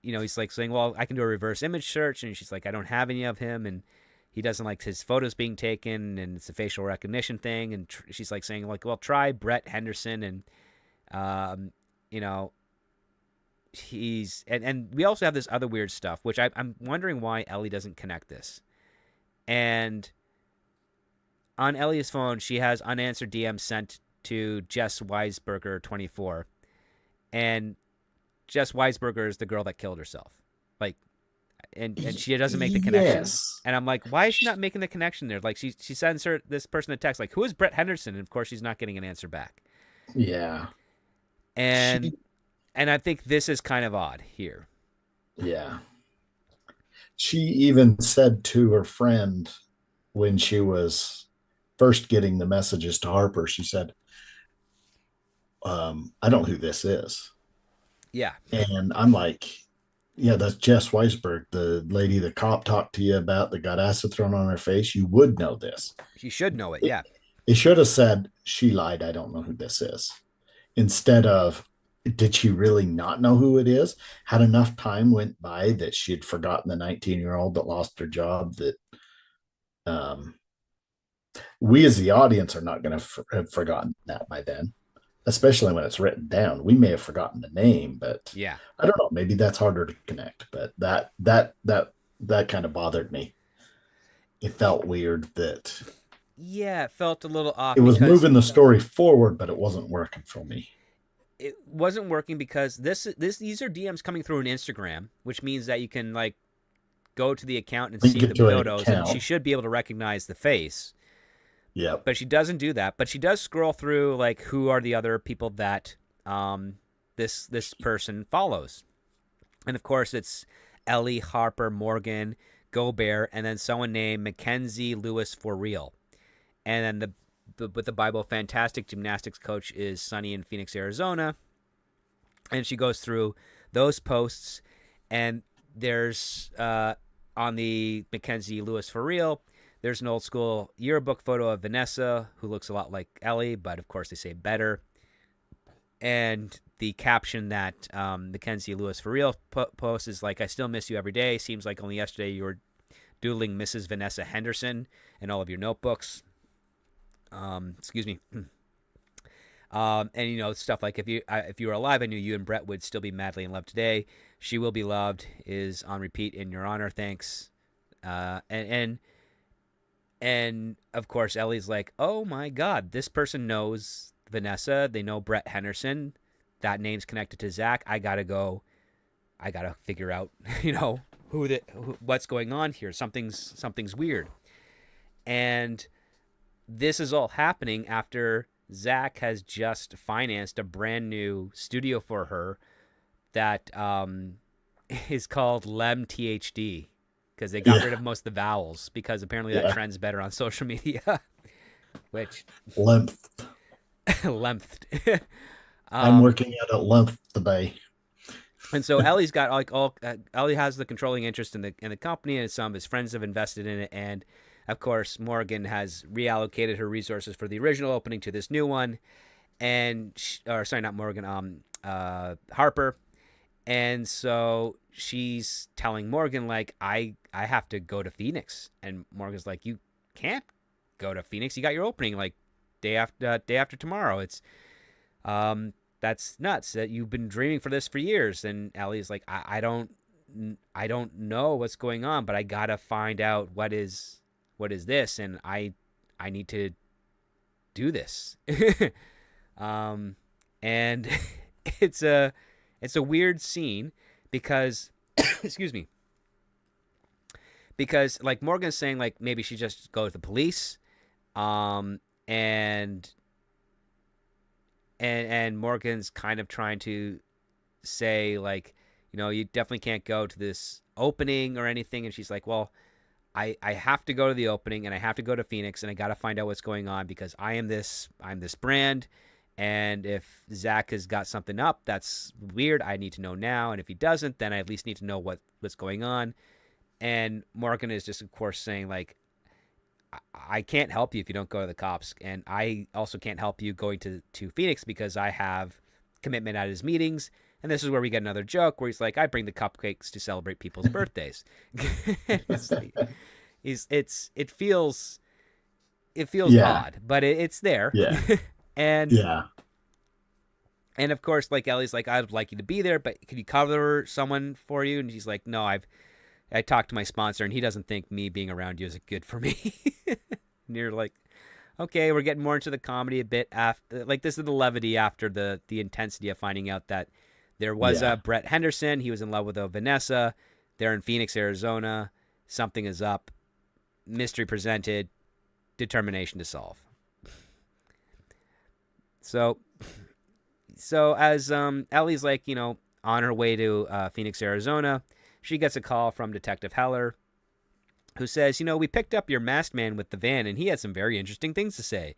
Speaker 1: he's like saying, well, I can do a reverse image search. And she's like, I don't have any of him. And he doesn't like his photos being taken, and it's a facial recognition thing. And she's like saying like, well, try Brett Henderson, and you know, he's and we also have this other weird stuff, which I'm wondering why Ellie doesn't connect this. And on Ellie's phone, she has unanswered DMs sent to Jess Weisberger 24, and Jess Weisberger is the girl that killed herself. Like, and she doesn't make the connection.
Speaker 2: Yes.
Speaker 1: And I'm like, why is she not making the connection there? Like, she sends this person a text like, who is Brett Henderson? And of course, she's not getting an answer back.
Speaker 2: Yeah.
Speaker 1: And I think this is kind of odd here.
Speaker 2: Yeah. She even said to her friend when she was first getting the messages to Harper, she said, I don't know who this is.
Speaker 1: Yeah.
Speaker 2: And I'm like, yeah, that's Jess Weisberg, the lady the cop talked to you about that got acid thrown on her face. You would know this.
Speaker 1: She should know it. Yeah.
Speaker 2: It should have said, she lied. I don't know who this is. Instead of, did she really not know who it is? Had enough time went by that she had forgotten the 19-year-old that lost her job, that we as the audience are not going to have forgotten that by then, especially when it's written down. We may have forgotten the name, but
Speaker 1: yeah,
Speaker 2: I don't know. Maybe that's harder to connect, but that kind of bothered me. It felt weird that.
Speaker 1: Yeah, it felt a little off.
Speaker 2: It was moving the story forward, but it wasn't working for me.
Speaker 1: It wasn't working because these are DMs coming through an Instagram, which means that you can like go to the account and see the photos, and she should be able to recognize the face.
Speaker 2: Yeah,
Speaker 1: but she doesn't do that. But she does scroll through like who are the other people that this person follows, and of course it's Ellie, Harper, Morgan, Gobert, and then someone named Mackenzie Lewis for real, and then with the Bible fantastic gymnastics coach is Sunny in Phoenix, Arizona, and she goes through those posts, and there's on the Mackenzie Lewis for real, there's an old school yearbook photo of Vanessa, who looks a lot like Ellie, but of course they say better. And the caption that Mackenzie Lewis for real posts is like, I still miss you every day. Seems like only yesterday you were doodling Mrs. Vanessa Henderson in all of your notebooks. Excuse me. And you know, stuff like if you were alive, I knew you and Brett would still be madly in love today. She will be loved is on repeat in your honor. Thanks. And of course Ellie's like, oh my God, this person knows Vanessa. They know Brett Henderson. That name's connected to Zach. I gotta figure out, you know, what's going on here. Something's weird. And this is all happening after Zach has just financed a brand new studio for her that is called Lem THD, because they got rid of most of the vowels, because apparently that trend's better on social media. Which
Speaker 2: length. I'm working at a length today.
Speaker 1: And so Ellie's got like Ellie has the controlling interest in the company, and some of his friends have invested in it, and of course Morgan has reallocated her resources for the original opening to this new one, and not Morgan, Harper, and so she's telling Morgan like, I have to go to Phoenix, and Morgan's like, you can't go to Phoenix, you got your opening like day after tomorrow. It's that's nuts. That you've been dreaming for this for years. And Ellie's like, I don't know what's going on, but I gotta find out what is this, and I need to do this. And it's a weird scene because excuse me, because like Morgan's saying like maybe she just go to the police, and Morgan's kind of trying to say like, you know, you definitely can't go to this opening or anything, and she's like, well, I have to go to the opening, and I have to go to Phoenix, and I got to find out what's going on, because I'm this brand, and if Zach has got something up that's weird, I need to know now, and if he doesn't, then I at least need to know what's going on. And Morgan is just of course saying like, I can't help you if you don't go to the cops, and I also can't help you going to Phoenix because I have commitment at his meetings. And this is where we get another joke where he's like, I bring the cupcakes to celebrate people's birthdays. It's like, it feels
Speaker 2: Yeah.
Speaker 1: odd, but it's there.
Speaker 2: Yeah.
Speaker 1: and
Speaker 2: Yeah.
Speaker 1: and of course, like Ellie's like, I'd like you to be there, but could you cover someone for you? And she's like, no, I talked to my sponsor, and he doesn't think me being around you is good for me. And you're like, okay, we're getting more into the comedy a bit after, like this is the levity after the intensity of finding out that there was a
Speaker 2: Yeah.
Speaker 1: Brett Henderson. He was in love with a Vanessa. They're in Phoenix, Arizona. Something is up. Mystery presented. Determination to solve. So as Ellie's like, on her way to Phoenix, Arizona, she gets a call from Detective Heller, who says, we picked up your masked man with the van, and he had some very interesting things to say.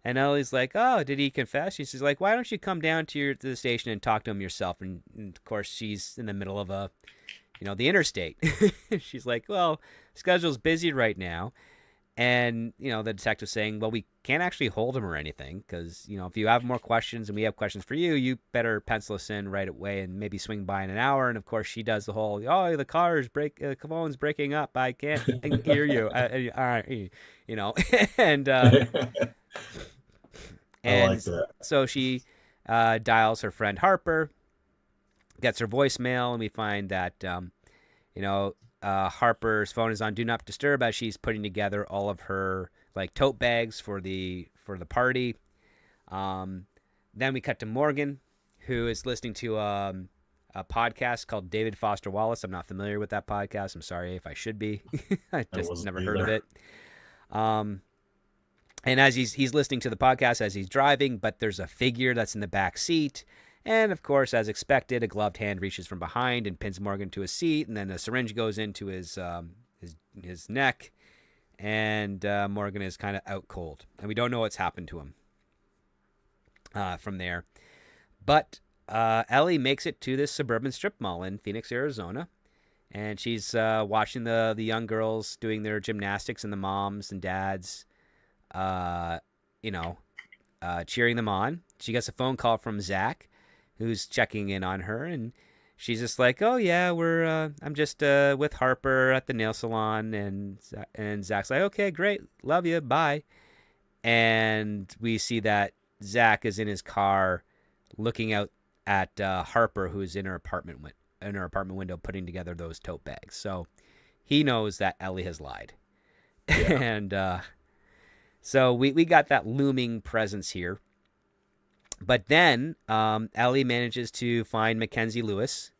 Speaker 1: And Ellie's like, oh, did he confess? She's like, why don't you come down to the station and talk to him yourself? And of course, she's in the middle of the interstate. She's like, well, schedule's busy right now. And, the detective's saying, well, we can't actually hold him or anything because, if you have more questions and we have questions for you, you better pencil us in right away and maybe swing by in an hour. And, of course, she does the whole, oh, the phone's breaking up. I can't hear you. All right, and
Speaker 2: I like that.
Speaker 1: so she dials her friend Harper, gets her voicemail, and we find that, Harper's phone is on Do Not Disturb as she's putting together all of her like tote bags for the party. Then we cut to Morgan, who is listening to a podcast called David Foster Wallace. I'm not familiar with that podcast. I'm sorry if I should be. I just never heard of it. And as he's listening to the podcast as he's driving, but there's a figure that's in the back seat. And, of course, as expected, a gloved hand reaches from behind and pins Morgan to his seat, and then a syringe goes into his neck, and Morgan is kind of out cold. And we don't know what's happened to him from there. But Ellie makes it to this suburban strip mall in Phoenix, Arizona, and she's watching the young girls doing their gymnastics and the moms and dads, cheering them on. She gets a phone call from Zach, who's checking in on her, and she's just like, oh yeah, I'm just with Harper at the nail salon, and Zach's like, okay, great, love you, bye. And we see that Zach is in his car looking out at Harper, who's in her apartment window putting together those tote bags. So he knows that Ellie has lied. Yeah. And so we got that looming presence here. But then Ellie manages to find Mackenzie Lewis,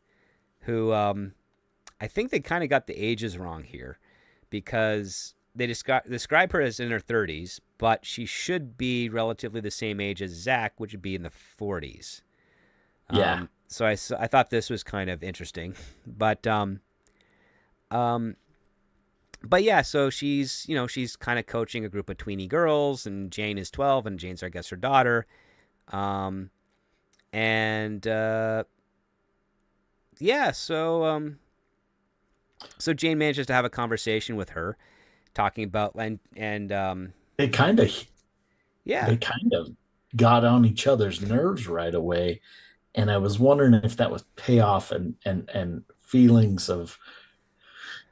Speaker 1: who I think they kind of got the ages wrong here because they describe her as in her 30s, but she should be relatively the same age as Zach, which would be in the 40s.
Speaker 2: Yeah.
Speaker 1: So I thought this was kind of interesting. But yeah, so she's kind of coaching a group of tweeny girls, and Jane is 12, and Jane's, I guess, her daughter. So Jane manages to have a conversation with her, talking about
Speaker 2: they kind of got on each other's nerves right away, and I was wondering if that was payoff and feelings of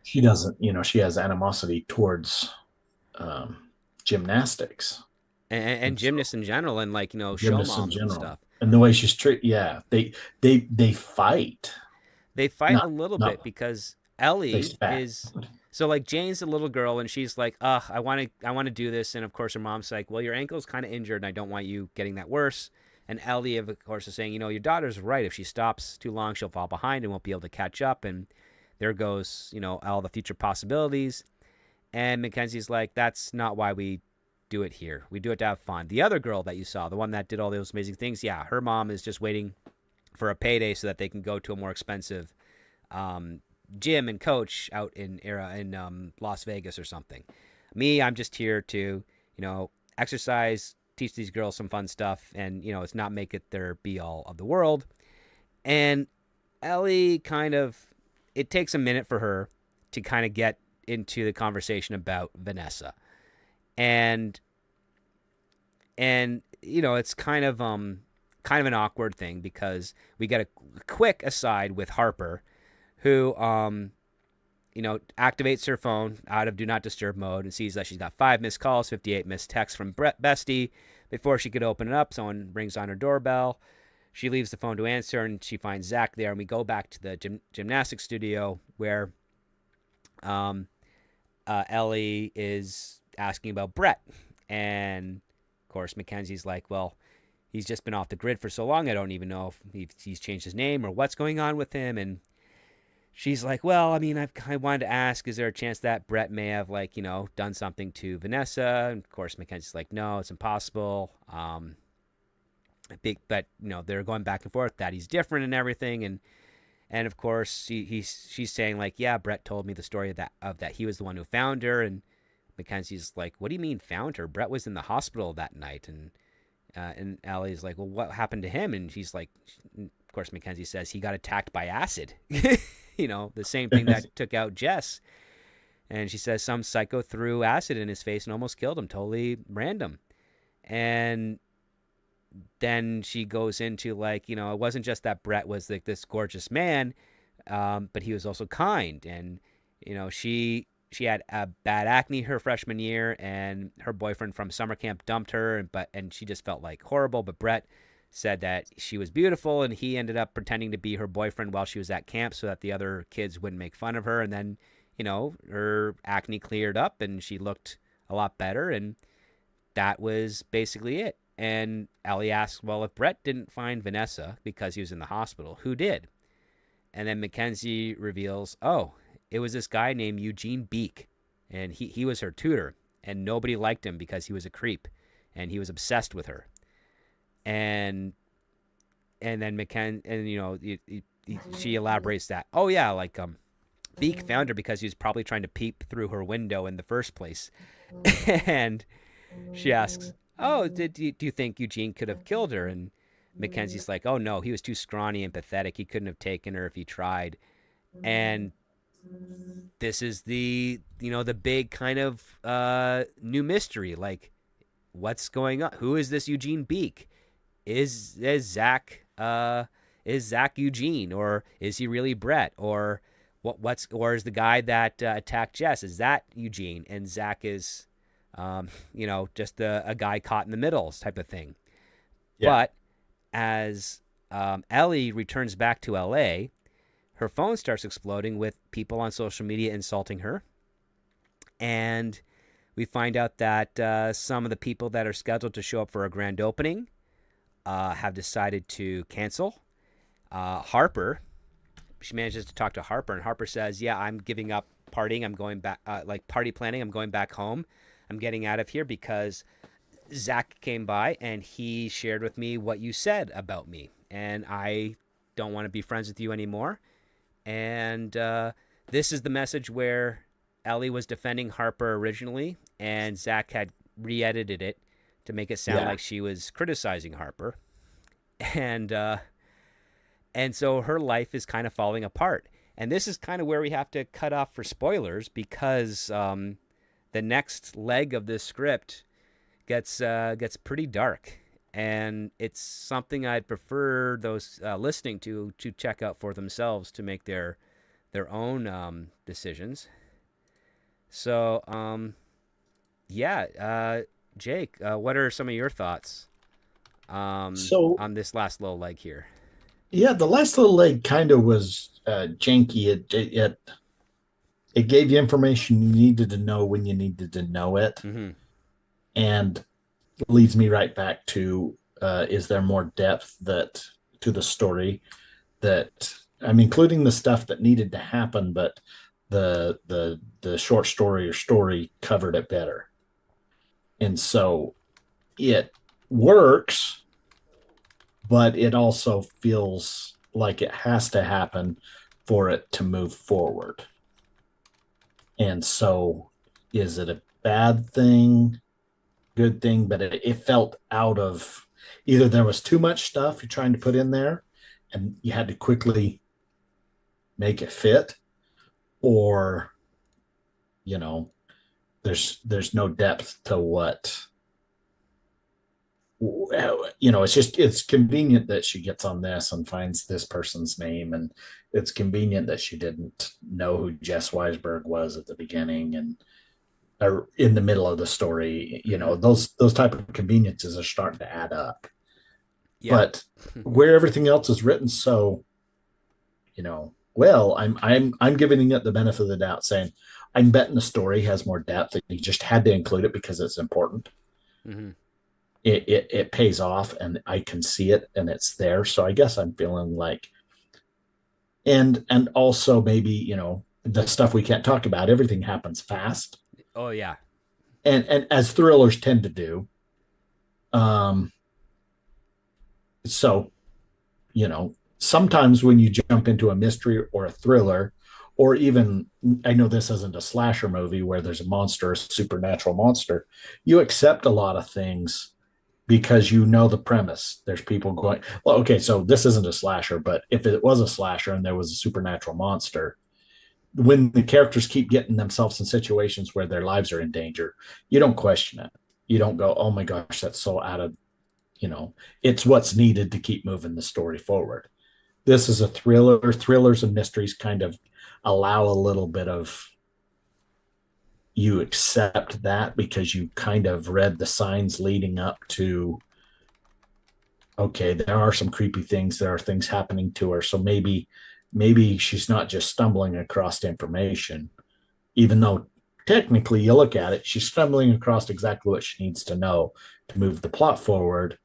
Speaker 2: she doesn't, she has animosity towards gymnastics.
Speaker 1: And gymnasts in general, and show moms and stuff,
Speaker 2: and the way she's treated. Yeah, they fight.
Speaker 1: They fight a little bit because Ellie is so like Jane's a little girl, and she's like, I want to do this, and of course her mom's like, well, your ankle's kind of injured, and I don't want you getting that worse. And Ellie, of course, is saying, your daughter's right. If she stops too long, she'll fall behind and won't be able to catch up. And there goes, all the future possibilities. And Mackenzie's like, that's not why we do it here. We do it to have fun. The other girl that you saw, the one that did all those amazing things, yeah, her mom is just waiting for a payday so that they can go to a more expensive gym and coach out in Las Vegas or something. Me, I'm just here to, exercise, teach these girls some fun stuff, and, it's not make it their be-all of the world. And Ellie it takes a minute for her to kind of get into the conversation about Vanessa. And it's kind of an awkward thing because we get a quick aside with Harper, who activates her phone out of do not disturb mode and sees that she's got 5 missed calls, 58 missed texts from Bestie. Before she could open it up, someone rings on her doorbell. She leaves the phone to answer, and she finds Zach there. And we go back to the gymnastics studio where Ellie is asking about Brett. And, of course, Mackenzie's like, well, he's just been off the grid for so long. I don't even know if he's changed his name or what's going on with him. And she's like, well, I mean, I wanted to ask, is there a chance that Brett may have, done something to Vanessa? And, of course, Mackenzie's like, no, it's impossible. But they're going back and forth that he's different and everything, and of course she's saying like, yeah, Brett told me the story of that he was the one who found her, and Mackenzie's like, what do you mean found her? Brett was in the hospital that night, and Ellie's like, well, what happened to him? And she's like, of course Mackenzie says he got attacked by acid, the same thing that took out Jess, and she says some psycho threw acid in his face and almost killed him, totally random, and then she goes into like, it wasn't just that Brett was like this gorgeous man, but he was also kind. And, she had a bad acne her freshman year, and her boyfriend from summer camp dumped her, and she just felt like horrible. But Brett said that she was beautiful, and he ended up pretending to be her boyfriend while she was at camp so that the other kids wouldn't make fun of her. And then, her acne cleared up and she looked a lot better. And that was basically it. And Ellie asks, well, if Brett didn't find Vanessa because he was in the hospital, who did? And then Mackenzie reveals, oh, it was this guy named Eugene Beek. And he was her tutor. And nobody liked him because he was a creep. And he was obsessed with her. And then she elaborates that, oh, yeah, like Beek found her because he was probably trying to peep through her window in the first place. And she asks, oh, do you think Eugene could have killed her? And Mackenzie's like, oh, no, he was too scrawny and pathetic. He couldn't have taken her if he tried. And this is the big kind of new mystery. Like, what's going on? Who is this Eugene Beek? Is Zach Eugene, or is he really Brett? Or or is the guy that attacked Jess, is that Eugene? And Zach is just a guy caught in the middle type of thing. Yeah. But as Ellie returns back to LA, her phone starts exploding with people on social media insulting her. And we find out that some of the people that are scheduled to show up for a grand opening have decided to cancel. Harper, she manages to talk to Harper, and Harper says, yeah, I'm giving up partying. I'm going back, party planning. I'm going back home. I'm getting out of here because Zach came by and he shared with me what you said about me, and I don't want to be friends with you anymore. And this is the message where Ellie was defending Harper originally, and Zach had re-edited it to make it sound like she was criticizing Harper. And so her life is kind of falling apart. And this is kind of where we have to cut off for spoilers, because the next leg of this script gets pretty dark, and it's something I'd prefer those listening to check out for themselves to make their own decisions. So Jake, what are some of your thoughts on this last little leg here?
Speaker 2: Yeah, the last little leg kind of was janky. It gave you information you needed to know when you needed to know it. Mm-hmm. And leads me right back to, is there more depth to the story that, I'm including the stuff that needed to happen, but the short story or story covered it better. And so it works, but it also feels like it has to happen for it to move forward. And so is it a bad thing, good thing? But it felt out of, either there was too much stuff you're trying to put in there and you had to quickly make it fit, or, there's no depth to what it's convenient that she gets on this and finds this person's name, and it's convenient that she didn't know who Jess Weisberg was at the beginning and or in the middle of the story.
Speaker 1: Mm-hmm.
Speaker 2: Those type of conveniences are starting to add up.
Speaker 1: Yeah.
Speaker 2: But where everything else is written so, well, I'm giving it the benefit of the doubt, saying I'm betting the story has more depth, and you just had to include it because it's important.
Speaker 1: Mm-hmm.
Speaker 2: It pays off, and I can see it, and it's there. So I guess I'm feeling like, and also maybe the stuff we can't talk about. Everything happens fast,
Speaker 1: Oh yeah.
Speaker 2: and as thrillers tend to do. Um, so sometimes when you jump into a mystery or a thriller, or even, I know this isn't a slasher movie where there's a monster, a supernatural monster, you accept a lot of things because you know the premise. There's people going, well, okay, so this isn't a slasher, but if it was a slasher and there was a supernatural monster, when the characters keep getting themselves in situations where their lives are in danger, you don't question it. You don't go, oh my gosh, that's so out of, it's what's needed to keep moving the story forward. This is a thriller. Thrillers and mysteries kind of allow a little bit of, you accept that because you kind of read the signs leading up to, okay, there are some creepy things, there are things happening to her, so maybe she's not just stumbling across information, even though technically you look at it, she's stumbling across exactly what she needs to know to move the plot forward.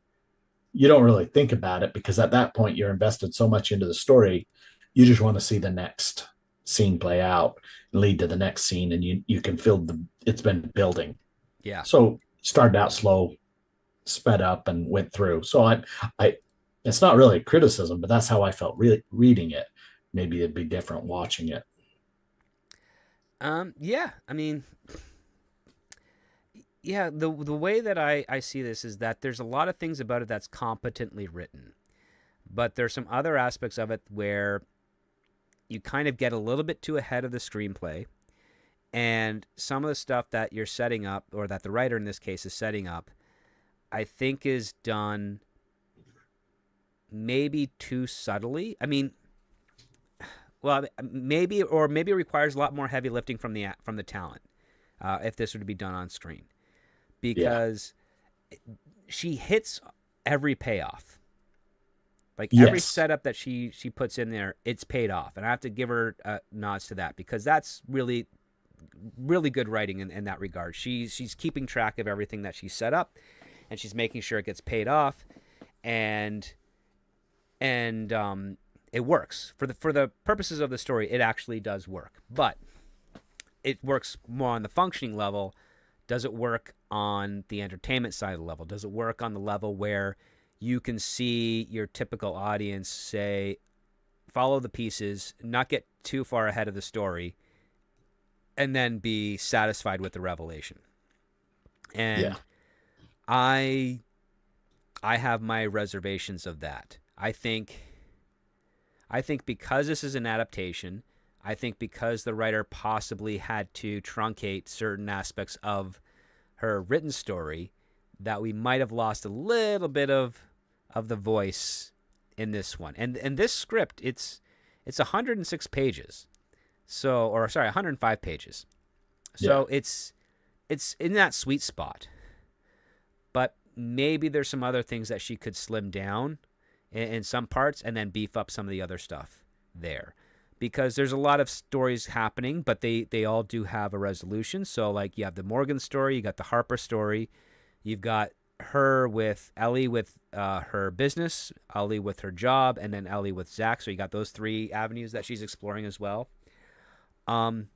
Speaker 2: You don't really think about it because at that point you're invested so much into the story, you just want to see the next scene play out and lead to the next scene, and you can feel it's been building.
Speaker 1: Yeah.
Speaker 2: So started out slow, sped up, and went through. So I it's not really a criticism, but that's how I felt reading it. Maybe it'd be different watching it.
Speaker 1: Yeah. I mean, yeah. The way that I see this is that there's a lot of things about it that's competently written, but there's some other aspects of it where you kind of get a little bit too ahead of the screenplay, and some of the stuff that you're setting up, or that the writer in this case is setting up, I think is done maybe too subtly. I mean, well, maybe it requires a lot more heavy lifting from the talent, if this were to be done on screen,
Speaker 2: Yeah.
Speaker 1: because she hits every payoff. Like every
Speaker 2: Yes.
Speaker 1: setup that she puts in there, it's paid off, and I have to give her nods to that, because that's really really good writing in that regard. She's keeping track of everything that she set up, and she's making sure it gets paid off, and it works for the purposes of the story. It actually does work, but it works more on the functioning level. Does it work on the entertainment side of the level? Does it work on the level where you can see your typical audience say, follow the pieces, not get too far ahead of the story, and then be satisfied with the revelation?
Speaker 2: Yeah.
Speaker 1: And I I have my reservations of that. I think because this is an adaptation, I think because the writer possibly had to truncate certain aspects of her written story, that we might have lost a little bit of the voice in this one. And this script, it's 106 pages. So, or sorry, 105 pages.
Speaker 2: Yeah.
Speaker 1: So it's in that sweet spot. But maybe there's some other things that she could slim down in some parts, and then beef up some of the other stuff there, because there's a lot of stories happening, but they all do have a resolution. So like, you have the Morgan story, you got the Harper story, you've got her with Ellie with her business, Ellie with her job, and then Ellie with Zach. So you got those three avenues that she's exploring as well. um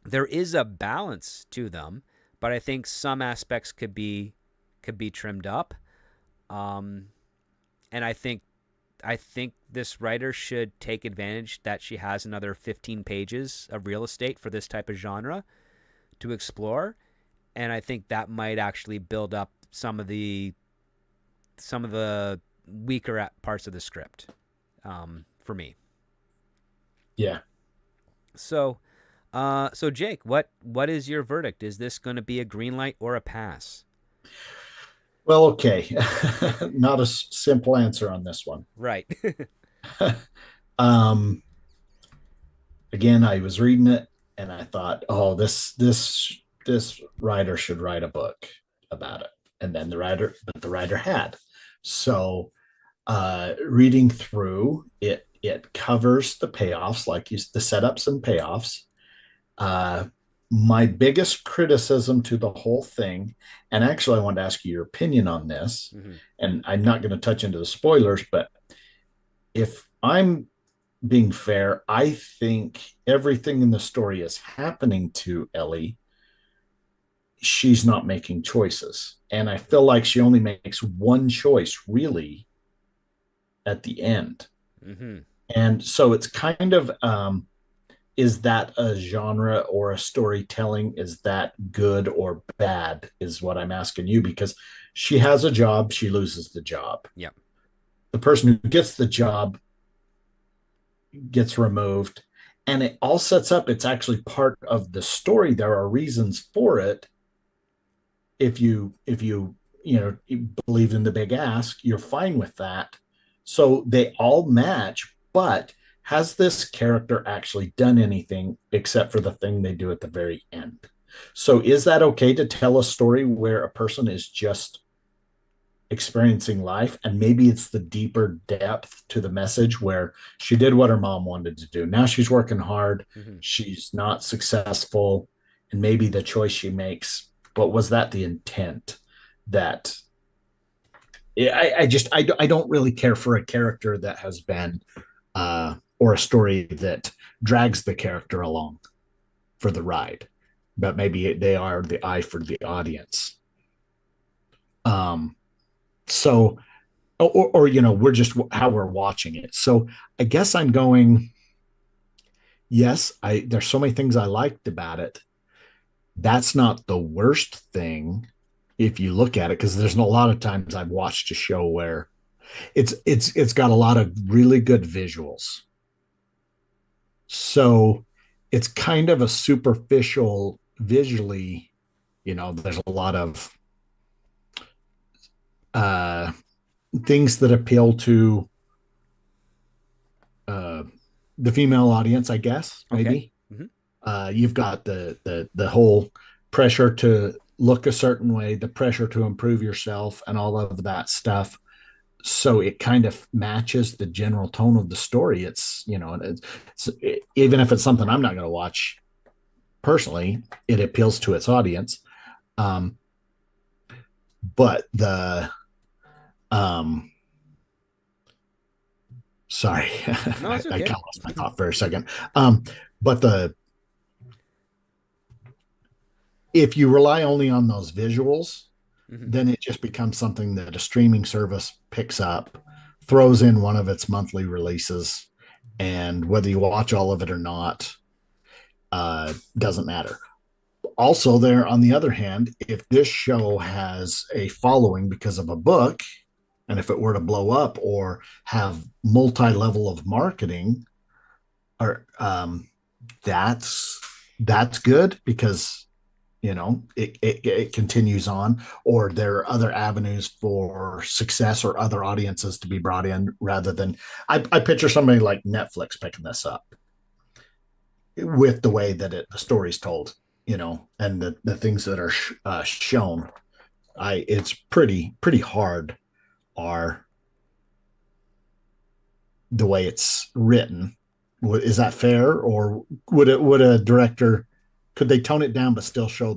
Speaker 1: there is a balance to them, but I think some aspects could be trimmed up. um and I think this writer should take advantage that she has another 15 pages of real estate for this type of genre to explore, and I think that might actually build up some of the weaker parts of the script, for me.
Speaker 2: Yeah.
Speaker 1: So Jake, what is your verdict? Is this going to be a green light or a pass?
Speaker 2: Well, okay. Not a simple answer on this one.
Speaker 1: Right.
Speaker 2: um, Again, I was reading it and I thought, oh, this writer should write a book about it. And then the writer had. So reading through it, it covers the payoffs, like the setups and payoffs. Uh, my biggest criticism to the whole thing, and actually, I want to ask you your opinion on this,
Speaker 1: Hmm.
Speaker 2: and I'm not going to touch into the spoilers, but if I'm being fair, I think everything in the story is happening to Ellie. She's not making choices. And I feel like she only makes one choice really at the end.
Speaker 1: Hmm.
Speaker 2: And so it's kind of is that a genre or a storytelling? Is that good or bad? Is what I'm asking you because she has a job, she loses the job.
Speaker 1: Yep.
Speaker 2: The person who gets the job gets removed, and it all sets up. It's actually part of the story. There are reasons for it. If you believe in the big ask, you're fine with that. So they all match, but has this character actually done anything except for the thing they do at the very end? So is that okay to tell a story where a person is just experiencing life and maybe it's the deeper depth to the message where she did what her mom wanted to do, now she's working hard,
Speaker 1: Hmm.
Speaker 2: she's not successful, and maybe the choice she makes, but was that the intent? That I don't really care for a character that has been or a story that drags the character along for the ride, but maybe they are the eye for the audience. um so we're just how we're watching it. So I guess I'm going, yes, I there's so many things I liked about it. That's not the worst thing if you look at it, because there's a lot of times I've watched a show where it's got a lot of really good visuals. So it's kind of a superficial visually, there's a lot of uh things that appeal to uh the female audience, I guess,
Speaker 1: Okay.
Speaker 2: maybe.
Speaker 1: Hmm.
Speaker 2: You've got the whole pressure to look a certain way, the pressure to improve yourself, and all of that stuff. So it kind of matches the general tone of the story. Even if it's something I'm not going to watch personally, it appeals to its audience. Um, but the um, sorry,
Speaker 1: No, it's
Speaker 2: I kind
Speaker 1: okay.
Speaker 2: of lost my thought for a second. Um, but the if you rely only on those visuals,
Speaker 1: Hmm.
Speaker 2: then it just becomes something that a streaming service picks up, throws in one of its monthly releases, and whether you watch all of it or not, doesn't matter. Also, there on the other hand, if this show has a following because of a book, and if it were to blow up or have multi-level of marketing, or that's good because it continues on, or there are other avenues for success or other audiences to be brought in rather than I picture somebody like Netflix picking this up with the way that the story's told, and the things that are shown. It's pretty hard are the way it's written. Is that fair, or would a director, could they tone it down but still show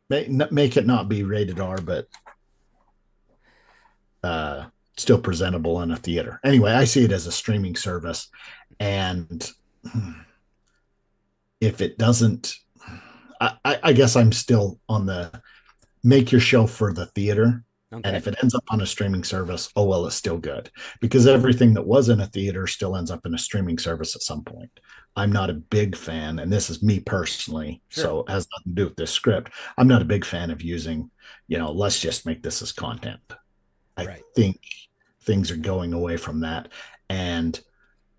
Speaker 2: make it not be rated R, but uh, still presentable in a theater? Anyway, I see it as a streaming service, and if it doesn't, I guess I'm still on the make your show for the theater. And
Speaker 1: Okay.
Speaker 2: if it ends up on a streaming service, oh well, it's still good because everything that was in a theater still ends up in a streaming service at some point. I'm not a big fan, and this is me personally,
Speaker 1: Sure.
Speaker 2: so it has nothing to do with this script. I'm not a big fan of using, let's just make this as content. I
Speaker 1: Right.
Speaker 2: think things are going away from that. And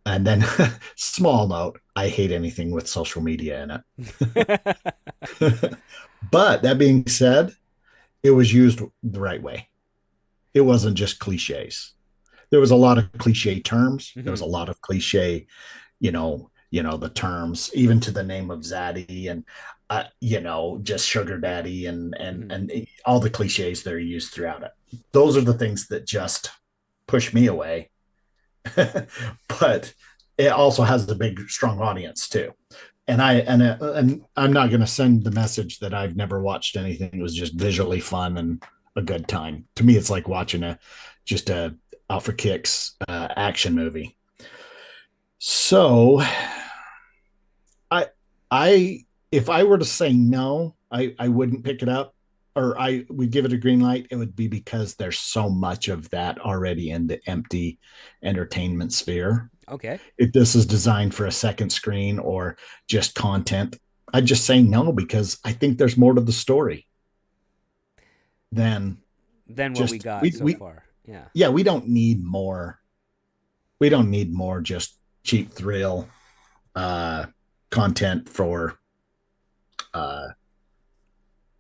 Speaker 2: then small note, I hate anything with social media in it. But that being said, it was used the right way. It wasn't just cliches. There was a lot of cliche terms. There was
Speaker 1: Hmm.
Speaker 2: a lot of cliche, the terms, even to the name of Zaddy and just sugar daddy
Speaker 1: Hmm.
Speaker 2: and all the cliches that are used throughout it. Those are the things that just push me away. But it also has a big, strong audience too. And I'm not going to send the message that I've never watched anything. It was just visually fun and a good time. To me, it's like watching a out for kicks action movie. So I I if I were to say no, I wouldn't pick it up, or I would give it a green light. It would be because there's so much of that already in the empty entertainment sphere.
Speaker 1: Okay.
Speaker 2: If this is designed for a second screen or just content, I'd just say no because I think there's more to the story than
Speaker 1: Then what we
Speaker 2: just
Speaker 1: got
Speaker 2: we
Speaker 1: so
Speaker 2: we
Speaker 1: far. Yeah.
Speaker 2: yeah, we don't need more. We don't need more just cheap thrill uh content for uh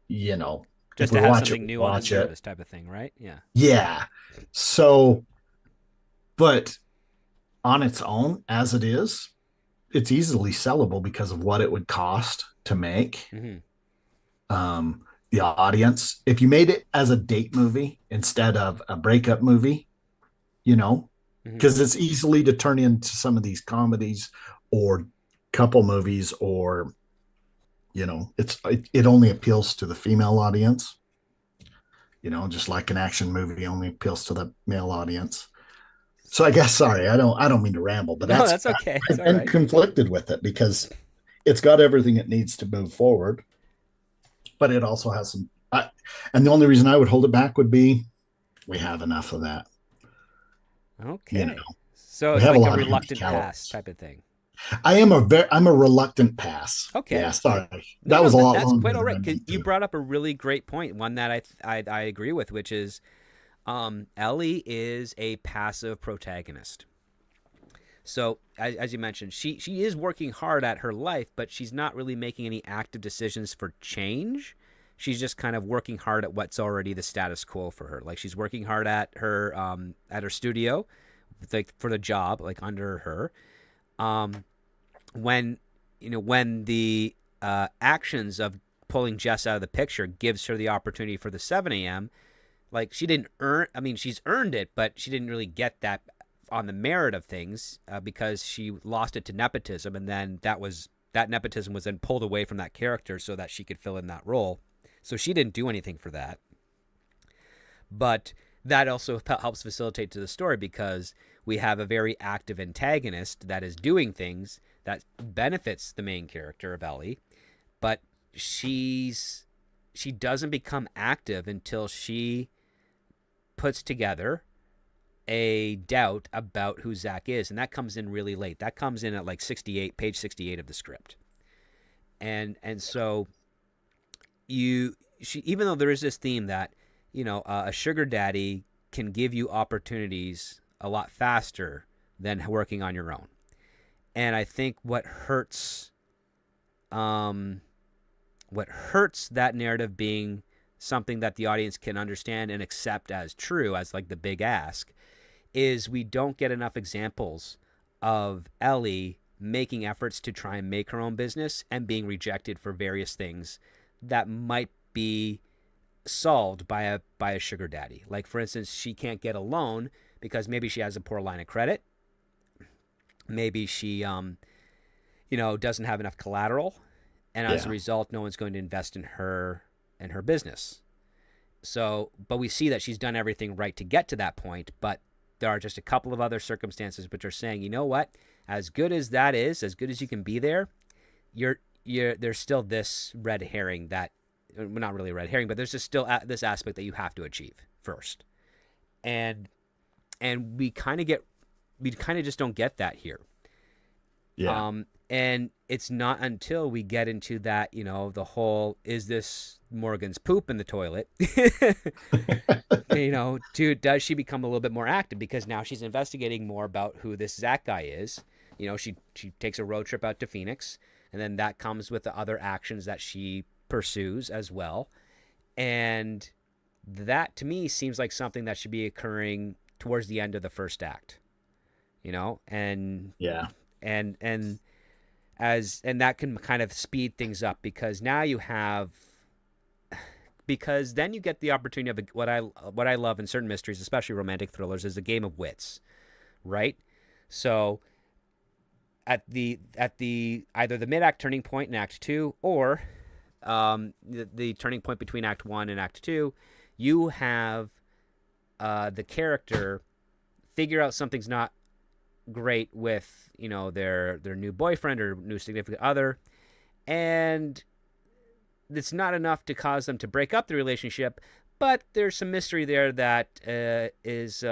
Speaker 2: you know, if
Speaker 1: Just
Speaker 2: we
Speaker 1: to have
Speaker 2: watch it,
Speaker 1: something
Speaker 2: we
Speaker 1: new on the
Speaker 2: watch it.
Speaker 1: service type of thing, right? Yeah.
Speaker 2: Yeah. So, but on its own, as it is, it's easily sellable because of what it would cost to make.
Speaker 1: Hmm.
Speaker 2: The audience, if you made it as a date movie instead of a breakup movie, you know,
Speaker 1: Hmm.
Speaker 2: because it's easily to turn into some of these comedies or couple movies, or it only appeals to the female audience, just like an action movie only appeals to the male audience. So I guess, sorry, I don't mean to ramble, but
Speaker 1: No, that's okay. It's
Speaker 2: I've
Speaker 1: all
Speaker 2: been
Speaker 1: right.
Speaker 2: conflicted with it because it's got everything it needs to move forward, but it also has some. And the only reason I would hold it back would be we have enough of that. You know,
Speaker 1: Okay. So
Speaker 2: we
Speaker 1: it's
Speaker 2: have a
Speaker 1: like a
Speaker 2: lot of empty
Speaker 1: reluctant pass
Speaker 2: calories.
Speaker 1: type of thing.
Speaker 2: I'm a reluctant pass.
Speaker 1: Okay.
Speaker 2: Yeah, sorry,
Speaker 1: No,
Speaker 2: that
Speaker 1: no,
Speaker 2: was a lot
Speaker 1: that's
Speaker 2: longer
Speaker 1: quite all
Speaker 2: than I
Speaker 1: right. 'Cause
Speaker 2: meant
Speaker 1: you
Speaker 2: to.
Speaker 1: brought up a really great point, one that I agree with, which is Ellie is a passive protagonist. So as you mentioned, she is working hard at her life, but she's not really making any active decisions for change. She's just kind of working hard at what's already the status quo for her. Like she's working hard at her studio, like for the job, like under her. Um, when when the actions of pulling Jess out of the picture gives her the opportunity for the 7 a.m., like she didn't earn, I mean she's earned it, but she didn't really get that on the merit of things, because she lost it to nepotism, and then that nepotism was then pulled away from that character so that she could fill in that role. So she didn't do anything for that, but that also helps facilitate to the story because we have a very active antagonist that is doing things that benefits the main character of Ellie, but she doesn't become active until she puts together a doubt about who Zach is, and that comes in really late. That comes in at like page 68 of the script, and so even though there is this theme that a sugar daddy can give you opportunities a lot faster than working on your own, and I think what hurts that narrative being something that the audience can understand and accept as true, as like the big ask, is we don't get enough examples of Ellie making efforts to try and make her own business and being rejected for various things that might be solved by a sugar daddy. Like for instance, she can't get a loan because maybe she has a poor line of credit, maybe she doesn't have enough collateral, and as a
Speaker 2: Yeah,
Speaker 1: result, no one's going to invest in her business. So, but we see that she's done everything right to get to that point, but there are just a couple of other circumstances which are saying, you know what, as good as that is, as good as you can be there, there's still this red herring that, well, not really a red herring, but there's just still this aspect that you have to achieve first, and we kind of just don't get that here.
Speaker 2: yeah.
Speaker 1: And it's not until we get into that, the whole, is this Morgan's poop in the toilet? Does she become a little bit more active because now she's investigating more about who this Zach guy is? She takes a road trip out to Phoenix, and then that comes with the other actions that she pursues as well. And that to me seems like something that should be occurring towards the end of the first act, you know,
Speaker 2: Yeah.
Speaker 1: and and that can kind of speed things up because now you have because then you get the opportunity of what I love in certain mysteries, especially romantic thrillers, is a game of wits, right? So at the either the mid act turning point in Act Two or the turning point between Act One and Act Two, you have the character figure out something's not great with their new boyfriend or new significant other, and it's not enough to cause them to break up the relationship, but there's some mystery there that is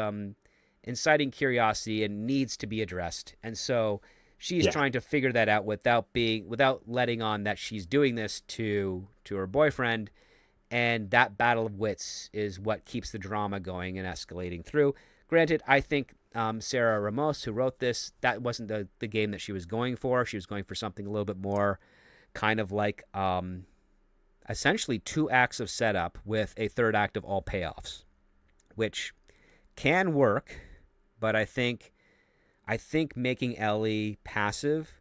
Speaker 1: inciting curiosity and needs to be addressed. And so she's
Speaker 2: Yeah.
Speaker 1: trying to figure that out without letting on that she's doing this to her boyfriend. And that battle of wits is what keeps the drama going and escalating through. Granted, I think Sarah Ramos, who wrote this, that wasn't the game that she was going for. She was going for something a little bit more kind of like essentially 2 acts of setup with a third act of all payoffs, which can work, but I think making Ellie passive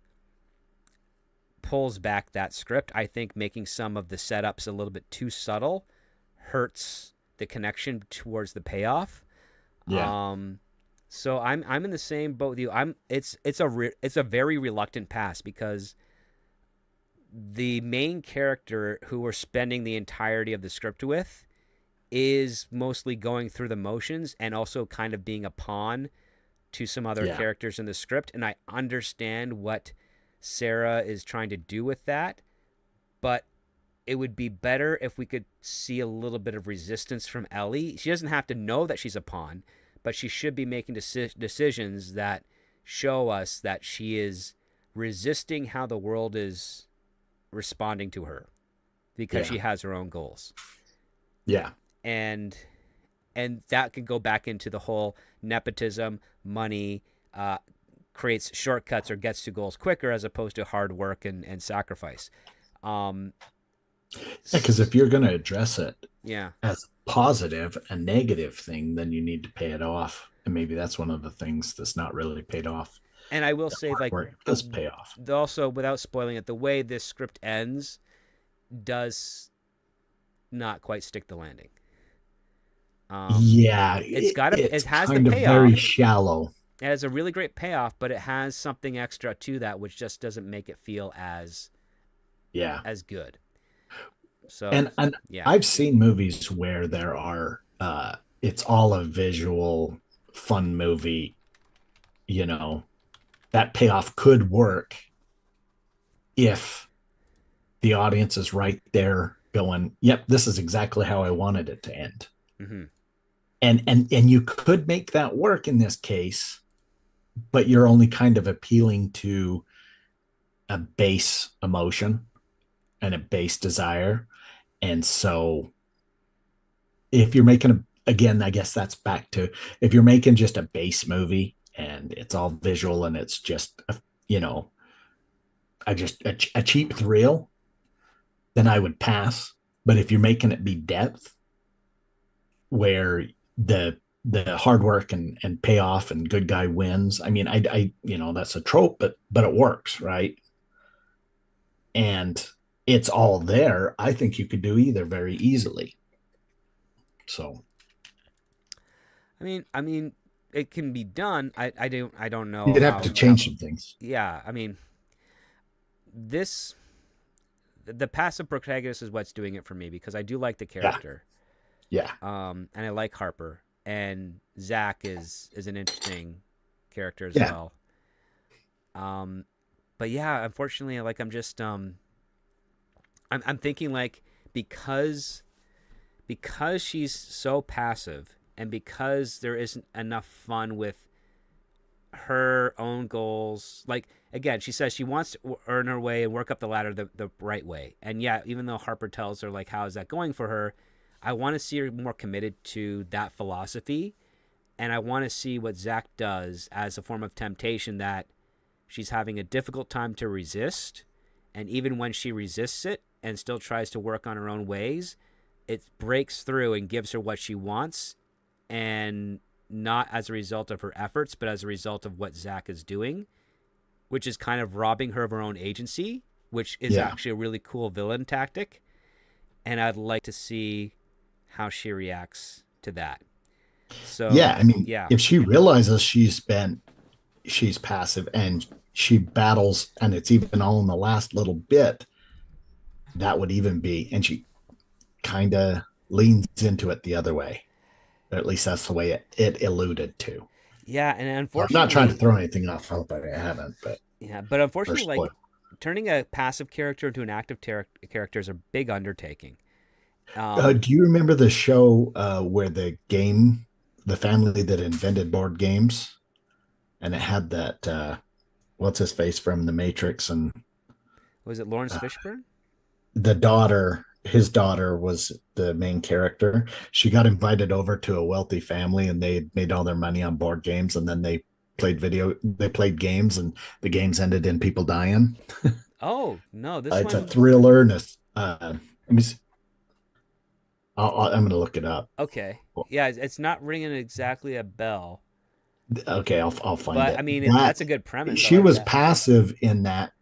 Speaker 1: pulls back that script. I think making some of the setups a little bit too subtle hurts the connection towards the payoff.
Speaker 2: Yeah.
Speaker 1: So I'm in the same boat with you. It's a very reluctant pass because the main character who we're spending the entirety of the script with is mostly going through the motions and also kind of being a pawn to some other characters in the script. And I understand what Sarah is trying to do with that, but it would be better if we could see a little bit of resistance from Ellie. She doesn't have to know that she's a pawn, but she should be making decisions that show us that she is resisting how the world is responding to her because she has her own goals.
Speaker 2: Yeah.
Speaker 1: And that could go back into the whole nepotism, money, creates shortcuts or gets to goals quicker as opposed to hard work and sacrifice.
Speaker 2: Because if you're going to address it
Speaker 1: Yeah.
Speaker 2: as a positive, a negative thing, then you need to pay it off. And maybe that's one of the things that's not really paid off.
Speaker 1: And I will say, like,
Speaker 2: does pay off.
Speaker 1: Also, without spoiling it, the way this script ends does not quite stick the landing. It has the payoff.
Speaker 2: Very shallow.
Speaker 1: It has a really great payoff, but it has something extra to that, which just doesn't make it feel as good. So,
Speaker 2: and I've seen movies where there are it's all a visual fun movie, that payoff could work if the audience is right there going, yep, this is exactly how I wanted it to end.
Speaker 1: Mm-hmm.
Speaker 2: And you could make that work in this case, but you're only kind of appealing to a base emotion and a base desire. And so if you're making again, I guess that's back to, if you're making just a base movie and it's all visual and it's just, a cheap thrill, then I would pass. But if you're making it be depth, where the hard work and payoff and good guy wins, I mean, I that's a trope, but it works, right? And it's all there. I think you could do either very easily. So,
Speaker 1: I mean, it can be done. I don't know.
Speaker 2: You'd have to change some things.
Speaker 1: Yeah, I mean, the passive protagonist is what's doing it for me because I do like the character.
Speaker 2: Yeah.
Speaker 1: And I like Harper, and Zach is an interesting character as well. But yeah, unfortunately, like I'm just I'm thinking like because she's so passive and because there isn't enough fun with her own goals, like again, she says she wants to earn her way and work up the ladder the right way. And yeah, even though Harper tells her like how is that going for her, I want to see her more committed to that philosophy, and I want to see what Zach does as a form of temptation that she's having a difficult time to resist, and even when she resists it and still tries to work on her own ways, it breaks through and gives her what she wants, and not as a result of her efforts, but as a result of what Zach is doing, which is kind of robbing her of her own agency, which is
Speaker 2: Yeah.
Speaker 1: actually a really cool villain tactic. And I'd like to see how she reacts to that. So,
Speaker 2: Yeah, I mean,
Speaker 1: yeah.
Speaker 2: if she realizes she's passive and she battles and it's even all in the last little bit, that would even be, and she kind of leans into it the other way. Or at least that's the way it alluded to.
Speaker 1: Yeah, and
Speaker 2: So I'm not trying to
Speaker 1: unfortunately,
Speaker 2: throw anything off. I hope I haven't, but
Speaker 1: yeah, but unfortunately,
Speaker 2: first spoiler.
Speaker 1: like turning a passive character into an active character is a big undertaking.
Speaker 2: Do you remember the show where the family that invented board games, and it had that what's his face from The Matrix, and
Speaker 1: Was it Lawrence
Speaker 2: uh,
Speaker 1: Fishburne?
Speaker 2: the daughter, his daughter was the main character. She got invited over to a wealthy family, and they made all their money on board games, and then they played games, and the games ended in people dying.
Speaker 1: Oh no, this
Speaker 2: It's a
Speaker 1: one.
Speaker 2: thriller, and let me see. I'm going to look it up.
Speaker 1: Okay, yeah, it's not ringing exactly a bell,
Speaker 2: Okay, I'll find
Speaker 1: but I
Speaker 2: it.
Speaker 1: mean,
Speaker 2: That
Speaker 1: that's a good premise. I
Speaker 2: she
Speaker 1: like
Speaker 2: was
Speaker 1: that.
Speaker 2: passive in that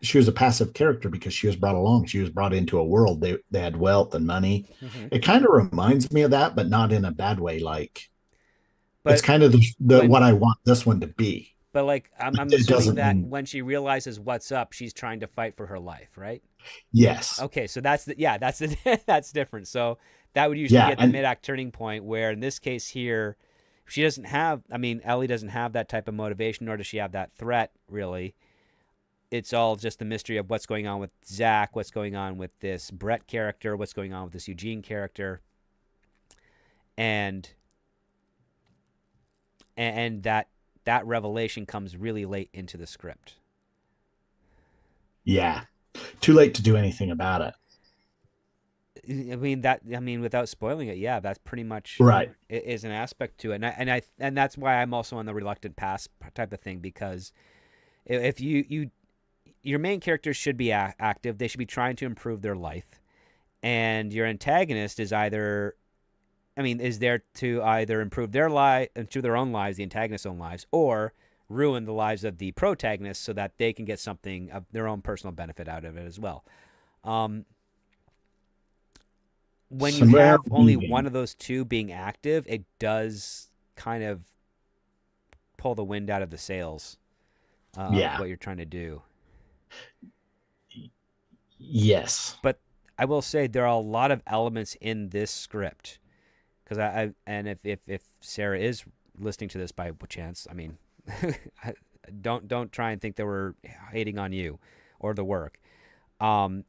Speaker 2: she was a passive character because she was brought along. She was brought into a world. They had wealth and money.
Speaker 1: Hmm.
Speaker 2: It kind of reminds me of that, but not in a bad way. Like it's
Speaker 1: But
Speaker 2: kind of the
Speaker 1: when,
Speaker 2: what I want this one to be.
Speaker 1: but like, I'm
Speaker 2: It
Speaker 1: assuming
Speaker 2: doesn't
Speaker 1: that
Speaker 2: mean
Speaker 1: when she realizes what's up, she's trying to fight for her life, right?
Speaker 2: yes.
Speaker 1: Okay, so that's the that's different. So that would usually be
Speaker 2: Yeah,
Speaker 1: at the
Speaker 2: and
Speaker 1: mid-act turning point, where in this case here, she doesn't have. I mean, Ellie doesn't have that type of motivation, nor does she have that threat. Really, it's all just the mystery of what's going on with Zach, what's going on with this Brett character, what's going on with this Eugene character, and that revelation comes really late into the script.
Speaker 2: yeah, too late to do anything about it.
Speaker 1: I mean, without spoiling it, yeah, that's pretty much
Speaker 2: Right.
Speaker 1: is an aspect to it, and that's why I'm also on the reluctant pass type of thing, because if your main characters should be active, they should be trying to improve their life, and your antagonist is either, I mean, is there to either improve improve their own lives, the antagonist's own lives, or ruin the lives of the protagonist so that they can get something of their own personal benefit out of it as well. Um, when you
Speaker 2: Somewhere
Speaker 1: have only one
Speaker 2: weaving.
Speaker 1: of those two being active, it does kind of pull the wind out of the sails of
Speaker 2: Yeah.
Speaker 1: what you're trying to do.
Speaker 2: Yes.
Speaker 1: But I will say there are a lot of elements in this script, because and if Sarah is listening to this by chance, I mean, don't try and think that we're hating on you or the work.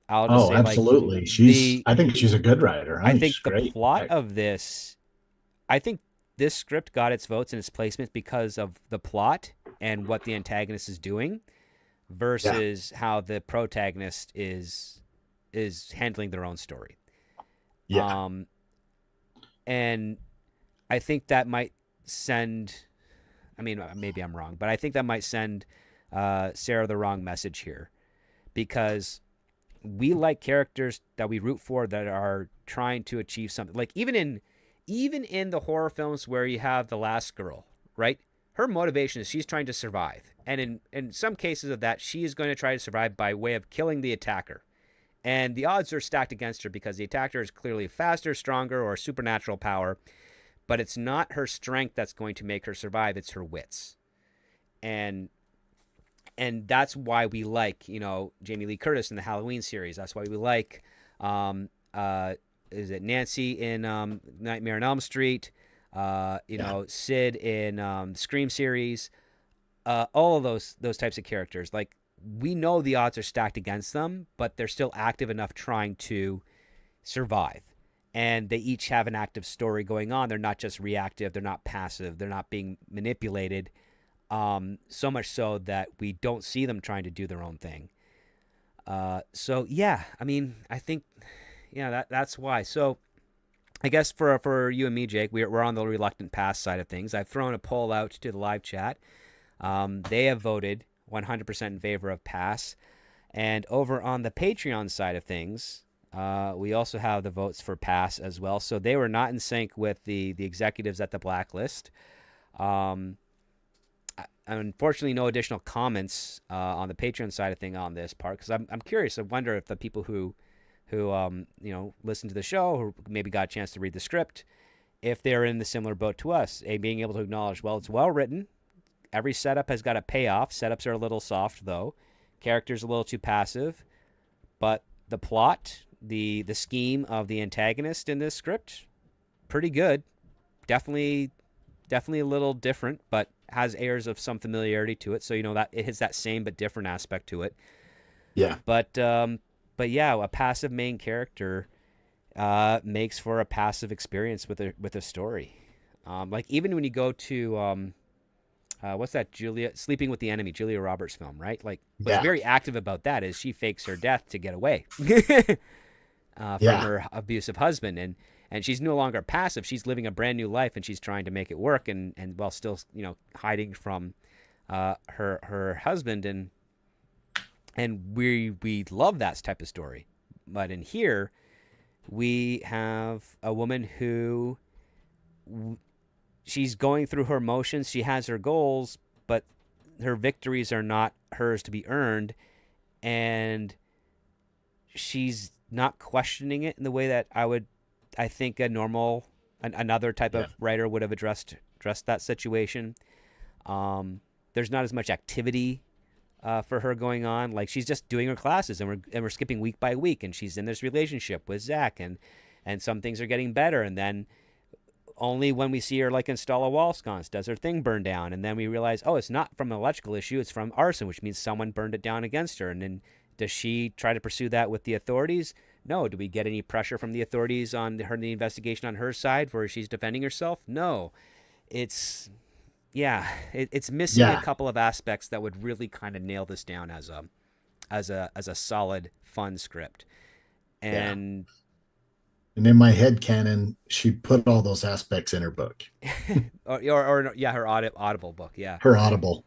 Speaker 1: I'll just
Speaker 2: Oh,
Speaker 1: say like
Speaker 2: absolutely.
Speaker 1: the
Speaker 2: I think she's a good writer. I
Speaker 1: I
Speaker 2: think she's
Speaker 1: think the
Speaker 2: great.
Speaker 1: plot of this, I think this script got its votes and its placement because of the plot and what the antagonist is doing
Speaker 2: Yeah.
Speaker 1: versus how the protagonist is handling their own story.
Speaker 2: Yeah.
Speaker 1: Um, and I think that might send. I mean, maybe I'm wrong, but I think that might send Sarah the wrong message here, because we like characters that we root for that are trying to achieve something. Like even in the horror films where you have the last girl, right? Her motivation is she's trying to survive. And in some cases of that, she is going to try to survive by way of killing the attacker. And the odds are stacked against her because the attacker is clearly faster, stronger, or supernatural power. But it's not her strength that's going to make her survive, it's her wits. And that's why we like, Jamie Lee Curtis in the Halloween series. That's why we like um, uh, is it Nancy in Nightmare on Elm Street,
Speaker 2: Yeah.
Speaker 1: Sid in the Scream series, all of those types of characters. Like, we know the odds are stacked against them, but they're still active enough trying to survive. And they each have an active story going on. They're not just reactive. They're not passive. They're not being manipulated. So much so that we don't see them trying to do their own thing. So yeah, I mean, I think, yeah, that's why. So I guess for you and me, Jake, we're on the reluctant pass side of things. I've thrown a poll out to the live chat. They have voted 100% in favor of pass. And over on the Patreon side of things, We also have the votes for pass as well. So they were not in sync with the executives at the blacklist. Um, Unfortunately, no additional comments on the Patreon side of thing on this part, because I'm curious. I wonder if the people who listen to the show, or maybe got a chance to read the script, if they're in the similar boat to us, being able to acknowledge, well, it's well written. Every setup has got a payoff. Setups are a little soft though. Characters a little too passive, but the plot, the scheme of the antagonist in this script, pretty good. Definitely a little different, but has airs of some familiarity to it. So that it has that same but different aspect to it.
Speaker 2: Yeah.
Speaker 1: But yeah, a passive main character makes for a passive experience with a story. Like even when you go to what's that, Sleeping with the Enemy, Julia Roberts film, right? Like what's
Speaker 2: Yeah.
Speaker 1: very active about that is she fakes her death to get away from
Speaker 2: Yeah.
Speaker 1: her abusive husband, and she's no longer passive. She's living a brand new life, and she's trying to make it work, and while still hiding from her husband, and we love that type of story. But in here, we have a woman who she's going through her emotions. She has her goals, but her victories are not hers to be earned, and she's not questioning it in the way that I think another type of writer would have addressed that situation. There's not as much activity for her going on. Like she's just doing her classes, and we're skipping week by week, and she's in this relationship with Zach, and some things are getting better, and then only when we see her like install a wall sconce does her thing burn down, and then we realize, oh, it's not from an electrical issue, it's from arson, which means someone burned it down against her. And then does she try to pursue that with the authorities? No. Do we get any pressure from the authorities on the investigation on her side where she's defending herself? No. It's missing a couple of aspects that would really kind of nail this down as a solid, fun script. And
Speaker 2: in my head canon, she put all those aspects in her book.
Speaker 1: her Audible book. Yeah.
Speaker 2: Her Audible.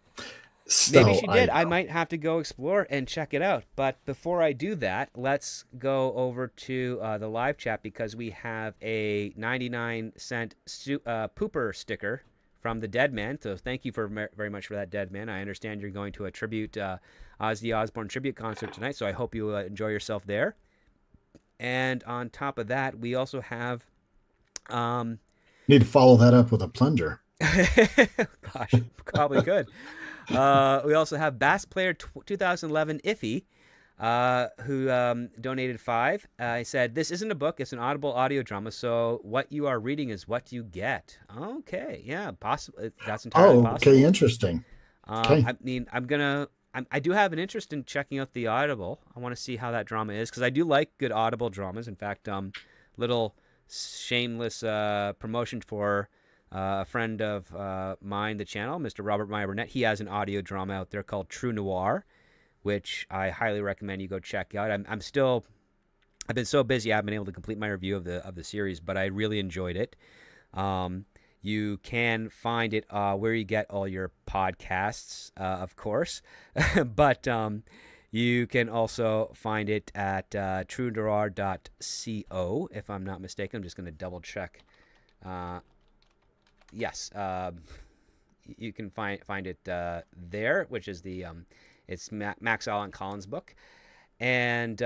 Speaker 2: So
Speaker 1: maybe she did. I might have to go explore and check it out. But before I do that, let's go over to the live chat, because we have a 99-cent pooper sticker from the Dead Man. So thank you very much for that, Dead Man. I understand you're going to a tribute Ozzy Osbourne tribute concert tonight, so I hope you enjoy yourself there. And on top of that, we also have
Speaker 2: need to follow that up with a plunger.
Speaker 1: Gosh, probably could. We also have Bass Player 2011 Iffy, who donated $5. He said, "This isn't a book; it's an Audible audio drama. So what you are reading is what you get." Okay, yeah, possible. That's entirely possible.
Speaker 2: Okay, interesting.
Speaker 1: Okay. I mean, I do have an interest in checking out the Audible. I want to see how that drama is, because I do like good Audible dramas. In fact, little shameless promotion for a friend of mine, the channel, Mr. Robert Meyer Burnett. He has an audio drama out there called True Noir, which I highly recommend you go check out. I've been so busy I haven't been able to complete my review of the series, but I really enjoyed it. You can find it where you get all your podcasts, of course, but you can also find it at truenoir.co, if I'm not mistaken. I'm just going to double check. Yes, you can find it there, which is it's Max Allen Collins' book, and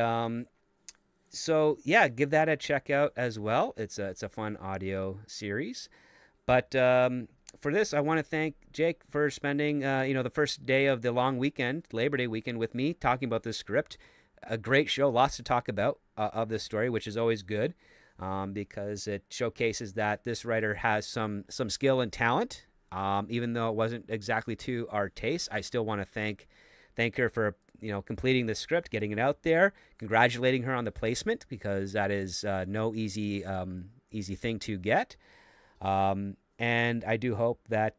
Speaker 1: so yeah, give that a check out as well. It's a fun audio series. But for this, I want to thank Jake for spending the first day of the long weekend, Labor Day weekend, with me talking about this script. A great show, lots to talk about of this story, which is always good, because it showcases that this writer has some skill and talent. Even though it wasn't exactly to our taste, I still want to thank her for completing the script, getting it out there, congratulating her on the placement, because that is no easy thing to get. And I do hope that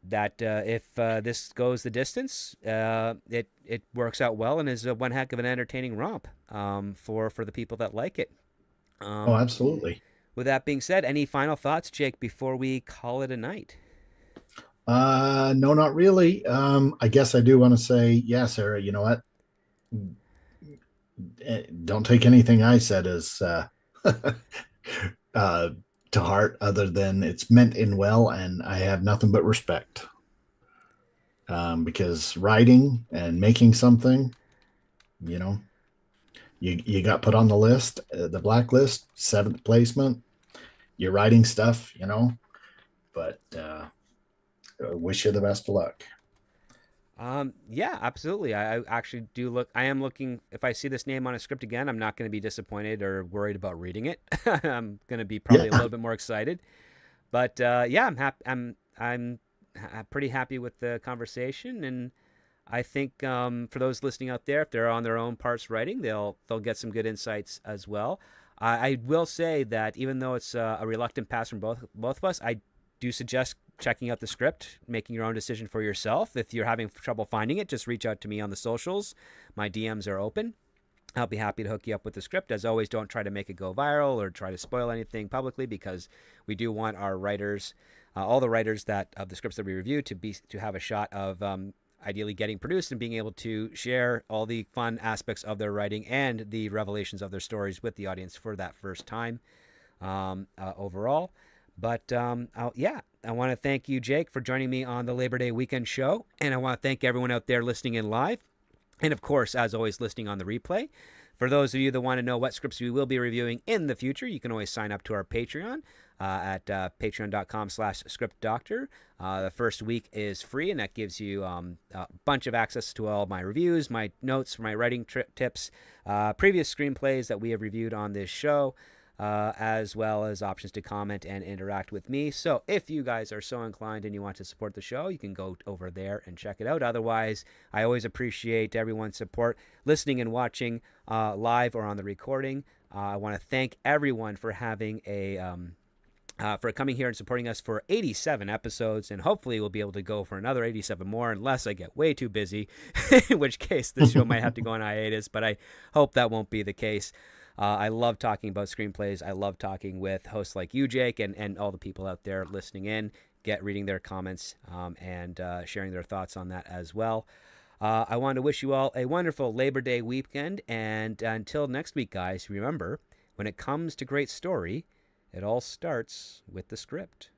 Speaker 1: if this goes the distance, it works out well and is one heck of an entertaining romp for the people that like it.
Speaker 2: Absolutely.
Speaker 1: With that being said, any final thoughts, Jake, before we call it a night?
Speaker 2: No, not really. I guess I do want to say, yeah, Sarah, you know what? don't take anything I said as uh, to heart, other than it's meant in well, and I have nothing but respect. Because writing and making something, you know, you got put on the list, the blacklist, seventh placement. You're writing stuff, but wish you the best of luck.
Speaker 1: Yeah, absolutely. I actually do look. I am looking. If I see this name on a script again, I'm not going to be disappointed or worried about reading it. I'm going to be probably a
Speaker 2: Yeah,
Speaker 1: little bit more excited. But yeah, I'm happy. Pretty happy with the conversation, and I think for those listening out there, if they're on their own parts writing, they'll get some good insights as well. I will say that even though it's a reluctant pass from both of us, I do suggest checking out the script, making your own decision for yourself. If you're having trouble finding it, just reach out to me on the socials. My DMs are open. I'll be happy to hook you up with the script. As always, don't try to make it go viral or try to spoil anything publicly, because we do want our writers, all the writers that of the scripts that we review, to have a shot of ideally getting produced and being able to share all the fun aspects of their writing and the revelations of their stories with the audience for that first time overall. But yeah, I want to thank you, Jake, for joining me on the Labor Day weekend show. And I want to thank everyone out there listening in live. And of course, as always, listening on the replay. For those of you that want to know what scripts we will be reviewing in the future, you can always sign up to our Patreon at patreon.com/scriptdoctor. The first week is free, and that gives you a bunch of access to all my reviews, my notes, my writing tips, previous screenplays that we have reviewed on this show, as well as options to comment and interact with me. So if you guys are so inclined and you want to support the show, you can go over there and check it out. Otherwise, I always appreciate everyone's support, listening and watching live or on the recording. I want to thank everyone for having for coming here and supporting us for 87 episodes, and hopefully we'll be able to go for another 87 more unless I get way too busy, in which case the show might have to go on hiatus, but I hope that won't be the case. I love talking about screenplays. I love talking with hosts like you, Jake, and all the people out there listening in, reading their comments and sharing their thoughts on that as well. I want to wish you all a wonderful Labor Day weekend, and until next week, guys, remember, when it comes to great story, it all starts with the script.